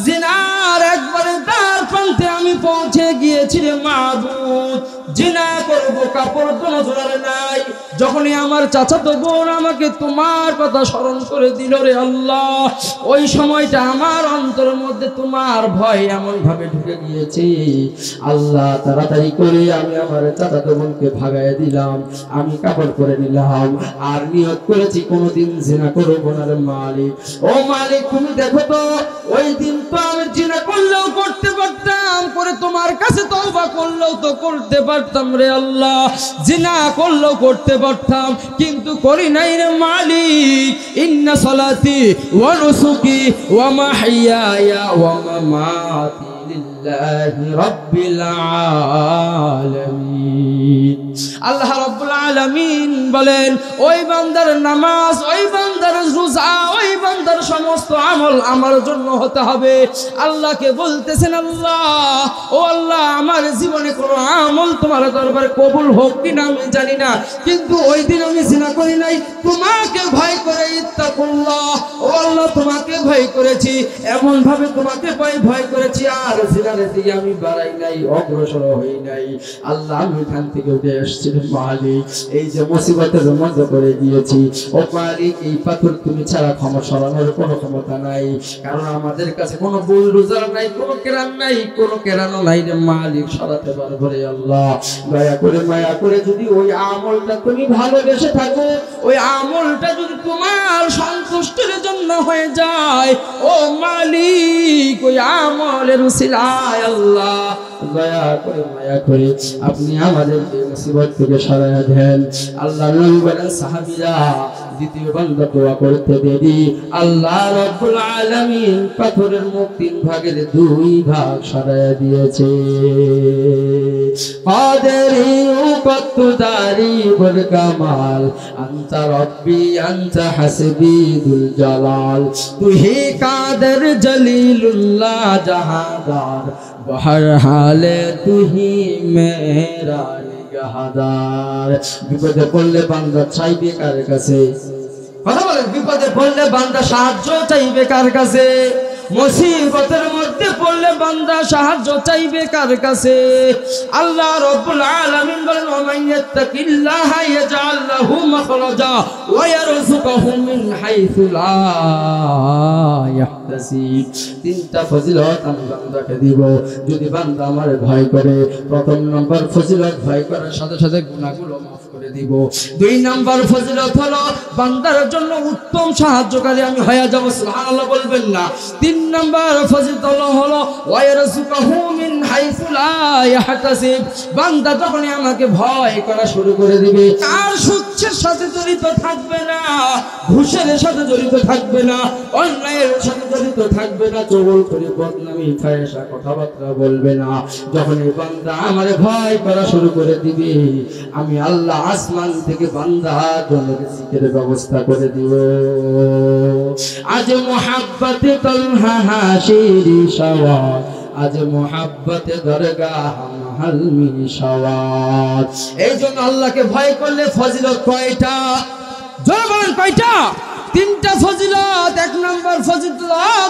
জিনার একবারে দ্বার প্রান্তে আমি পৌঁছে গিয়েছি রে মাবুদ, জিনা করব, কাপড় কোনো জোড়ার নাই। যখনই আমার চাচাতো বোন আমাকে তোমার কথা স্মরণ করে দিল রে আল্লাহ, ওই সময়টা আমার অন্তরের মধ্যে তোমার ভয় এমন ভাবে ঢুকে গিয়েছে, আল্লাহ তাড়াতাড়ি করে আমি আমার চাচাতো বোনকে ভাগায় দিলাম, আমি কাপড় পরে নিলাম, আর নিয়ত করেছি কোনোদিন জিনা করবো না রে মালিক। ও মালিক, তুমি দেখো তো, ওই দিন তো আমি জিনা করলেও করতে পারতাম, করে তোমার কাছে তওবা করলেও তো করতে পারতাম রে আল্লাহ, জিনা করলেও করতে পারতাম, কিন্তু করি নাই রে মালিক। ইন্না সালাতি ওয়া নুসুকি ওয়া মাহইয়ায়া ওয়া মামাতি লিল্লাহি রাব্বিল আলামিন। আল্লাহ রাব্বুল আলামিন বলেন, ওই বান্দার নামাজ, ওই বান্দার রোজা, ওই বান্দার সমস্ত আমল আমার জন্য হতে হবে। আল্লাহকে বলতেছেন, আল্লাহ ও আল্লাহ, আমার জীবনে কোনো আমল তোমার দরবারে কবুল হোক কিনা আমি জানি না, কিন্তু ওই দিন আমি জিনা করি নাই, তোমাকে ভয় করে, ইত্তাকুল্লাহ, ও আল্লাহ তোমাকে ভয় করেছি, এমন ভাবে তোমাকে ভয় করেছি, আর জিনার দিকে আমি বাড়াই নাই, অগ্রসর হই নাই। আল্লাহ আমি এখান থেকে উঠে আসছি মালিক, এই যে মুসিবতের মধ্যে করে দিয়েছি, ও মালিক এই পাথর তুমি ছাড়া ক্ষমা সরানোর কোনো ক্ষমতা নাই, কারণ আমাদের কাছে কোনো বুলডোজার নাই, কোনো কেরান নাই, কোনো কেরানো নাই রে মালিক, সরাতে পারবো রে আল্লাহ। দয়া করে মায়া করে যদি ওই আমলটা তুমি ভালোবেসে থাকো, ওই আমলটা যদি তোমার সন্তুষ্টির জন্য হয়ে যায়, ও মালিক ওই আমলের উসিলায় আল্লাহ দয়া করে মায়া করে আপনি আমাদেরকে মুসিবত থেকে সরাইয়া দেন। আল্লাহ নবী বলেন, সাহাবীরা দ্বিতীয় বান্দা দোয়া করতে দেরি, আল্লাহ রাব্বুল আলামিন পাথরের মুখ 3 ভাগের 2 ভাগ সরাইয়া দিয়েছে। কাদেরি কত্তুদারি বল কামাল, আনতা রব্বি আনতা হাসবি দুল জালাল, তুহি কাদের জলিলুল্লাহ জাহাদার, বহর হালে তুহি মেরা নিগাহদার। বিপদে পড়লে বান্দা চাইবে কার কাছে? কথা বলেন, বিপদে পড়লে বান্দা সাহায্য চাইবে কার কাছে? মুসিবতের মধ্যে পড়লে বান্দা সাহায্য চাইবে কার কাছে? আল্লাহ রাব্বুল আলামিন বলেন, ওয়া মান ইয়াত্তাকিল্লাহা ইয়াজআল লাহু মাখরাজা ওয়া ইয়ারযুকুহু মিন হাইথু লা ইয়াহতাসিব। 3টা ফজিলত আমি বান্দাকে দিব যদি বান্দা আমারে ভয় করে। প্রথম নম্বর ফজিলত, ভয় করার সাথে সাথে গুনাহগুলো মাফ করে
করে দিব। 2 নাম্বার ফজিলত হলো বান্দার জন্য উত্তম সাহায্যকারী আমি হয়ে যাব, সুবহানাল্লাহ বলবেন না। 3 নাম্বার ফজিলত হলো ওয়ায়ারযুকুহু মিন হাইসু লা ইয়াহতাসিব, বান্দা যখনই আমাকে ভয় করা শুরু করে দিবে আর সুদের সাথে জড়িত থাকবে না, ঘুষের সাথে জড়িত থাকবে না, অন্যায়ের সাথে জড়িত থাকবে না, চগলখড়ি বদনামি ফায়সা কথাবার্তা বলবে না। যখন এই বান্দা আমারে ভয় করা শুরু করে দিবে, আমি আল্লাহ আসমান থেকে বান্দার জন্য রিজিকের ব্যবস্থা করে দিব। আজ মুহাব্বতে তলহা হাশিরি শাওয়াত, আজ মুহাব্বতে দরগাহ হালমি শাওয়াত। এই জন্য আল্লাহকে ভয় করলে ফজিলত কয়টা? জোরে বলেন কয়টা? 3টা ফজিলত। 1 নাম্বার ফজিলত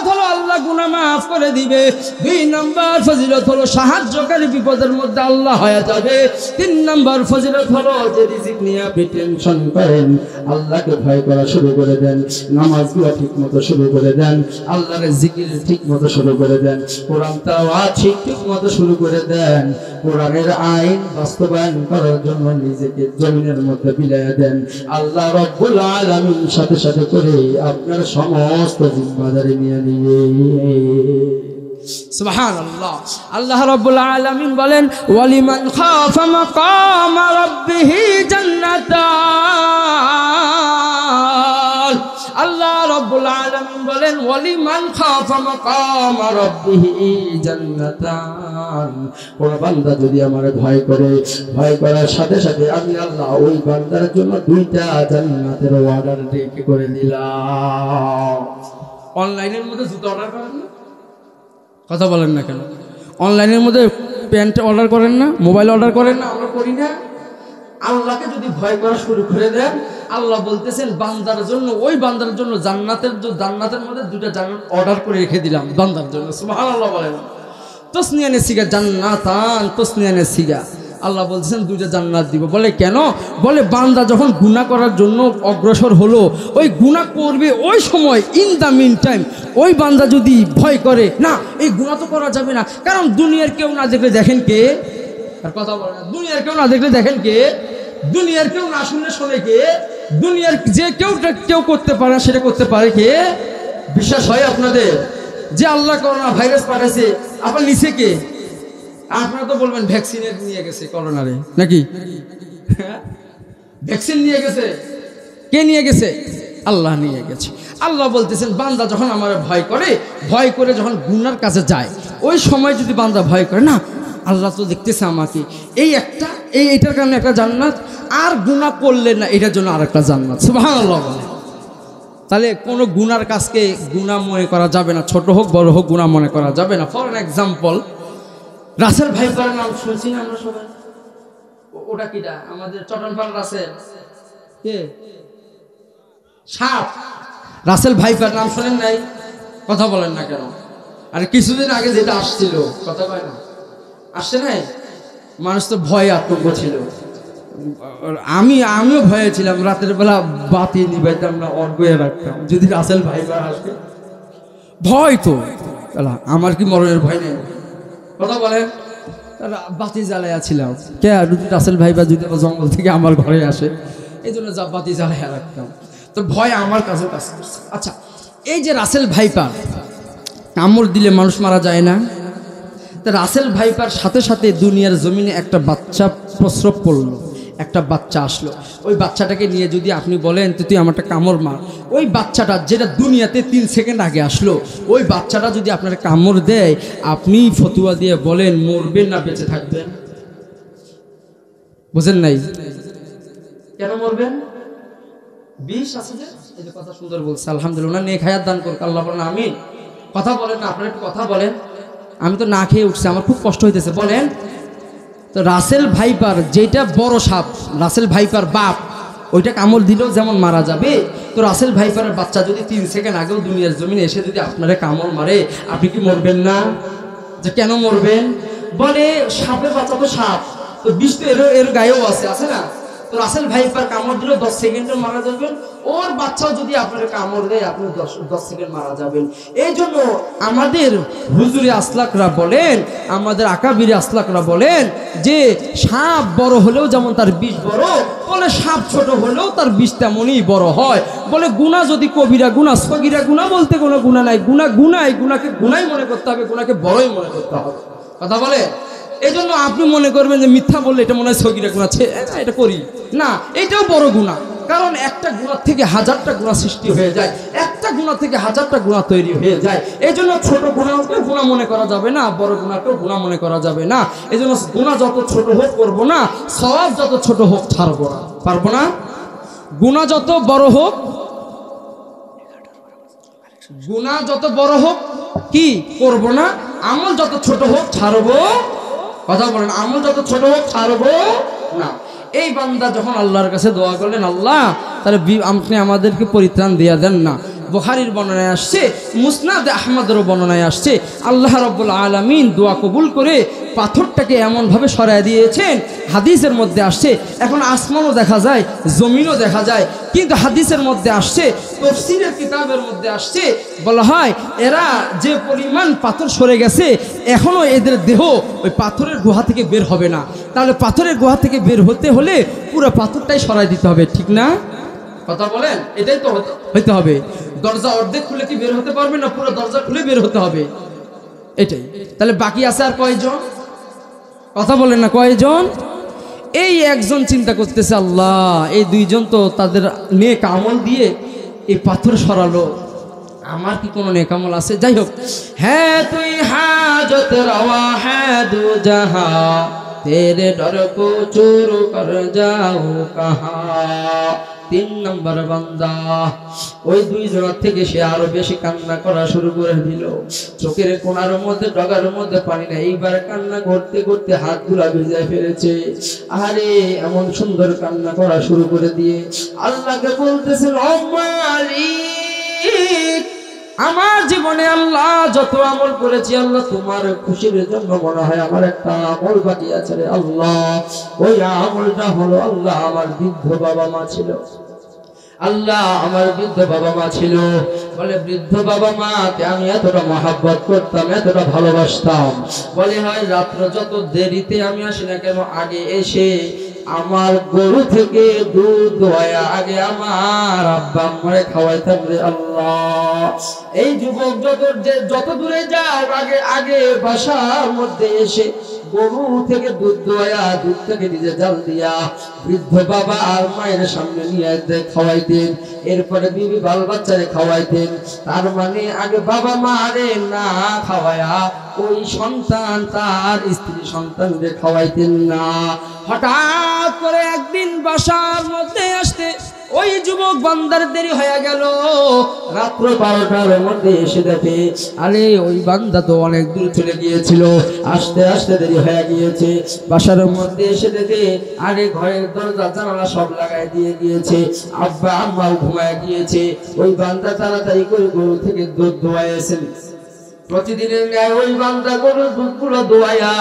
হলো আল্লাহ গুনাহ মাফ করে দিবে। 2 নাম্বার ফজিলত হলো সাহায্যকারী, বিপদের মধ্যে আল্লাহ হয়ে যাবে। 3 নাম্বার ফজিলত হলো যে রিজিক নিয়ে আপনি টেনশন করেন, আল্লাহকে ভয় করা শুরু করে দেন, নামাজগুলো ঠিকমতো শুরু করে দেন, আল্লাহর জিকির ঠিকমতো শুরু করে দেন, কোরআন তেলাওয়াত ঠিকমতো শুরু করে দেন, কোরআনের আইন বাস্তবায়ন করার জন্য নিজেকে জমিনের মধ্যে বিলাইয়া দেন। আল্লাহ রাব্বুল আলামিন সাথে সাথে করে আপনার সমস্ত জিম্মাদারি নিয়ে নিয়ে। সুবহানাল্লাহ। আল্লাহ রাব্বুল আলামিন বলেন ওয়ালিমান খাফা মাকাম রাব্বিহি জান্নাতান। আল্লাহ রাব্বুল আলামিন বলেন ওয়ালিমান খাফা মাকাম রাব্বিহি জান্নাতান। কোন বান্দা যদি আমারে ভয় করে, ভয় করার সাথে সাথে আমি আল্লাহ ওই বান্দার জন্য 2টা জান্নাতের অর্ডার রেখে করে দিলাম। অনলাইনের মধ্যে জুতো অর্ডার করেন না? কথা বলেন না কেন? অনলাইনের মধ্যে প্যান্ট অর্ডার করেন না? মোবাইল অর্ডার করেন না? আমরা করি না? আল্লাহকে যদি ভয় করা শুরু করে দেন, আল্লাহ বলতেছেন বান্দার জন্য, ওই বান্দার জন্য জান্নাতের মধ্যে 2টা জান্নাত অর্ডার করে রেখে দিলাম বান্দার জন্য। সুবহানাল্লাহ বলেন। তসনিয়ানে সিগা জান্নাতান, তসনিয়ানে সিগা। আল্লাহ বলছেন 2টা জান্নাত দিব। বলে কেন? বলে বান্দা যখন গুনাহ করার জন্য অগ্রসর হলো, ওই গুনাহ করবে, ওই সময় ইন দ্য মিন টাইম ওই বান্দা যদি ভয় করে না এই গুনাহ তো করা যাবে না, কারণ দুনিয়ার কেউ না দেখলে দেখেন কে? আর কথা বলে না, দুনিয়ার কেউ না দেখলে দেখেন কে? দুনিয়ার কেউ না শুনলে শোনে কে? দুনিয়ার যে কেউ করতে পারে না সেটা করতে পারে কে? বিশ্বাস হয় আপনাদের যে আল্লাহ করোনা ভাইরাস পাঠাইছে, আপনার নিচে কে? আপনারা তো বলবেন ভ্যাকসিনের নিয়ে গেছে করোনারে, নাকি? ভ্যাকসিন নিয়ে গেছে। কে নিয়ে গেছে? আল্লাহ নিয়ে গেছে। আল্লাহ বলতেছেন বান্দা যখন আমার ভয় করে যখন গুনার কাছে যায়, ওই সময় যদি বান্দা ভয় করে না আল্লাহ তো দেখতেছে আমাকে, এইটার কারণে একটা জান্নাত, আর গুনাহ করলে না এটার জন্য আরেকটা জান্নাত। সুবহানাল্লাহ। তাহলে কোনো গুনার কাজকে গুনাহ মনে করা যাবে না, ছোট হোক বড় হোক গুনাহ মনে করা যাবে না। For an example, Russell viper নাম শুনছি না আমরা সবাই? ওটা কিটা? আমাদের চটনপাল রাসেল কে? সাপ। রাসেল ভাইপার নাম শোনেন নাই? কথা বলেন না কেন? আর কিছুদিন আগে যেটা আসছিল, কথা বলে না, আসছে নাই? মানুষ তো ভয়ে আতঙ্ক ছিল। আমিও ভয়ে ছিলাম। রাতের বেলা বাতি নিবাইতাম না, অর্গয়ে রাখতাম যদি রাসেল ভাইপার আসবে। ভয় তো, আমার কি মরণের ভয় নেই? কথা বলেন। বাতি জ্বালাইয়া ছিলাম, কে রাসেল ভাইপার যদি জঙ্গল থেকে আমার ঘরে আসে, এই জন্য বাতি জ্বালাইয়া রাখতাম। তো ভয় আমার কাছে কাজ করছে। আচ্ছা, এই যে রাসেল ভাইপার কামড় দিলে মানুষ মারা যায় না? তা রাসেল ভাইপার সাথে সাথে দুনিয়ার জমিনে একটা বাচ্চা প্রস্রব পড়লো, একটা বাচ্চা আসলো। ওই বাচ্চাটাকে নিয়ে যদি আপনি বলেন তো তুই আমারটা কামড় মার, ওই বাচ্চাটা যেটা দুনিয়াতে 3 সেকেন্ড আগে আসলো, ওই বাচ্চাটা যদি আপনার কামড় দেয়, আপনি ফতুয়া দিয়ে বলেন মরবেন না বেঁচে থাকবেন? বুঝেন নাই? কেন মরবেন? বিষ আছে যে, এই যে কথা সুন্দর বলছে, আলহামদুলিল্লাহ, নেক হায়াত দান করুক আল্লাহ, বলেন আমিন। কথা বলেন না, আপনারা একটু কথা বলেন। আমি তো না খেয়ে উঠছি, আমার খুব কষ্ট হইতেছে, বলেন। তো রাসেল ভাইপার যেটা বড় সাপ, রাসেল ভাইপার বাপ, ওইটা কামড় দিলেও যেমন মারা যাবে, তো রাসেল ভাইপারের বাচ্চা যদি 3 সেকেন্ড আগেও দুনিয়ার জমিনে এসে যদি আপনারা কামড় মারে, আপনি কি মরবেন না? যে কেন মরবেন? বলে সাপের বাচ্চা তো সাপ, তো বিষ তো এর গায়েও আছে না? তো রাসেল ভাইপার কামড় দিলে 10 সেকেন্ডে মারা যাবেন, ওর বাচ্চাও যদি আপনার কামড় দেয় আপনি 10 সেকেন্ড মারা যাবেন। এই জন্য আমাদের হুজুরে আসলাকরা বলেন, আমাদের আকাবিরে আসলাকরা বলেন যে সাপ বড় হলেও যেমন তার বিষ বড়, বলে সাপ ছোট হলেও তার বিষ তেমনই বড় হয়। বলে গুনাহ যদি কবিরা গুনাহ, সগীরা গুনাহ বলতে কোনো গুনাহ নাই, গুনাহকে গুনাই মনে করতে হবে, গুনাহকে বড়ই মনে করতে হবে। কথা বলে এই জন্য আপনি মনে করবেন যে মিথ্যা বললে এটা মনে হয় সগীরা গুনাহ, এটা করি না, এটাও বড় গুনাহ। কারণ একটা গুনাহ থেকে হাজারটা গুনাহ সৃষ্টি হয়ে যায়, একটা গুনাহ থেকে হাজারটা গুনাহ তৈরি হয়ে যায়। এই জন্য ছোট গুনাহকে গুনাহ মনে করা যাবে না, বড় গুনাহকেও গুনাহ মনে করা যাবে না। এই জন্য গুনাহ যত ছোট হোক করবো না, সওয়াব যত ছোট হোক ছাড়বো না, পারবো না। গুনাহ যত বড় হোক, গুনাহ যত বড় হোক কি করবো না, আমল যত ছোট হোক ছাড়বো। কথা বলেন, আমল যত ছোট হোক ছাড়বো না। এই বান্দা যখন আল্লাহর কাছে দোয়া করলেন, আল্লাহ তাহলে আপনি আমাদেরকে পরিত্রাণ দিয়া দেন না। বুখারীর বর্ণনায় আসছে, মুসনাদ আহমদের বর্ণনায় আসছে, আল্লাহ রাব্বুল আলামিন দোয়া কবুল করে পাথরটাকে এমনভাবে সরায় দিয়েছেন, হাদিসের মধ্যে আসছে এখন আসমানও দেখা যায়, জমিনও দেখা যায়। কিন্তু হাদিসের মধ্যে আসছে, তাফসীরের কিতাবের মধ্যে আসছে, বলা হয় এরা যে পরিমাণ পাথর সরে গেছে এখনো এদের দেহ ওই পাথরের গুহা থেকে বের হবে না। তাহলে পাথরের গুহা থেকে বের হতে হলে পুরো পাথরটাই সরাই দিতে হবে, ঠিক না? কথা বলেন, এটাই তো হইতে হবে। দরজা অর্ধেক খুলে কি বের হতে পারবে না? পুরো দরজা খুলে বের হতে হবে, এটাই। তাহলে বাকি আছে আর কয়জন? কথা বলেন না, কয়জন? এই একজন চিন্তা করতেছে, আল্লাহ এই দুইজন তো তাদের নেক আমল দিয়ে এই পাথর সরালো, আমার কি কোনো নেক আমল আছে? যাই হোক, হ্যাঁ তুই হাজত রওয়া হ্যাঁ দু জাহা, তেরে ডর কো চোর কর যাও কাহা। 3 নম্বর বান্দা, ওই দুইজনের থেকে সে আরো বেশি কান্না করা শুরু করে দিল। চোখের কোণার মধ্যে ডগার মধ্যে পানি না, এইবার কান্না করতে করতে হাতগুলা ভিজায় ফেলেছে। আরে এমন সুন্দর কান্না করা শুরু করে দিয়ে আল্লাহকে বলতেছে, ও মালিক, আমার জীবনে আল্লাহ যত আমল করেছি, আল্লাহ তোমার খুশির জন্য মনে হয় আমার একটা আমল বাকি আছে রে আল্লাহ। ওই আমলটা হলো, আল্লাহ আমার বৃদ্ধ বাবা মা ছিল, আল্লাহ আমার বৃদ্ধ বাবা মা ছিল। বলে বৃদ্ধ বাবা মাকে আমি এতটা মহাব্বত করতাম, এতটা ভালোবাসতাম, বলে হয় রাত্র যত দেরিতে আমি আসি না কেন, আগে এসে আমার গরু থেকে দুধ দোয়া আগে আমার আব্বা আম্মারে খাওয়াইতাম রে আল্লাহ। এই যুবক যত দূরে যাও, আগে আগে বাসার মধ্যে এসে গরু থেকে দুধ দোয়া, দুধ থেকে নিজে জাল দিয়া বৃদ্ধ বাবা আর মায়ের সামনে নিয়ে খাওয়াইতেন, এরপরে বিবি বাল বাচ্চারে খাওয়াইতেন। তার মানে আগে বাবা মারে না খাওয়ায়া ওই সন্তান তার স্ত্রী সন্তানদের খাওয়াইতেন না। হঠাৎ করে একদিন বাসার মধ্যে আসতে ওই যুবক বান্দার দেরি হয়ে গেল, রাত্র 12টার মধ্যে এসে দেখে আরে ওই বান্দা তো অনেক দূর চলে গিয়েছিল, আসতে আসতে দেরি হয়ে গিয়েছে। বাসার মধ্যে এসে দেখে আরে ঘরের দরজা জানালা সব লাগাই দিয়ে গিয়েছে, আব্বা আম্মাও ঘুমায় গিয়েছে। ওই বান্দা তাড়াতাড়ি করে গরু থেকে দুধ দোয়াইছেন। প্রতিদিনের ন্যায় ওই বান্দা গরুর দুধগুলো দোয়াইয়া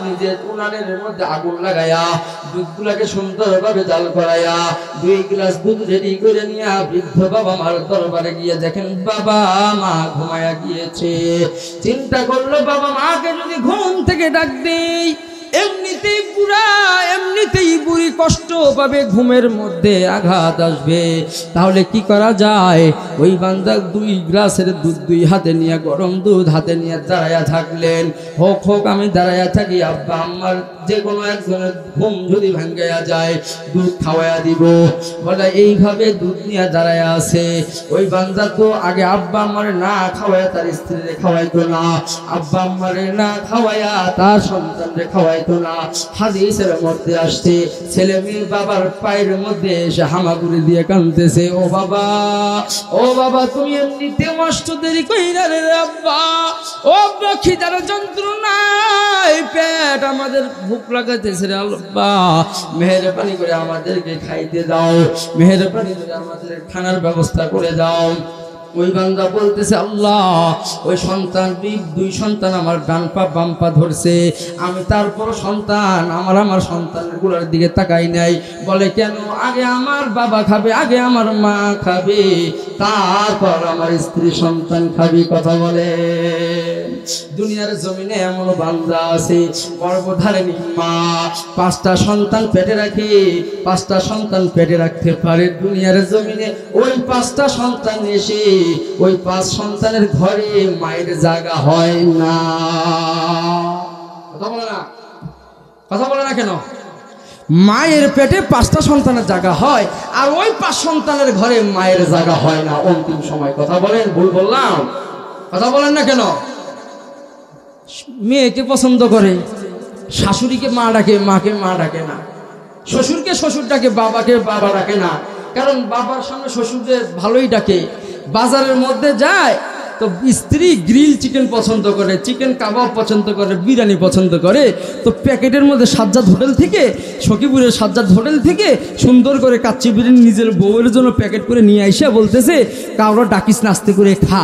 নিজের উনানের মধ্যে আগুন লাগাইয়া দুধগুলাকে সুন্দরভাবে জাল করাইয়া 2 গ্লাস দুধ রেডি করে নিয়ে বৃদ্ধ বাবা মার দরবারে গিয়ে দেখেন বাবা মা ঘুমায়া গিয়েছে। চিন্তা করলো বাবা মাকে যদি ঘুম থেকে ডাক দেই, এমনিতেই বুড়ি কষ্ট পাবে, ঘুমের মধ্যে আঘাত আসবে, তাহলে কি করা যায়? ওই বান্দা 2 গ্লাসের দুধ 2 হাতে নিয়ে, গরম দুধ হাতে নিয়ে দাঁড়াইয়া থাকলেন। হোক আমি দাঁড়াইয়া থাকি, আব্বা আম্মার যে কোনো একজনের ঘুম যদি ভাঙ্গাইয়া যায় দুধ খাওয়াইয়া দিব। বলে এইভাবে দুধ নিয়ে দাঁড়াইয়া আছে। ওই বান্দা তো আগে আব্বা আম্মারে না খাওয়াইয়া তার স্ত্রীরে খাওয়াইতো না, আব্বা আম্মারে না খাওয়াইয়া তার সন্তানরে খাওয়াইতো না। হাদিসের মধ্যে আসছে ছেলে মেয়ে বাবার পায়ের মধ্যে এসে হামাগুড়ি দিয়ে কাঁদতেছে, ও বাবা তুমি এমনিতে কষ্ট দেরি কইরা রে আব্বা, ও আব্বা খিদার যন্ত্রণায় পেট আমাদের ভুক লাগাইতেছে রে আব্বা, মেহেরবানি করে আমাদেরকে খাইতে দাও, মেহেরবানি করে আমাদের খানার ব্যবস্থা করে দাও।
ওই বান্দা বলতেছে আল্লাহ ওই সন্তান দুই সন্তান আমার ডান পা বাম পা ধরছে, আমি তারপর সন্তান আমার সন্তানগুলোর দিকে তাকাই নাই। বলে কেন? আগে আমার বাবা খাবে, আগে আমার মা খাবে, তারপর আমার স্ত্রী সন্তান খাবি। কথা বলে দুনিয়ার জমিনে এমন বান্দা আছে গর্ভধারিণী মা 5টা সন্তান পেটে রাখে, 5টা সন্তান পেটে রাখতে পারে। দুনিয়ার জমিনে ওই 5টা সন্তান এসে ওই 5 সন্তানের ঘরে মায়ের জায়গা হয় না। কথা বলে না কেন? মায়ের পেটে 5টা সন্তানের জায়গা হয়, আর ওই 5 সন্তানের ঘরে মায়ের জায়গা হয় না অন্তিম সময়। কথা বলেন, ভুল বললাম? কথা বলেন না কেন? মেয়েকে পছন্দ করে, শাশুড়িকে মা ডাকে, মাকে মা ডাকে না। শ্বশুরকে শ্বশুর ডাকে, বাবাকে বাবা ডাকে না। কারণ বাবার সামনে শ্বশুরকে ভালোই ডাকে। বাজারের মধ্যে যায় তো স্ত্রী গ্রিল চিকেন পছন্দ করে, চিকেন কাবাব পছন্দ করে, বিরিয়ানি পছন্দ করে, তো প্যাকেটের মধ্যে সাজ্জাদ হোটেল থেকে, সখীপুরের সাজ্জাদ হোটেল থেকে সুন্দর করে কাচ্চি বিরিয়ানি নিজের বউয়ের জন্য প্যাকেট করে নিয়ে আইসা বলতেছে কারো ডাকিস না, আস্তে করে খা।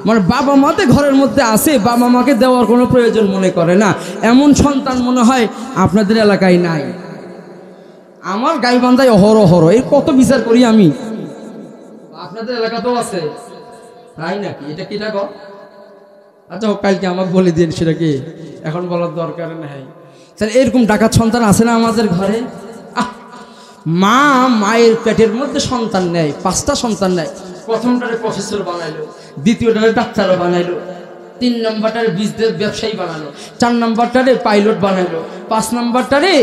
মানে বাবা মাতে ঘরের মধ্যে আসে, বাবা মাকে দেওয়ার কোনো প্রয়োজন মনে করে না। এমন সন্তান মনে হয় আপনাদের এলাকায় নাই। আমার গাইবান্ধায় অহরহ এর কত বিচার করি আমি। আপনাদের এলাকাতেও আছে তাই নাকি? এটা কিটা গো? আচ্ছা কালকে আমাকে বলে দিন সেটা কি, এখন বলার দরকার নাই। তাহলে এরকম ডাকাত সন্তান আছে না আমাদের ঘরে? মা মায়ের পেটের মধ্যে সন্তান নেয়, 5টা সন্তান নেয়। প্রথমটারে প্রফেসর বানাইলো, দ্বিতীয়টারে ডাক্তার বানাইলো, 3 নম্বরটারে বিজনেস ব্যবসায়ী বানালো, 4 নম্বরটারে পাইলট বানাইলো, 5 নম্বরটারে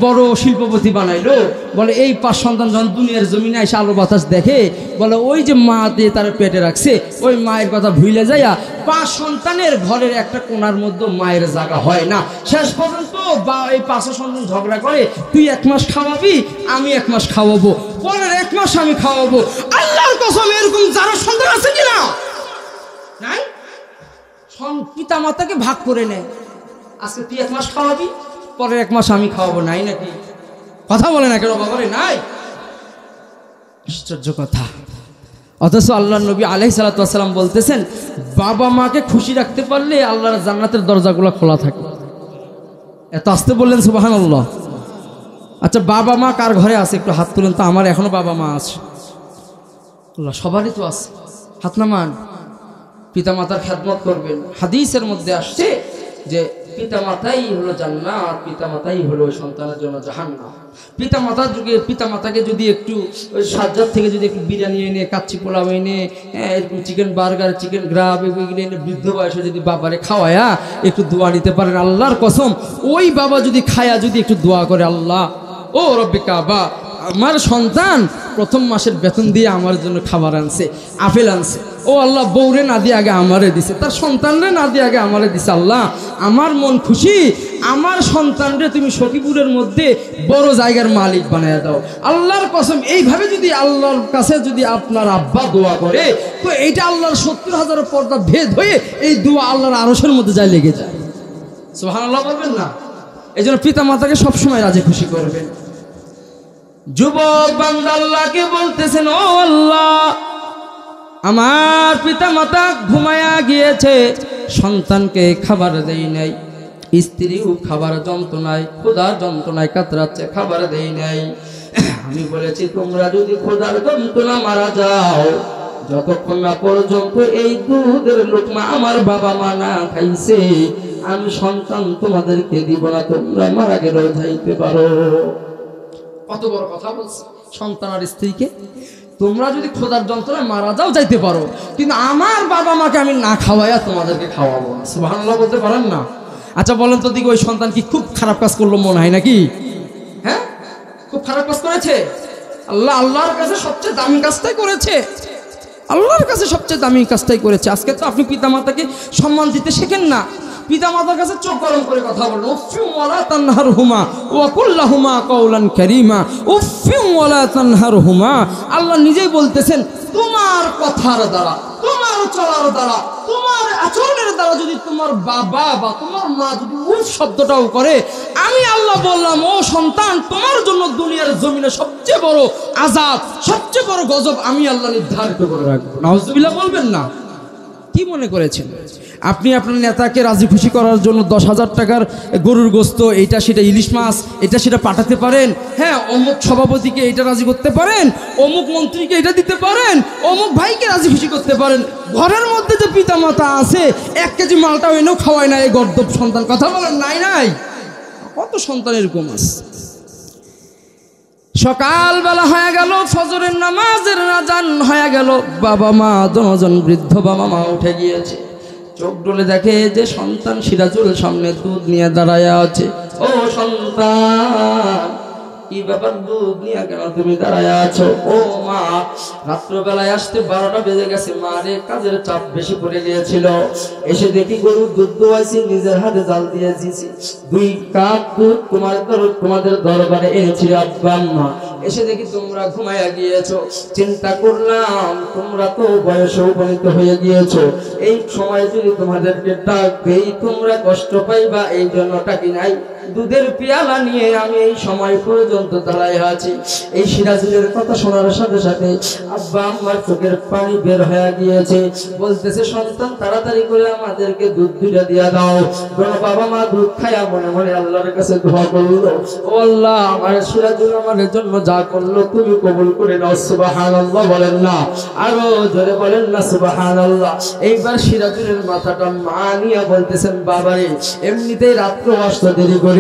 বড় শিল্পপতি বানাইলো। বলে এই 5 সন্তান যখন দুনিয়ার জমিনে এসে আলো বাতাস দেখে, বলে ওই যে মা দিয়ে তারা পেটে রাখছে ওই মায়ের কথা ভুলে যাইয়া 5 সন্তানের ঘরের একটা কোণার মধ্যে মায়ের জায়গা হয় না। শেষ পর্যন্ত বা এই 5 সন্তান ঝগড়া করে, তুই 1 মাস খাওয়াবি, আমি 1 মাস খাওয়াবো, পরের 1 মাস আমি খাওয়াবো। আল্লাহর কসম এরকম যারা সন্তান আছে কিনা? নাই? পিতা মাতাকে ভাগ করে নেয়, আজকে তুই 1 মাস খাওয়াবি, পরের 1 মাস আমি খাওয়াবো। নাই নাকি? কথা বলে না কেন বাবারে? নাই? আশ্চর্য কথা। অথচ আল্লাহ নবী আলাইহিস সালাতু ওয়াস সালাম বলতেছেন বাবা মাকে খুশি রাখতে পারলে আল্লাহর জান্নাতের দরজাগুলো খোলা থাকে। এত আস্তে বললেন সুবহানাল্লাহ। আচ্ছা বাবা মা কার ঘরে আছে একটু হাত তুলেন তো। আমার এখনো বাবা মা আছে, আল্লাহ সবারই তো আছে, হাত নামান। পিতা মাতার খেদমত করবেন। হাদিসের মধ্যে আসছে যে পিতা মাতাই হলো জান্নাত, পিতা মাতাই হলো সন্তানের জন্য জাহান্নাম। পিতা মাতাকে যদি একটু ওই সাজ্জাদ থেকে যদি একটু বিরিয়ানি এনে, কাচ্চি পোলাও এনে, এরকম চিকেন বার্গার, চিকেন গ্রাব এগুলো এনে বৃদ্ধ বয়সে যদি বাবারে খাওয়ায়া একটু দোয়া নিতে পারেন, আল্লাহর কসম ওই বাবা যদি খায়া যদি একটু দোয়া করে, আল্লাহ ও রব্বে কাবা, আমার সন্তান প্রথম মাসের বেতন দিয়ে আমার জন্য খাবার আনছে, আপেল আনছে, ও আল্লাহ বউরে না দিয়ে আগে আমারে দিছে, তার সন্তানরে না দিয়ে আগে আমারে দিছে, আল্লাহ আমার মন খুশি, আমার সন্তানরে তুমি সখীপুরের মধ্যে বড় জায়গার মালিক বানায় দাও। আল্লাহর কসম এইভাবে যদি আল্লাহর কাছে যদি আপনার আব্বা দোয়া করে, তো এইটা আল্লাহর 70,000 পর্দা ভেদ হয়ে এই দোয়া আল্লাহর আরশের মধ্যে যায় লেগে যায়। সুবহানাল্লাহ বলবেন না? এই জন্য পিতা মাতাকে সবসময় রাজি খুশি করবেন। যুবক বান্দা আল্লাহকে বলতেছেন, ও আল্লাহ আমার পিতা মাতা ঘুমায়া গিয়েছে, সন্তানকে খাবার দেই নাই, স্ত্রীও খাবার যন্ত্রণায় ক্ষুধার যন্ত্রণায় কাতরাচ্ছে, খাবার দেই নাই। আমি বলেছি তোমরা যদি ক্ষুধার যন্ত্রণা মারা যাও, যতক্ষণ না পর্যন্ত এই দুধের লোকমা আমার বাবা মা না খাইছে, আমি সন্তান তোমাদেরকে দিব না, তোমরা মারা গেলেও যাইতে পারো। কত বড় কথা বলছে সন্তান আর স্ত্রীকে। তোমরা যদি ক্ষুধার যন্ত্রণায় মারা যাও যাইতে পারো, কিন্তু আমার বাবা মাকে আমি না খাওয়াইয়া তোমাদেরকে খাওয়াবো। সুবহানাল্লাহ বলতে পারেন না? আচ্ছা বলেন তো দিকে ওই সন্তান কি খুব খারাপ কাজ করলো মনে হয় নাকি? হ্যাঁ, খুব খারাপ কাজ করেছে? আল্লাহর কাছে সবচেয়ে দামি কাজটাই করেছে, আল্লাহর কাছে সবচেয়ে দামি কাজটাই করেছে। আজকে তো আপনি পিতা মাতাকে সম্মান দিতে শেখেন না, পিতা মাতার কাছে চোখ গরম করে কথা বলেন। উফিউ ওয়ালা তানহারহুমা ওয়া কুল লাহুমা কাওলান কারীমা। উফিউ ওয়ালা তানহারহুমা, আল্লাহ নিজেই বলতেছেন তোমার কথার দ্বারা, তোমার চলার দ্বারা, তোমার
আচরণের দ্বারা যদি তোমার বাবা বা তোমার মা যদি উফ শব্দটাও করে, আমি আল্লাহ বললাম ও সন্তান, তোমার জন্য দুনিয়ার জমিনে সবচেয়ে বড় আযাব, সবচেয়ে বড় গজব আমি আল্লাহ নির্ধারিত করে রাখবো। নাউজুবিল্লাহ বলবেন না? কি মনে করেছেন আপনি আপনার নেতাকে রাজি খুশি করার জন্য 10,000 টাকার গরুর গোস্ত, এইটা সেটা ইলিশ মাছ, এটা সেটা পাঠাতে পারেন? হ্যাঁ, অমুক সভাপতিকে এটা রাজি করতে পারেন, অমুক মন্ত্রীকে এটা দিতে পারেন, অমুক ভাইকে রাজি খুশি করতে পারেন। ঘরের মধ্যে যে পিতা মাতা আছে 1 কেজি মালটাও এনেও খাওয়ায় না এই গর্দভ সন্তান। কথা বলেন নাই নাই? কত সন্তান এরকম আছে। সকালবেলা হয়ে গেল, ফজরের নামাজের আযান হয়ে গেল, বাবা মা দুজন বৃদ্ধ বাবা মা উঠে গিয়েছে। চোখ ডলে দেখে যে সন্তান সিরাজুল সামনে দুধ নিয়ে দাঁড়ায় আছে। ও সন্তান, কি ব্যাপার, দুধ নিয়ে কেন তুমি দাঁড়ায় আছো? ও মা, রাত্রবেলায় আসতে 12টা বেজে গেছে, মারে কাজের চাপ বেশি পড়ে গিয়েছিল। এসে দেখি গরুর দুধ দোয়াইছি, নিজের হাতে জাল দিয়ে দিয়েছি, 2 কাপ দুধ তোমাদের দরবারে এনেছি আব্বা আম্মা। এসে দেখি তোমরা ঘুমাইয়া গিয়েছো। চিন্তা করলাম তোমরা তো বয়সে উপনীত হয়ে গিয়েছো, এই সময় যদি তোমাদেরকে ডাক দেই তোমরা কষ্ট পাইবা, এই জন্য ডাকি নাই। দুধের পেয়ালা নিয়ে আমি এই সময় পর্যন্ত দাঁড়ায় আছি। এই সিরাজুলের কথা শোনার সাথে সাথে আব্বা আম্মার চোখের পানি বের হয়ে গিয়েছে। বলতেছে, সন্তান তাড়াতাড়ি করে আমাদেরকে দুধ 2টা দিয়া দাও। বাবা মা দুধ খায়া মনে মনে আল্লাহর কাছে দোয়া করলো, ও আল্লাহ, আমার সিরাজুল আমার জন্য যা করলো তুমি কবুল করে নাও। সুবহানাল্লাহ বলেন না? আরো জোরে বলেন না সুবহানাল্লাহ। এইবার সিরাজুলের মাথাটা মা নিয়ে বলতেছেন, বাবারে এমনিতেই রাত্র আসতে দেরি করে,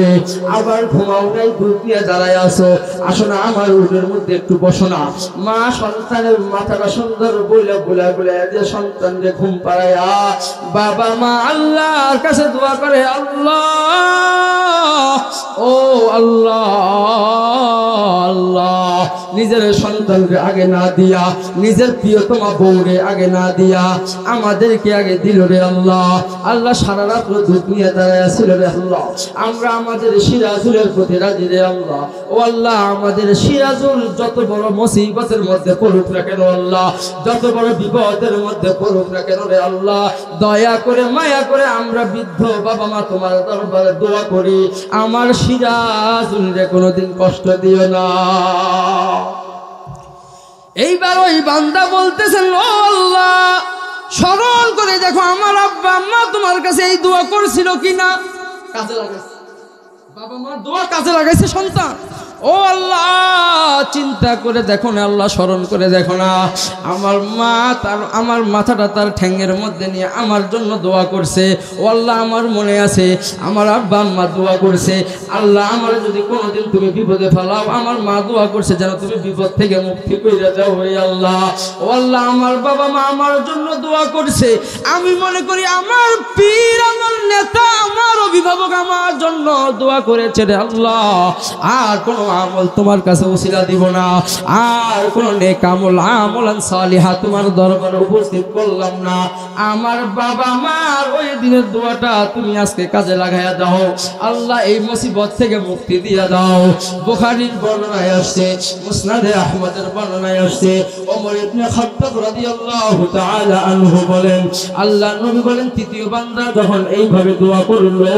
আবার ঘুমাও নাই, দুধ দিয়ে দাঁড়ায় আসো, আসো না আমার উঠের মধ্যে একটু বসো না। মা সন্তানের মাথাটা সুন্দর বইলা বইলা বইলা যে সন্তানকে ঘুম পাড়ায়া বাবা মা আল্লাহর কাছে দোয়া করে, আল্লাহ, ও আল্লাহ, আল্লাহ, নিজের সন্তানকে আগে না দিয়া, নিজের প্রিয়তমা বউরে আগে না দিয়া আমাদেরকে আগে দিল রে আল্লাহ। আল্লাহ সারা রাত দুধ নিয়ে দাঁড়ায় ছিল রে আল্লাহ, আমরা আমাদের সিরাজুলের প্রতি রাজি রে আল্লাহ। ও আল্লাহ, আমাদের সিরাজুল যত বড় মুসিবতের মধ্যে পড়ুক না কেন আল্লাহ, যত বড় বিপদের মধ্যে পড়ুক না কেন রে আল্লাহ, দয়া করে মায়া করে আমরা বৃদ্ধ বাবা মা তোমার দরবারে দোয়া করি, আমার সিরাজুল রে কোনোদিন কষ্ট দিও না। এইবার ওই বান্দা বলতেছেন, ও আল্লাহ, স্মরণ করে দেখো আমার আব্বা আম্মা তোমার কাছে এই দোয়া করছিল কিনা। কাজে লাগাইছে, বাবা মা দোয়া কাজে লাগাইছে সন্তান। ও আল্লাহ, চিন্তা করে দেখো না আল্লাহ, স্মরণ করে দেখো না, আমার মা আমার মাথাটা তার ঠ্যাঙ্গের মধ্যে নিয়ে আমার জন্য দোয়া করছে। ও আল্লাহ, আমার মনে আছে আমার আব্বা আম্মা দোয়া করছে, আল্লাহ আমার যদি কোনোদিন তুমি বিপদে ফেলাও, আমার মা দোয়া করছে যেন তুমি বিপদ থেকে মুক্তি করে দাও হে আল্লাহ। ও আল্লাহ, আমার বাবা মা আমার জন্য দোয়া করছে, আমি মনে করি আমার পীর, আমার নেতা, আমার অভিভাবক আমার জন্য দোয়া করেছে রে আল্লাহ। আর কোনো আমল তোমার কাছে ওসিলা দিব না, আর কোন নেক আমল, আমলান সালিহা তোমার দরবারে উপস্থিত করলাম না। আমার বাবা মার ওই দিনের দোয়াটা তুমি আজকে কাজে লাগাইয়া দাও আল্লাহ, এই মুসিবত থেকে মুক্তি দিয়া দাও। বুখারীর বর্ণনায় আসছে, মুসনাদে আহমদের বর্ণনায় আসছে, ওমর ইবনে খাত্তাব রাদিয়াল্লাহু তাআলা আনহু বলেন, আল্লাহ নবী বলেন, তৃতীয় বান্দা যখন এইভাবে দোয়া করলো,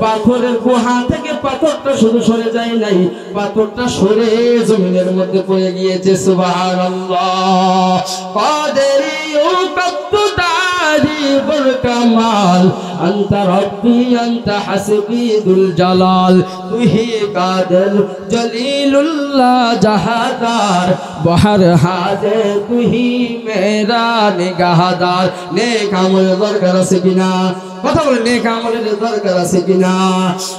পাথরের গুহা থেকে পাথরটা শুধু সরে যায় নাই, পাথরটা সরে জমিনের মধ্যে পড়ে গিয়েছে। সুবহানাল্লাহ। কাদেরি ও কদ্দারি বল কামাল, আনতা রব্বি আনতা হাসবি দুল জালাল, তুহি কাদের জলিলুল্লাহ জাহাদার, বহর হাজে তুহি মেরা নিগাহদার। নেক আমল দরকার আছে কিনা? কথা বলে, নেক আমলের দরকার আছে কিনা?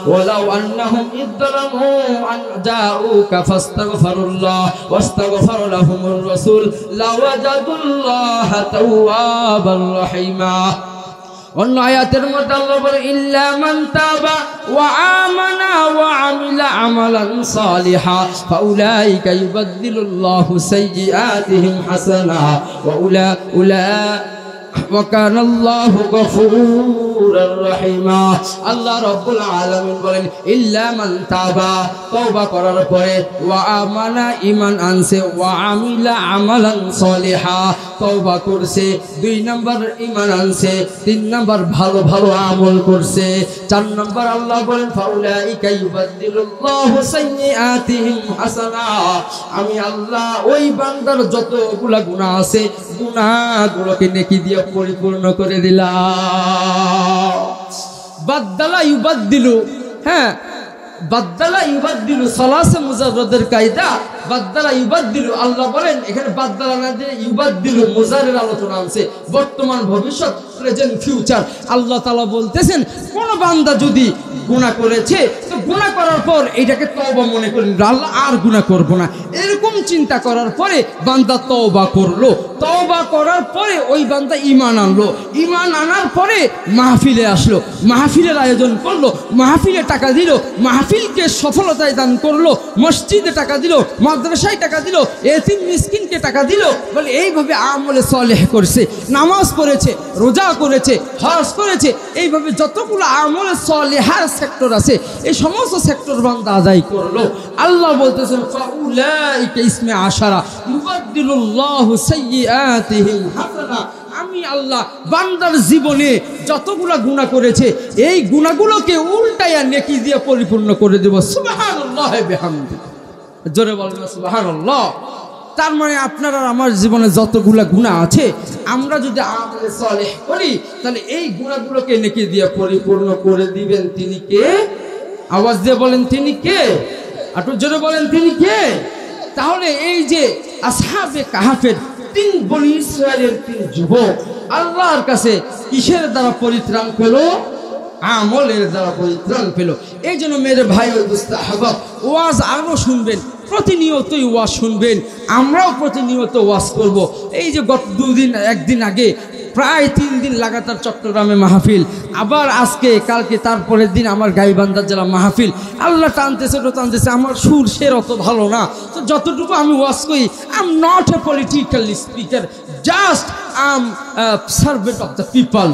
ওয়ালাউ আন্নাহুম ইযলামু আন জাউকা ফাস্তাগফিরুল্লাহ ওয়াস্তাগফার লাহুমুর রাসূল লাওয়াজাদুল্লাহ তাওয়াবার রহিমা। অন্য আয়াতের মধ্যে আল্লাহ বলে, ইল্লা মান তাবা ওয়া আমানা ওয়া আমিলা আমালান সালিহা ফাউলাইকা ইউবাদদিলুল্লাহু সাইয়্যাতিহিম হাসানা ওয়া
ওয়া কানাল্লাহু গফুরুর রহিমা। আল্লাহ রাব্বুল আলামিন বলেন ইল্লা মান তাবা, তওবা করার পরে, ওয়া আমানা, ঈমান আনছে, ওয়া আমিলা আমালান সলিহা, তওবা করছে, 2 নাম্বার ঈমান আনছে, 3 নাম্বার ভালো ভালো আমল করছে, 4 নাম্বার আল্লাহ বলেন ফাউলাইকা ইউবাদদিলুল্লাহু সাইয়্যাতিহিম হাসানা, আমি আল্লাহ ওই বান্দার যতগুলা গুনাহ আছে গুনাহগুলোকে নেকি দিয়ে পরিপূর্ণ করে দিলাম। বাদদালা ইউবাদদিলু, হ্যাঁ, বাদদালা ইউবাদদিলু সালাসে মুজাররাদের কায়দা, বাদদালা ইউবাদদিলু, আল্লাহ বলেন এখানে বাদদালা না দিয়ে ইউবাদদিলু মুজারের আলোচনা আছে, বর্তমান ভবিষ্যৎ প্রেজেন্ট ফিউচার। আল্লাহ তাআলা বলতেছেন কোন বান্দা যদি গুনাহ করেছে তো গুনাহ করার পর এটাকে তওবা মনে করেন, আল্লাহ আর গুনাহ করব না, এরকম চিন্তা করার পরে বান্দা তওবা করলো, তওবা করার পরে ওই বান্দা ঈমান আনলো, ঈমান আনার পরে মাহফিলে আসলো, মাহফিলের আয়োজন করলো, মাহফিলে টাকা দিল, মাহফিলকে সফলতায় দান করলো, মসজিদে টাকা দিল, মাদ্রাসায় টাকা দিল, এতিম মিসকিনকে টাকা দিল, বলে এইভাবে আমলে সালেহ করছে, নামাজ পড়েছে, রোজা করেছে, হজ করেছে, এইভাবে যতগুলো আমলে সালেহার সেক্টর আছে এই সমস্ত সেক্টর বান্দা আদায় করলো। আল্লাহ বলতেছেন ফাউলাইকা ইসমে আশারা ইউবাদদিলুল্লাহু সাইয়্যাতিহিম হাসানা, আমি আল্লাহ বান্দার জীবনে যতগুলা গুনাহ করেছে এই গুনাহগুলোকে উল্টায়া নেকি দিয়ে পরিপূর্ণ করে দেব। সুবহানাল্লাহি বিহামদি, জোরে বলবেন সুবহানাল্লাহ। তার মানে আপনার আর আমার জীবনে যতগুলা গুনাহ আছে আমরা যদি আমলে সালেহ করি তাহলে এই গুনাহগুলোকে নেকি দিয়ে পরিপূর্ণ করে দিবেন। তিনি কে? আওয়াজ দিয়ে বলেন তিনি কে? একটু জোরে বলেন তিনি কে? তাহলে এই যে আসহাবে কাহাফের 3 বনি ইসরায়েলের 3 যুবক আল্লাহর কাছে কিসের দ্বারা পরিত্রাণ পেল? আমলের দ্বারা পরিত্রাণ পেল। এই জন্য মেরে ভাই ও দোস্ত আহবাব, ওয়াজ আরো শুনবেন, প্রতিনিয়তই ওয়াজ শুনবেন, আমরাও প্রতিনিয়ত ওয়াজ করব। এই যে গত 2 দিন 1 দিন আগে প্রায় 3 দিন লাগাতার চট্টগ্রামে মাহফিল, আবার আজকে কালকে তারপরের দিন আমার গাইবান্ধার জেলা মাহফিল। আল্লাহ টানতেছে তো টানতেছে, আমার সুর শের অত ভালো না, তো যতটুকু আমি ওয়াজ করি, I am not a political speaker, just I am servant of the people.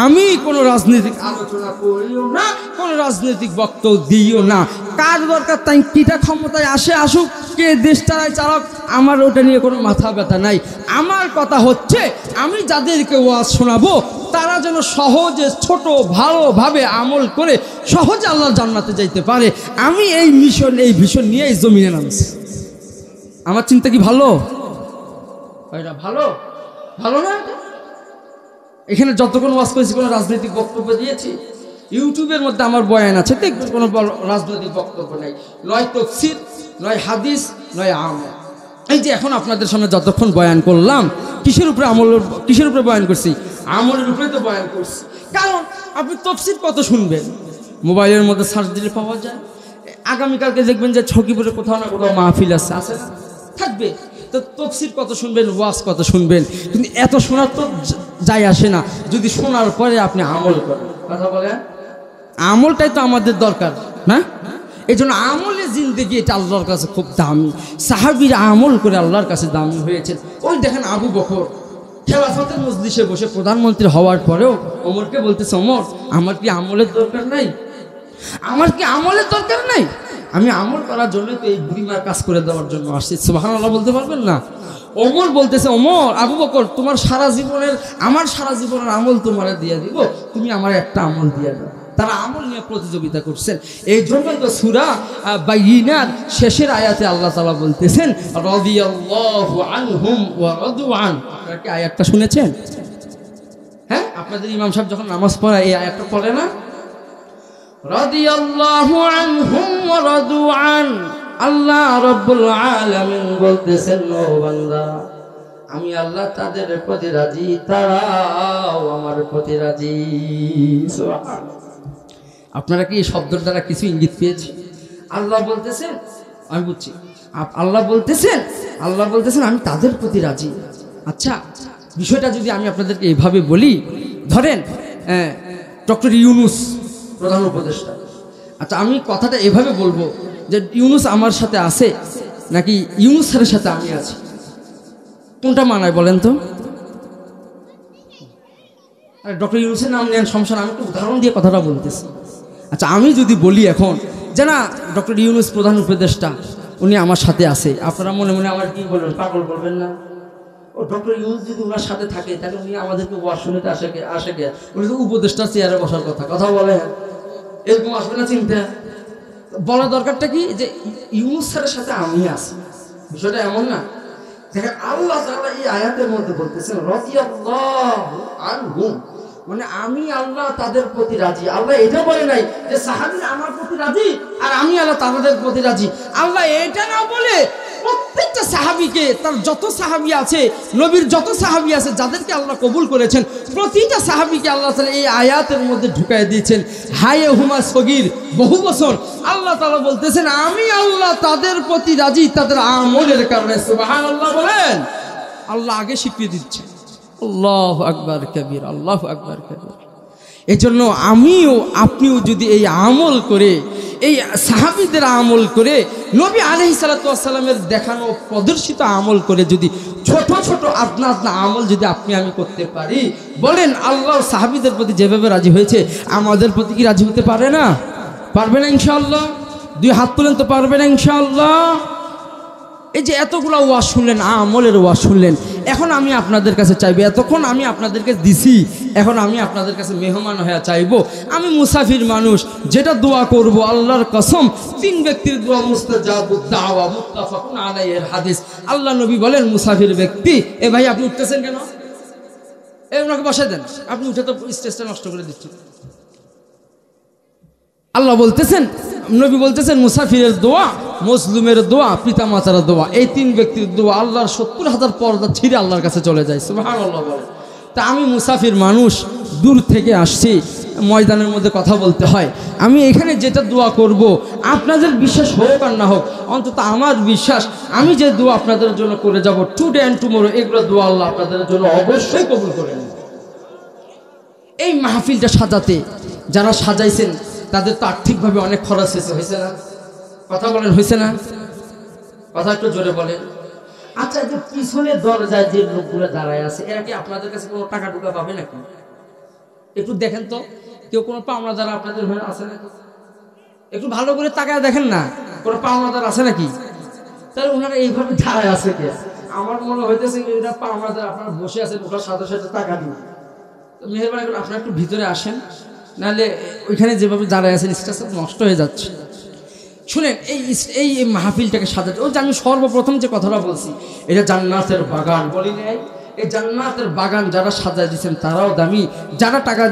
আমি কোনো রাজনৈতিক আলোচনা করিও না, কোনো রাজনৈতিক বক্তব্য দিও না, কার দরকার তাই কিটা ক্ষমতায় আসে আসুক, কে দেশ চালায় চালাক, আমার ওটা নিয়ে কোনো মাথা ব্যথা নাই। আমার কথা হচ্ছে আমি যাদেরকে ওয়াজ শোনাবো তারা যেন সহজে ছোট ভালোভাবে আমল করে সহজে আল্লাহর জান্নাতে যাইতে পারে। আমি এই মিশন এই ভিশন নিয়ে এই জমিনে নামছি। আমার চিন্তা কি ভালো? এটা ভালো ভালো না? এখানে যতক্ষণ ওয়াজ করেছি কোনো রাজনৈতিক বক্তব্য দিয়েছি? ইউটিউবের মধ্যে আমার বয়ান আছে, দেখবেন কোনো রাজনৈতিক বক্তব্য নেই, নয় তাফসীর, নয় হাদিস, নয় আমল। এই যে এখন আপনাদের সামনে যতক্ষণ বয়ান করলাম কিসের উপরে কিসের উপরে বয়ান করছি? আমলের উপরে তো বয়ান করছি। কারণ আপনি তাফসীর কত শুনবেন? মোবাইলের মধ্যে সার্চ দিলে পাওয়া যায়। আগামীকালকে দেখবেন যে ছকিপুরে কোথাও না কোথাও মাহফিল আছে না? থাকবে। তো তাফসীর কত শুনবেন, ওয়াজ কত শুনবেন, কিন্তু এত শোনার তো যায় আসে না যদি শোনার পরে আপনি আমল করেন। কথা বলেন, আমলটাই তো আমাদের দরকার না? এই জন্য আমলের জিন্দেগি এটা আল্লাহর কাছে খুব দামি। সাহাবীরা আমল করে আল্লাহর কাছে দামি হয়েছেন। ওই দেখেন আবু বকর খেলাফতের মজলিসে বসে প্রধানমন্ত্রী হওয়ার পরেও ওমরকে বলতেছে, ওমর আমার কি আমলের দরকার নাই? আমার কি আমলের দরকার নাই? আমি আমল করার জন্য তো এই বুড়িমার কাজ করে দেওয়ার জন্য আসছি। সুবহানাল্লাহ বলতে পারবেন না? ওমর বলতেছে, ওমর, আবু বকর তোমার সারা জীবনের আমার সারা জীবনের আমল তোমারে দিয়ে দিব, তুমি আমার একটা আমল দিয়ে দাও। তারা আমল নিয়ে প্রতিযোগিতা করছেন। এই জন্যই তো সূরা বাইয়িনার শেষের আয়াতে আল্লাহ তাআলা বলতেছেন রাদিয়াল্লাহু আনহুম ওয়া রাদু আন। আপনারা কি আয়াতটা শুনেছেন? হ্যাঁ, আপনাদের ইমাম সাহেব যখন নামাজ পড়ায় এই আয়াতটা পড়ে না? রাদিয়াল্লাহু আনহুম ওয়া রাদু আন। আল্লাহ রাব্বুল আলামিন বলতেছেন, ও বান্দা আমি আল্লাহ তাদের প্রতি রাজি, তারাও আমার প্রতি রাজি। সুবহানাল্লাহ। আপনারা কি এই শব্দের দ্বারা কিছু ইঙ্গিত পেয়েছেন? আল্লাহ বলতেছেন, আমি বুঝছি, আল্লাহ বলতেছেন আমি তাদের প্রতি রাজি। আচ্ছা, বিষয়টা যদি আমি আপনাদেরকে এইভাবে বলি, ধরেন ডক্টর ইউনূস প্রধান উপদেষ্টা। আচ্ছা, আমি কথাটা এভাবে বলবো যে ইউনূস আমার সাথে আছে নাকি ইউনূস স্যারের সাথে আমি আছি, কোনটা মানায় বলেন তো? ডক্টর ইউনূসের নাম নেন, সমস্যা না, আমি একটু উদাহরণ দিয়ে কথাটা বলতেছি। আচ্ছা, আমি যদি বলি এখন যে না, ডক্টর ইউনূস প্রধান উপদেষ্টা, উনি আমার সাথে আছে, আপনারা মনে মনে আমার কি বলবেন, পাগল বলবেন না? ও ডক্টর ইউনূস যদি ওনার সাথে থাকে তাহলে উনি আমাদেরকে ওয়াজ শুনতে আসে গে, উনি তো উপদেষ্টা চেয়ারে বসার কথা বলে, এরকম আসবে না চিন্তা? বলা দরকারটা কি যে ইউনূস স্যারের সাথে আমি আছি, বিষয়টা এমন না। দেখেন আল্লাহ তাআলা এই আয়াতের মধ্যে বলতেছেন রাদিয়াল্লাহু আনহুম, মানে আমি আল্লাহ তাদের প্রতি রাজি। আল্লাহ এটা বলে নাই যে সাহাবীরা আমার প্রতি রাজি আর আমি আল্লাহ তাদের প্রতি রাজি। আল্লাহ এটা না বলে প্রত্যেকটা সাহাবীকে, তার যত সাহাবী আছে, নবীর যত সাহাবী আছে, যাদেরকে আল্লাহ কবুল করেছেন, প্রতিটা সাহাবীকে আল্লাহ তাআলা এই আয়াতের মধ্যে ঢুকায় দিয়েছেন। হায়ে হুমা সগীর, বহু বছর আল্লাহ তাআলা বলতেছেন আমি আল্লাহ তাদের প্রতি রাজি তাদের আমলের কারণে। সুবহানাল্লাহ বলেন। আল্লাহ আগে স্বীকৃতি দিচ্ছেন। আল্লাহু আকবার কবীর, আল্লাহু আকবার কবীর। এজন্য আমিও আপনিও যদি এই আমল করে, এই সাহাবীদের আমল করে, নবী আলাইহিস সালাতু ওয়াস সালামের দেখানো প্রদর্শিত আমল করে যদি ছোট ছোট আপনা আপনা আমল যদি আপনি আমি করতে পারি, বলেন আল্লাহ সাহাবীদের প্রতি যেভাবে রাজি হয়েছে আমাদের প্রতি কি রাজি হতে পারে না? পারবে না ইনশাআল্লাহ? দুই হাত তুলেন তো, পারবে না ইনশাআল্লাহ? এই যে এতগুলো ওয়াজ শুনলেন, আমলের ওয়াজ শুনলেন, এখন আমি আপনাদের কাছে চাইবো, এতক্ষণ আমি আপনাদেরকে দিছি, এখন আমি আপনাদের কাছে মেহমান হয়ে চাইবো। আমি মুসাফির মানুষ, যেটা দোয়া করব আল্লাহর কসম, 3 ব্যক্তির দোয়া মুস্তাজাবুদ দাওয়া, মুত্তাফাকুন আলাইহির হাদিস। আল্লাহ নবী বলেন মুসাফির ব্যক্তি, এ ভাই আপনি উঠতেছেন কেন? ওনাকে বসাই দেন, আপনি উঠে তো স্টেজটা নষ্ট করে দিচ্ছেন। আল্লাহ বলতেছেন, নবী বলতেছেন মুসাফিরের দোয়া, মজলুমের দোয়া, পিতামাতার দোয়া, এই 3 ব্যক্তির দোয়া আল্লাহর 70,000 পর্দা ছিঁড়ে আল্লাহর কাছে চলে যায়। সুবহানাল্লাহ বলে। তা আমি মুসাফির মানুষ, দূর থেকে আসছি, ময়দানের মধ্যে কথা বলতে হয়, আমি এখানে যেটা দোয়া করব, আপনাদের বিশ্বাস হোক আর না হোক, অন্তত আমার বিশ্বাস আমি যে দোয়া আপনাদের জন্য করে যাব টুডে অ্যান্ড টুমোরো, এগুলো দোয়া আল্লাহ আপনাদের জন্য অবশ্যই কবুল করে নেন। এই মাহফিলটা সাজাতে যারা সাজাইছেন তাদের তো আর্থিকভাবে অনেক খরচ হয়েছে না? কথা বলেন, হয়েছে না? কথা একটু জোরে বলেন। আচ্ছা, যে পিছনে দরজায় যে লোকগুলো দাঁড়ায় আছে, এরা কি আপনাদের কাছে কোনো টাকা টুকা পাবে নাকি? একটু দেখেন তো, কেউ কোনো পাওনাদার আপনাদের হয়ে আছে নাকি? একটু ভালো করে তাকায় দেখেন না, কোনো পাওনাদার আছে নাকি? তাহলে ওনারা এইভাবে দাঁড়ায় আছে কে? আমার মনে হইতেছে এরা পাওনাদার, আপনারা বসে আছেন, ওটার সাথে সাথে টাকা দিন। মেহরবানি করে আপনারা একটু ভিতরে আসেন, নাহলে ওইখানে যেভাবে দাঁড়ায় আছেন স্টেজ নষ্ট হয়ে যাচ্ছে। শুনেন, এই মাহফিলটাকে সাজাতে, ওই যে আমি সর্বপ্রথম যে কথাটা বলছি, এটা জান্নাতের বাগান বলি নাই? এই জান্নাতের বাগান যারা সাজায় দিচ্ছেন তারাও দামি, যারা টাকা